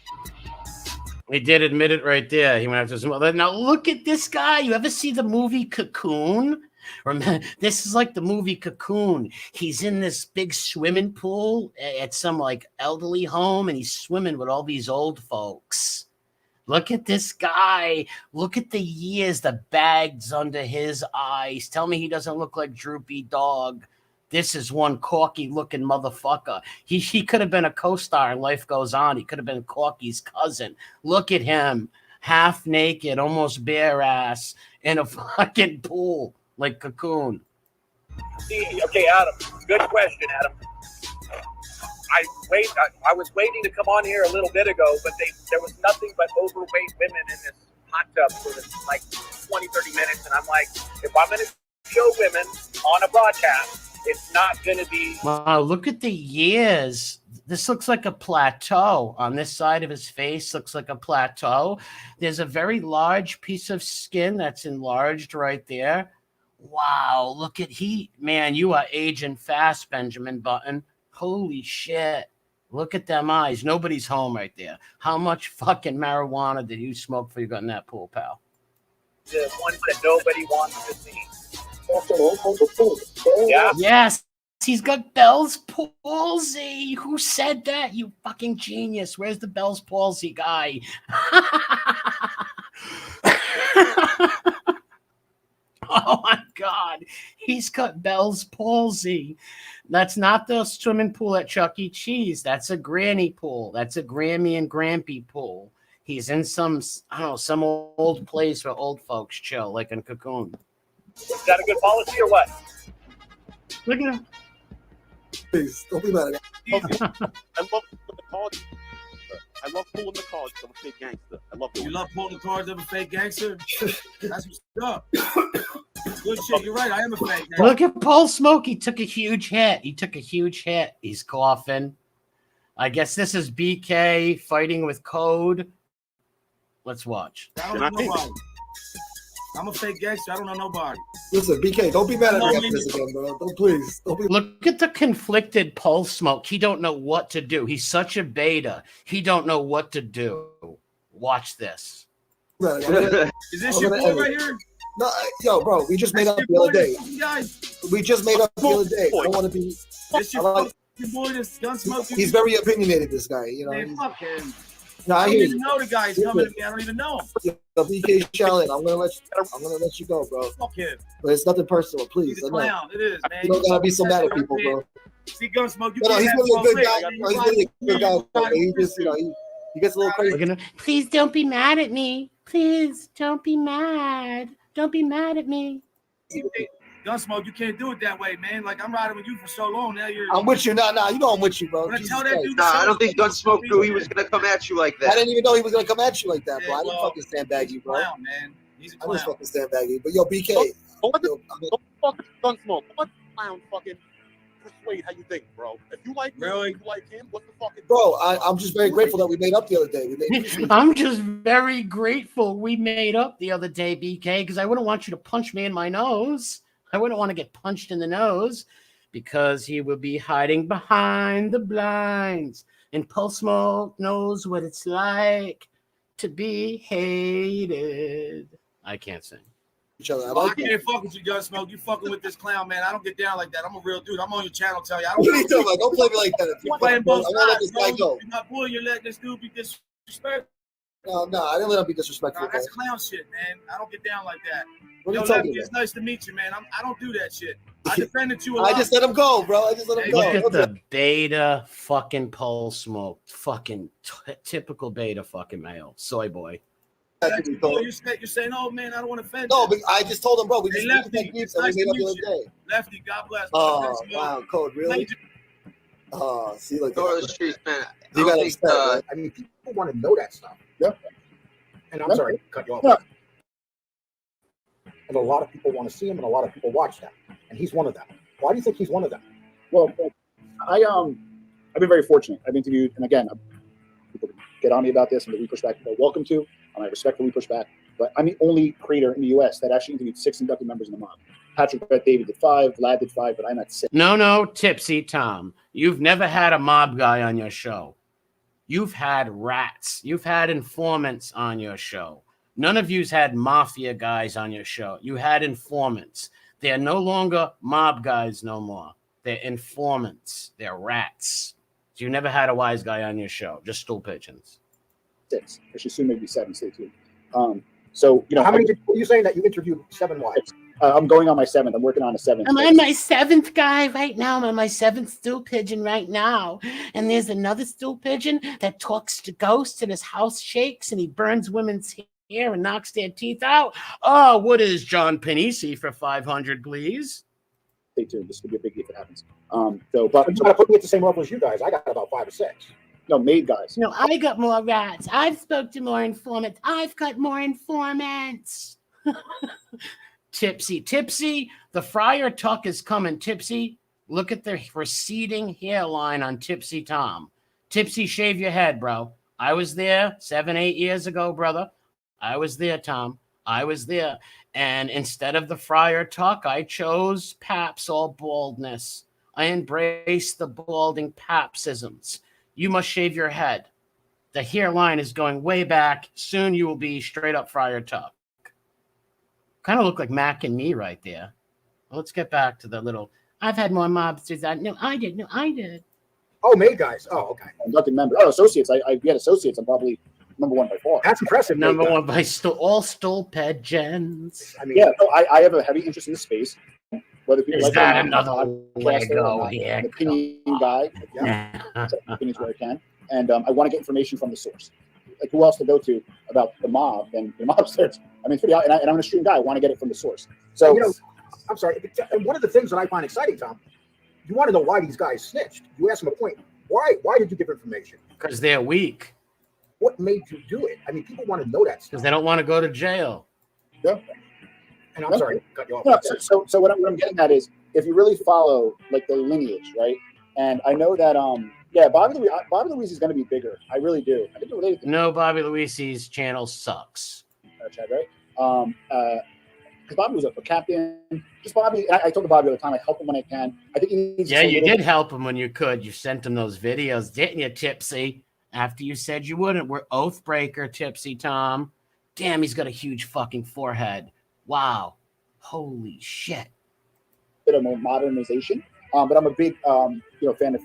He did admit it right there. He went after his mother. Now look at this guy. You ever see the movie Cocoon? Remember, this is like the movie Cocoon. He's in this big swimming pool at some like elderly home, and he's swimming with all these old folks. Look at this guy. Look at the years, the bags under his eyes. Tell me he doesn't look like Droopy Dog. This is one Corky-looking motherfucker. He could have been a co-star in Life Goes On. He could have been Corky's cousin. Look at him, half naked, almost bare ass, in a fucking pool like Cocoon. Okay, Adam. Good question, Adam. I was waiting to come on here a little bit ago, but there was nothing but overweight women in this hot tub for like 20, 30 minutes. And I'm like, if I'm going to show women on a broadcast, it's not going to be. Wow, look at the years. This looks like a plateau. On this side of his face looks like a plateau. There's a very large piece of skin that's enlarged right there. Wow, look at man, you are aging fast, Benjamin Button. Holy shit. Look at them eyes. Nobody's home right there. How much fucking marijuana did you smoke before you got in that pool, pal? The ones that nobody wants to see. Yeah. Yes. He's got Bell's palsy. Who said that? You fucking genius. Where's the Bell's palsy guy? Oh my God. He's got Bell's palsy. That's not the swimming pool at Chuck E. Cheese. That's a granny pool. That's a Grammy and Grampy pool. He's in some, I don't know, some old place where old folks chill, like in Cocoon. Is that a good policy or what? Look at him. Please, don't be mad at I love the cards. I love pulling the cards of a fake gangster. I love doing You love pulling the cards of a fake gangster? That's what's up. Good shit. You're right. I am a fake gangster. Look at Paul Smoke. He took a huge hit. He's coughing. I guess this is BK fighting with Code. Let's watch. I don't know nobody. I'm a fake gangster. I don't know nobody. Listen, BK, don't be mad at me after this again, bro. Don't be. Look at the conflicted Pulse Smoke. He don't know what to do. He's such a beta. He don't know what to do. Watch this. Is this your boy right here? No, yo, bro, we just made up the other day. We just made up the other day. I don't want to be. This your boy, this Gunsmoke. He's very opinionated, this guy. You know. Man, fuck him. No, I I don't hear even you. know the guy. He's coming to me. I don't even know him. Yo, BK Shaolin, I'm gonna let you go, bro. Fuck him. But it's nothing personal, please. He's a clown. It is, man. You don't gotta be so mad at people, bro. See, Gunsmoke, you No, can't he's have really a good fun guy. with Bro. He's really a good guy. Bro. He just, he gets a little crazy. Please don't be mad at me. Please don't be mad. Don't be mad at me. Gunsmoke, you can't do it that way, man. Like, I'm riding with you for so long. Now you're. I'm with you. Nah, you know I'm with you, bro. When I Jesus tell that Christ. dude Nah, I don't think Gunsmoke knew he was gonna come at you like that. I didn't even know he was gonna come at you like that, bro. I didn't well, fucking sandbag you, bro. Clown, man. He's a I clown. didn't fucking sandbag you. But yo, BK. Don't fucking Gunsmoke. What clown fucking persuade how you think, bro? If you like him, Really? if you like him, what the fucking Bro, I'm just very grateful that we made up the other day. I'm just very grateful we made up the other day, BK, because I wouldn't want you to punch me in my nose. I wouldn't want to get punched in the nose because he would be hiding behind the blinds. And Pulse Smoke knows what it's like to be hated. I can't sing. Each other. I can't fuck with you, Gunsmoke. You fucking with this clown, man. I don't get down like that. I'm a real dude. I'm on your channel. Tell you, I don't. What are you talking about? Don't play me like that. You're playing both I'm gonna let sides, this guy bro. go. You're not boy. You're letting this dude be disrespectful. No, I didn't let him be disrespectful. Nah, that's clown shit, man. I don't get down like that. What are Yo, you talking Lefty, it's about? nice to meet you, man. I don't do that shit. I defended you a lot. I just let him go, bro. I just let him go. Look at the beta fucking Pulse Smoke. Fucking typical beta fucking male. Soy boy. You're saying, oh, man, I don't want to offend No, you. but I just told him, bro. We Hey, just Lefty, it's nice to made up the meet other you. day. Lefty, God bless. Oh, wow, Code, really? Oh, see, like Go to the streets, man. You got upset, right? I mean, people want to know that stuff. Yep. And I'm sorry to cut you off. And a lot of people want to see him, and a lot of people watch that. And he's one of them. Why do you think he's one of them? Well, I've been very fortunate. I've interviewed, and again, people get on me about this, and we push back. They're welcome to, and I respectfully push back. But I'm the only creator in the U.S. that actually interviewed 6 inducted members in the mob. Patrick Bet David did 5, Lad did 5, but I'm at 6. No, Tipsy Tom. You've never had a mob guy on your show. You've had rats. You've had informants on your show. None of you's had mafia guys on your show. You had informants. They're no longer mob guys no more. They're informants. They're rats. So you never had a wise guy on your show. Just stool pigeons. 6. I should soon maybe 7, stay tuned. So, you know, How many did you saying that you interviewed 7 wives? I'm going on my 7th. I'm working on a 7th. I'm on my 7th guy right now. I'm on my 7th stool pigeon right now. And there's another stool pigeon that talks to ghosts and his house shakes and he burns women's hair and knocks their teeth out. Oh, what is John Panisi for 500, please? Stay tuned. This could be a biggie if it happens. But you got to put me at the same level as you guys. I got about 5 or 6. No, made guys. No, I got more rats. I've spoke to more informants. I've got more informants. Tipsy. The Friar Tuck is coming. Tipsy, look at the receding hairline on Tipsy Tom. Tipsy, shave your head, bro. I was there 7, 8 years ago, brother. I was there, Tom. I was there. And instead of the Friar Tuck, I chose Paps all baldness. I embrace the balding Papsisms. You must shave your head. The hairline is going way back. Soon you will be straight up Friar Tuck. Kind of look like Mac and me right there. Well, let's get back to the little. I've had more mobsters that. No, I did. No, I did. Oh, made guys. Oh, okay. Inducted member. Oh, associates. I get associates. I'm probably number one by far. That's impressive. Number one by all Stolpeds. I mean, yeah, no, I have a heavy interest in the space. Whether people Is like that it or not, another I'm a Lego podcaster, I'm here? an opinion guy. Yeah, opinions where I can, and I want to get information from the source. Like who else to go to about the mob than the mobsters? I mean, it's pretty. And I'm an extreme guy. I want to get it from the source. So you know, I'm sorry. And one of the things that I find exciting, Tom, you want to know why these guys snitched. You ask them a point. Why did you give information? Because they're weak. What made you do it? I mean, people want to know that stuff. Because they don't want to go to jail. Yeah. And I'm sorry to cut you off. No, so what I'm getting at is if you really follow like the lineage, right? And I know that Bobby Louise is going to be bigger. I really do. I think they're related. No, Bobby Luisi's channel sucks. Chad, right? Because Bobby was a captain. Just Bobby. I told Bobby all the time I help him when I can. I think he needs. Yeah, you did help him when you could. You sent him those videos, didn't you, Tipsy? After you said you wouldn't. We're oath breaker, Tipsy Tom. Damn, he's got a huge fucking forehead. Wow. Holy shit. Bit of more modernization. But I'm a big fan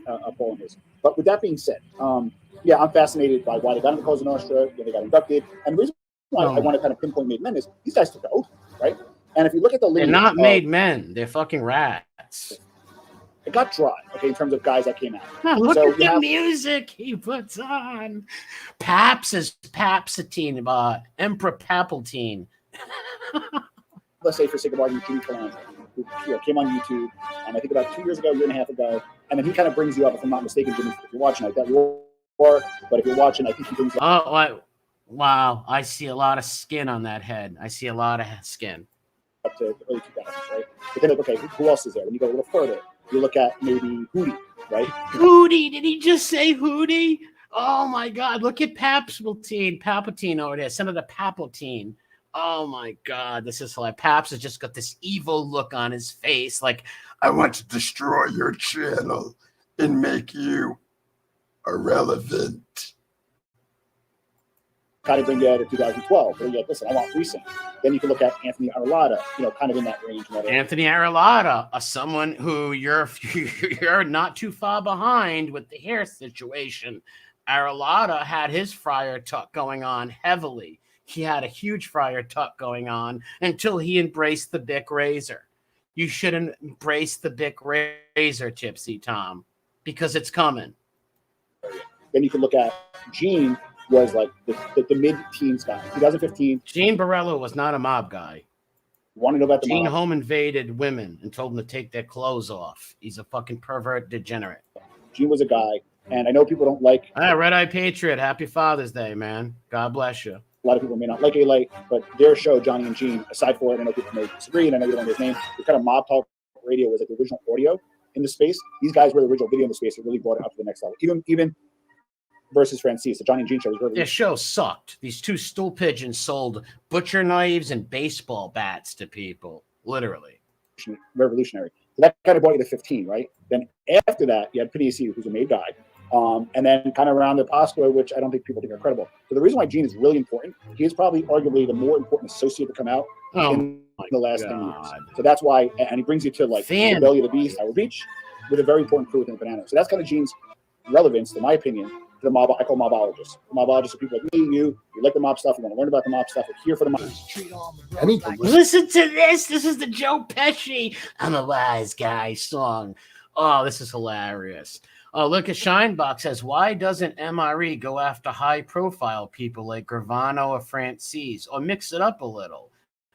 of Polonism. But with that being said, I'm fascinated by why they got into Cosa Nostra, when they got inducted. And the reason why I want to kind of pinpoint made men is these guys took the oath, right? And if you look at the lineage, they're not made men, they're fucking rats. It got dry, okay, in terms of guys that came out. Look So at you the have- music he puts on. Paps is Papsatine, Emperor Palpatine. Let's say for sake of argument, Jimmy Calan, who came on YouTube, I think about 2 years ago, year and a half ago, and then he kind of brings you up, if I'm not mistaken, Jimmy, if you're watching, I bet you are, but if you're watching, I think he brings you up. Wow, I see a lot of skin on that head. I see a lot of skin. Up to the early 2000s, right? But then, okay, who else is there? When you go a little further, you look at maybe Hootie, right? Hootie, did he just say Hootie? Oh my God, look at Palpatine over there, Senator Palpatine. Oh my God, this is hilarious. Paps has just got this evil look on his face, like, I want to destroy your channel and make you irrelevant. Kind of bring you out of 2012. Where you get, listen, I want recent. Then you can look at Anthony Arlotta, kind of in that range. Anthony Arlotta, someone who you're not too far behind with the hair situation. Arlotta had his friar tuck going on heavily. He had a huge friar tuck going on until he embraced the Bic razor. You should embrace the Bic razor, Tipsy Tom, because it's coming. Then you can look at Gene, was like the mid-teens guy. 2015. Gene Borello was not a mob guy. Want to know about the Gene mob? home invaded women and told them to take their clothes off. He's a fucking pervert degenerate. Gene was a guy, and I know people don't like. Red Eye Patriot. Happy Father's Day, man. God bless you. A lot of people may not like A-Light, but their show, Johnny and Gene, aside for it, I know people may disagree, and I know you don't know his name. The kind of mob talk radio was like the original audio in the space. These guys were the original video in the space that really brought it up to the next level. Even versus Francis, the Johnny and Gene show was really. Their show sucked. These two stool pigeons sold butcher knives and baseball bats to people, literally. Revolutionary. So that kind of brought you to 15, right? Then after that, you had Pidisi, who's a made guy. And then kind of around the Pasqua, which I don't think people think are credible. So the reason why Gene is really important, he is probably arguably the more important associate to come out in the last 10 years. So that's why, and he brings you to like the Belly of the Beast, Our Beach, with a very important crew within the Banana. So that's kind of Gene's relevance, in my opinion, to the mob. I call mobologists. Mobologists are people like me, you like the mob stuff, you want to learn about the mob stuff, we're here for the mob. Listen to this. This is the Joe Pesci I'm a Wise Guy song. Oh, this is hilarious. Oh, look at Shinebox says, why doesn't MRE go after high-profile people like Gravano or Francis, or mix it up a little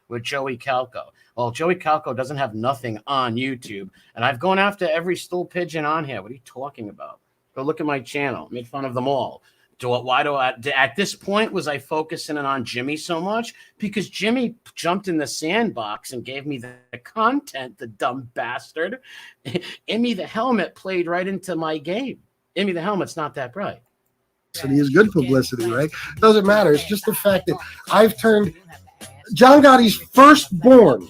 with Joey Calco? Well, Joey Calco doesn't have nothing on YouTube, and I've gone after every stool pigeon on here. What are you talking about? Go look at my channel. Made fun of them all. At this point, was I focusing on Jimmy so much? Because Jimmy jumped in the sandbox and gave me the content, the dumb bastard. Immy the Helmet played right into my game. Immy the Helmet's not that bright. Publicity is good publicity, right? Doesn't matter. It's just the fact that I've turned John Gotti's firstborn.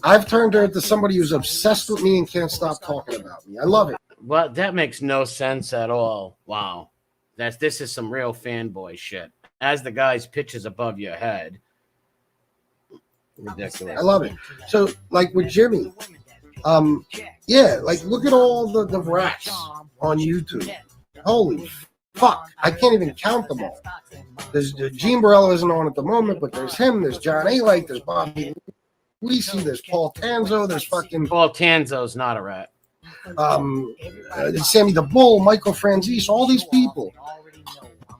I've turned her into somebody who's obsessed with me and can't stop talking about me. I love it. Well, that makes no sense at all. Wow. This is some real fanboy shit. As the guy's pitches above your head. Ridiculous. I love it. So, like with Jimmy, Yeah, like look at all the rats on YouTube. Holy fuck, I can't even count them all. There's Gene Borello isn't on at the moment, but there's him, there's John A. There's Bobby Lisi, there's Paul Tanzo, there's fucking Paul Tanzo's not a rat. Sammy the Bull, Michael Franzese, all these people.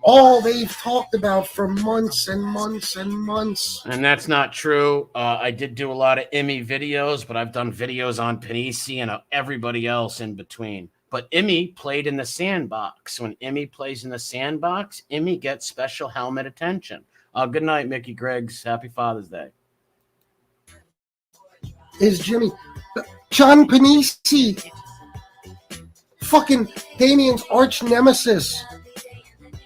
All they've talked about for months and months and months. And that's not true. I did do a lot of Emmy videos, but I've done videos on Panisi and everybody else in between. But Emmy played in the sandbox. When Emmy plays in the sandbox, Emmy gets special helmet attention. Good night, Mickey Griggs. Happy Father's Day. Is Jimmy John Panisi, fucking Damien's arch nemesis,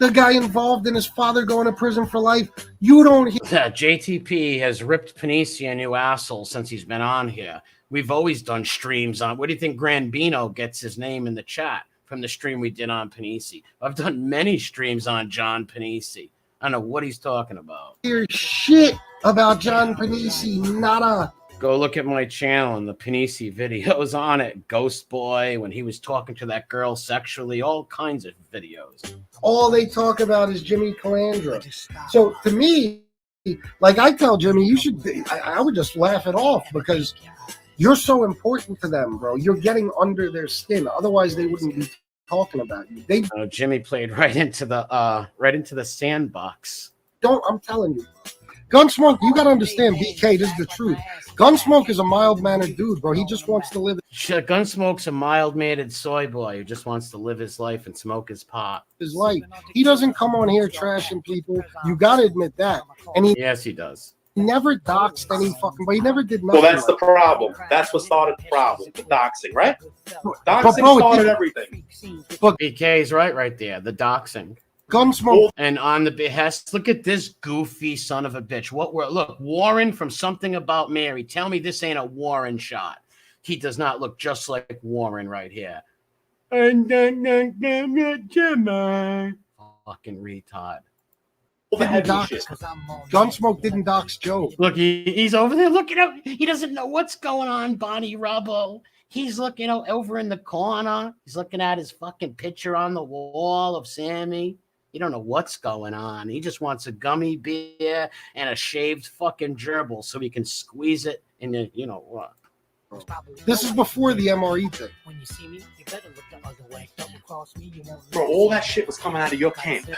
the guy involved in his father going to prison for life. You don't hear. JTP has ripped Panisi a new asshole since he's been on here. We've always done streams on. What do you think Granbino gets his name in the chat from the stream we did on Panisi? I've done many streams on John Panisi. I don't know what he's talking about. Hear shit about John Panisi, nada. Go look at my channel and the Panisi videos on it. Ghost Boy, when he was talking to that girl sexually, all kinds of videos. All they talk about is Jimmy Calandra. So to me, like I tell Jimmy, you should, I would just laugh it off because you're so important to them, bro. You're getting under their skin. Otherwise, they wouldn't be talking about you. Jimmy played right into the sandbox. I'm telling you. Gunsmoke, you got to understand, BK, this is the truth. Gunsmoke is a mild-mannered dude, bro. He just wants to live Gunsmoke's a mild-mannered soy boy who just wants to live his life and smoke his pot. his life. He doesn't come on here trashing people. You got to admit that. And Yes, he does. he never doxed any fucking, but he never did nothing. Well, that's the problem. That's what started the problem, the doxing, right? Doxing started everything. But BK's right there. The doxing. Gunsmoke. And on the behest, look at this goofy son of a bitch. Look, Warren from Something About Mary. Tell me this ain't a Warren shot. He does not look just like Warren right here. And then Jimmy. Fucking retard. Gunsmoke didn't dox Joe. Look, he's over there looking up. He doesn't know what's going on, Bonnie Rubble. He's looking over in the corner. He's looking at his fucking picture on the wall of Sammy. You don't know what's going on. He just wants a gummy beer and a shaved fucking gerbil so he can squeeze it in the, you know what. This is before the MRE thing. When you see me, you better look the other way. Double cross me, you won't. Bro, all that shit was coming out of your camp.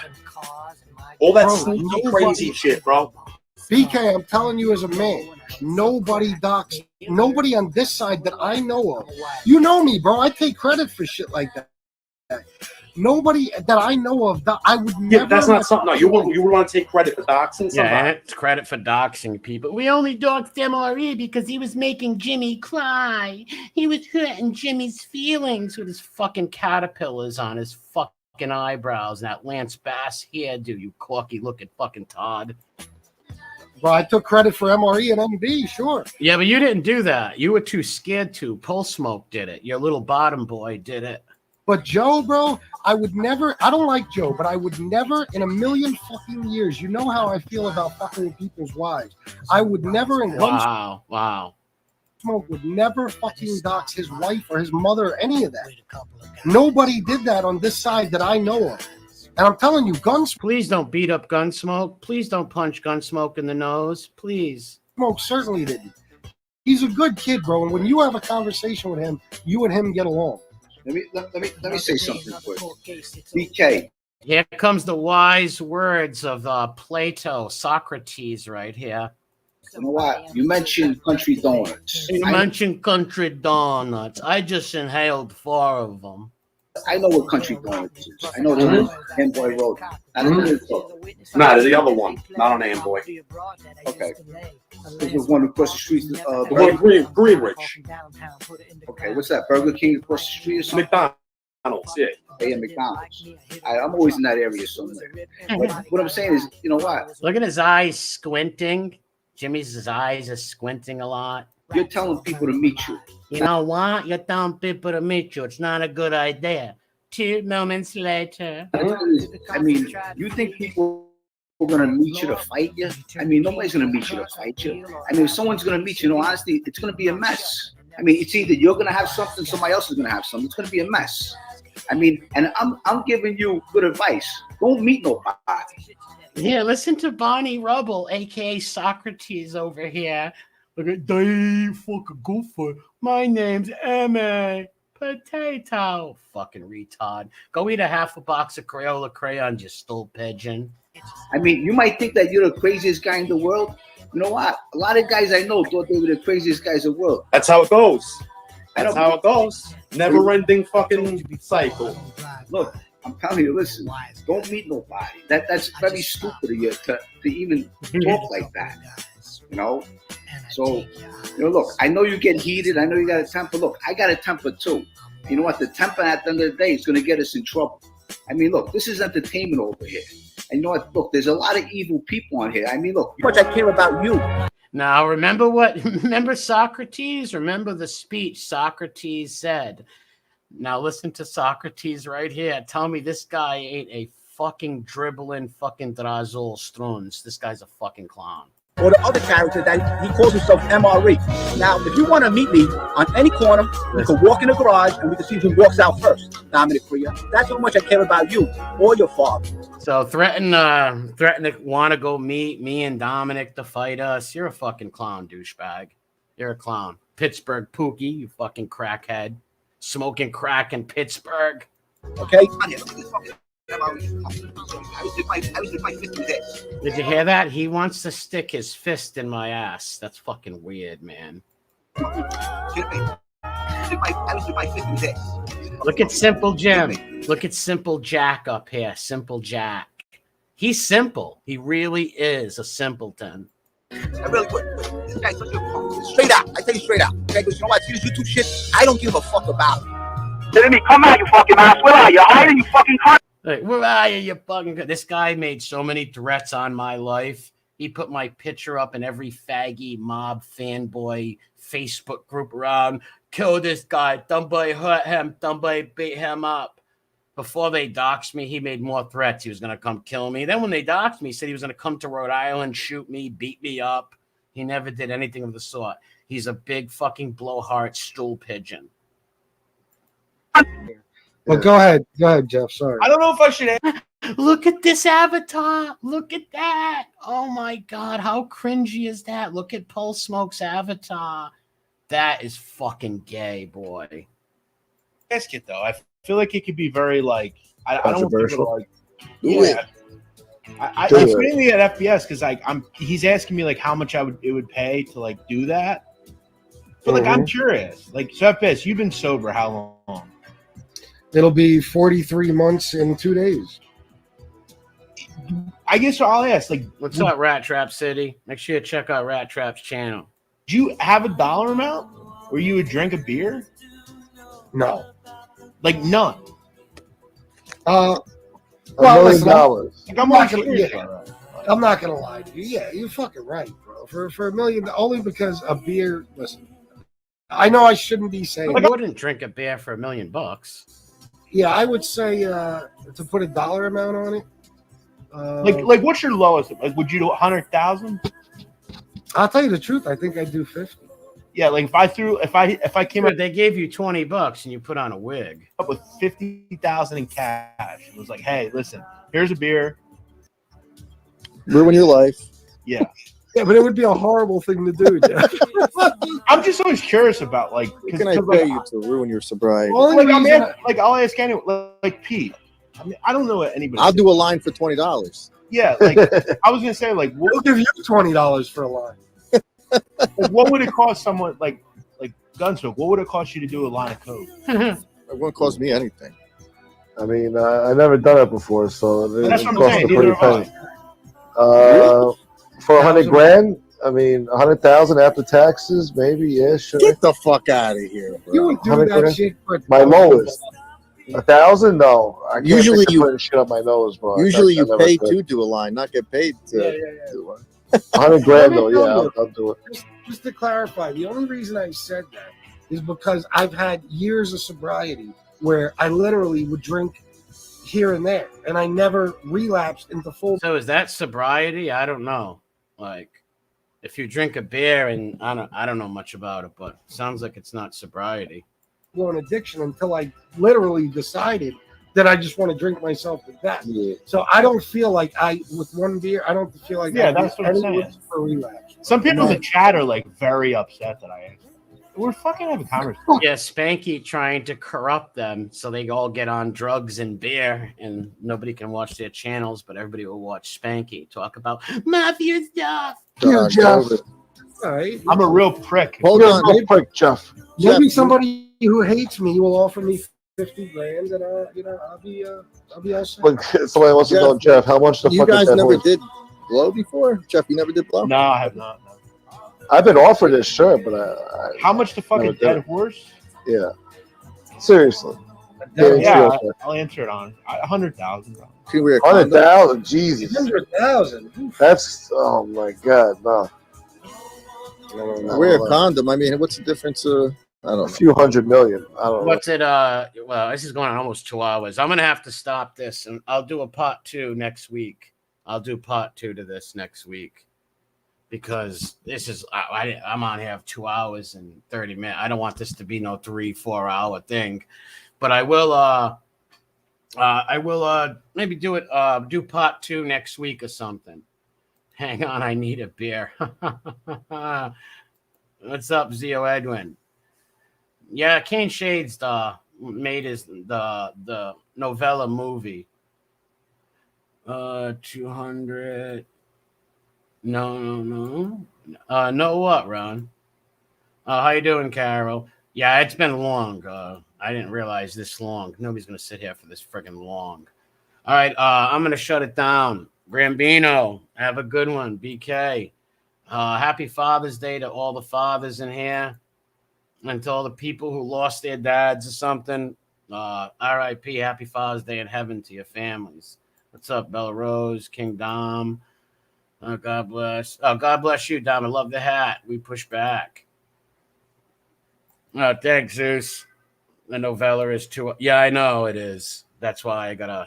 All that sneaky, crazy shit, bro. BK, I'm telling you as a man, nobody doxed, nobody on this side that I know of. You know me, bro. I take credit for shit like that. Nobody that I know of, that I would never. Yeah, that's not something. No, you would want to take credit for doxing somebody. Yeah, it's credit for doxing people. We only doxed MRE because he was making Jimmy cry. He was hurting Jimmy's feelings with his fucking caterpillars on his fucking eyebrows and that Lance Bass hairdo, you corky looking fucking Todd. Well, I took credit for MRE and MB, sure. Yeah, but you didn't do that. You were too scared to. Pull Smoke did it. Your little bottom boy did it. But Joe, bro, I would never, I don't like Joe, but I would never in a million fucking years, you know how I feel about fucking people's wives. I would never in Wow. Smoke would never fucking dox his wife or his mother or any of that. Nobody did that on this side that I know of. And I'm telling you, Gunsmoke. Please don't beat up Gunsmoke. Please don't punch Gunsmoke in the nose. Please. Smoke certainly didn't. He's a good kid, bro. And when you have a conversation with him, you and him get along. Let me say something quick. BK. Here comes the wise words of Plato, Socrates, right here. You know what? You mentioned country donuts. You mentioned country donuts. I just inhaled 4 of them. I know what country donuts is. I know the Amboy Road. Nah, the other one, not on Amboy. Okay. This was one across the street. The one Greenwich. Okay, what's that? Burger King across the street or something? McDonald's, yeah. Yeah, McDonald's. I'm always in that area somewhere. But what I'm saying is, you know what? Look at his eyes squinting. Jimmy's eyes are squinting a lot. You're telling people to meet you. You know what? You're telling people to meet you. It's not a good idea. 2 moments later. I mean, you think people are going to meet you to fight you? I mean, nobody's going to meet you to fight you. I mean, if someone's going to meet you, honestly, it's going to be a mess. I mean, it's either you're gonna have something, somebody else is gonna have something. It's gonna be a mess. I mean, and I'm giving you good advice. Don't meet nobody. Yeah, listen to Bonnie Rubble, aka Socrates over here. Look at Dave fucking goofer. My name's M.A. Potato. Fucking retard. Go eat a half a box of Crayola crayons, you stool pigeon. I mean, you might think that you're the craziest guy in the world. You know what? A lot of guys I know thought they were the craziest guys in the world. That's how it goes. I That's know, how but- it goes. Never-ending fucking cycle. Look, I'm telling you, listen, don't meet nobody. That's very stupid of you to even talk like that. You know? So, you know, look, I know you get heated. I know you got a temper. Look, I got a temper too. You know what? The temper at the end of the day is going to get us in trouble. I mean, look, this is entertainment over here. And you know what? Look, there's a lot of evil people on here. I mean, look, how much I care about you. Now, remember Socrates? Remember the speech Socrates said. Now, listen to Socrates right here. Tell me this guy ain't a fucking dribbling fucking Drazul Struns. This guy's a fucking clown. Or the other character that he calls himself MRE. Now, if you want to meet me on any corner, you can walk in the garage and we can see who walks out first. Dominic Priya. That's how much I care about you or your father. So threaten to want to go meet me and Dominic to fight us. You're a fucking clown, douchebag. You're a clown. Pittsburgh Pookie, you fucking crackhead. Smoking crack in Pittsburgh. Okay? Did you hear that? He wants to stick his fist in my ass. That's fucking weird, man. Look at Simple Jim. Look at Simple Jack up here. Simple Jack. He's simple. He really is a simpleton. Really quick, this guy's such a punk. Straight out. I tell you straight out. Okay, because you know what? See this YouTube shit? I don't give a fuck about it. Let me come out, you fucking ass. Where are you? Hiding, you fucking cunt. Like, where are you, you fucking... This guy made so many threats on my life. He put my picture up in every faggy mob fanboy Facebook group around. Kill this guy. Somebody hurt him. Somebody beat him up. Before they doxed me, he made more threats. He was going to come kill me. Then when they doxed me, he said he was going to come to Rhode Island, shoot me, beat me up. He never did anything of the sort. He's a big fucking blowhard stool pigeon. Well, go ahead, Jeff. Sorry. I don't know if I should. Look at this avatar. Look at that. Oh my God. How cringy is that? Look at Pulse Smoke's avatar. That is fucking gay, boy. Ask it though. I feel like it could be very like I don't think Controversial. like yeah. It's mainly at FPS because like he's asking me like how much it would pay to like do that. But like I'm curious. Like so FPS, you've been sober how long? It'll be 43 months in 2 days. I guess I'll ask. Like, what's up, Rat Trap City? Make sure you check out Rat Trap's channel. Do you have a dollar amount where you would drink a beer? No, like none. Well, $1 million. Like, I'm not gonna lie to you. Yeah, you're fucking right, bro. For $1 million, only because a beer. Listen, I know I shouldn't be saying. I wouldn't drink a beer for $1 million. Yeah, I would say to put a dollar amount on it. Like what's your lowest? Like, would you do 100,000? I'll tell you the truth. I think I'd do 50. Yeah, like if I came up, they gave you $20 and you put on a wig up with 50,000 in cash. It was like, hey, listen, here's a beer. Ruin your life. Yeah. Yeah, but it would be a horrible thing to do, Jeff. I'm just always curious about like. What can I pay you to ruin your sobriety? Like I'll ask anyone. Like Pete. I mean, I don't know what anybody. I'll do a line for $20. Yeah, like I was gonna say, like we'll give you $20 for a line. Like, what would it cost someone like Gunsmoke? What would it cost you to do a line of coke? It won't cost me anything. I mean, I've never done it before, so it That's what I'm costs saying. a pretty Neither have penny. For 100 grand, I mean, 100,000 after taxes, maybe. Yeah, sure. Get the fuck out of here, bro. You would do 100 that grand? shit for My lowest. 1,000? No. I can't Usually think of you- putting shit up my nose, bro. Usually I you never pay could. to do a line, not get paid to do one. 100 grand, Let though, me tell yeah, you, I'll do it. Just to clarify, the only reason I said that is because I've had years of sobriety where I literally would drink here and there, and I never relapsed into full. So is that sobriety? I don't know. Like, if you drink a beer, and I don't know much about it, but it sounds like it's not sobriety. An addiction until I literally decided that I just want to drink myself to death. Yeah. So I don't feel like with one beer, I don't feel like Yeah, I that's what I'm any saying. risk for relapse. Some people in No. the chat are like very upset that I asked. We're fucking having a conversation. Yeah, Spanky trying to corrupt them so they all get on drugs and beer, and nobody can watch their channels, but everybody will watch Spanky talk about mafia stuff. You, Jeff. All right. I'm a real prick. Hold You're on, a real prick, Jeff. Maybe somebody who hates me will offer me 50 grand, and I'll be all set. When somebody wants to know, Jeff, how much the You fuck is guys that never horse? did blow before? Jeff, you never did blow? No, I have not. No. I've been offered this shirt, but I How much the fucking never did dead it. horse? Yeah. Seriously. Yeah, I'll answer it on 100,000. Can we wear a condom? 100,000, Jesus. 100,000. That's oh my god, no. No, Wear a no. condom. I mean, what's the difference? I don't know. A few 100 million. I don't know. What's it? Well, this is going on almost 2 hours. I'm gonna have to stop this, and I'll do a part 2 next week. I'll do part 2 to this next week because this is I'm on here for 2 hours and 30 minutes. I don't want this to be no 3-4 hour thing, but I will maybe do it do part 2 next week or something. Hang on, I need a beer. What's up, Zio Edwin? Yeah, Kane Shades made the Novella movie. 200. No. No what, Ron? How you doing, Carol? Yeah, it's been long. I didn't realize this long. Nobody's gonna sit here for this friggin' long. All right, I'm gonna shut it down. Grambino, have a good one. BK, happy Father's Day to all the fathers in here, and to all the people who lost their dads or something. R.I.P. Happy Father's Day in heaven to your families. What's up, Bella Rose, King Dom? God bless. Oh, God bless you, Dom. I love the hat. We push back. Thanks, Zeus. The novella is too. Yeah, I know it is. That's why I gotta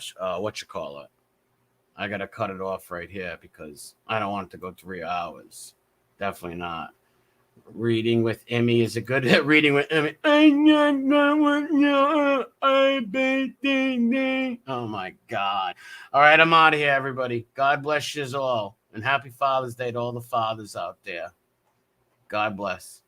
I gotta cut it off right here because I don't want it to go 3 hours. Definitely not. Reading with Emmy is a good reading with Emmy. Oh my God. All right, I'm out of here, everybody. God bless you all. And happy Father's Day to all the fathers out there. God bless.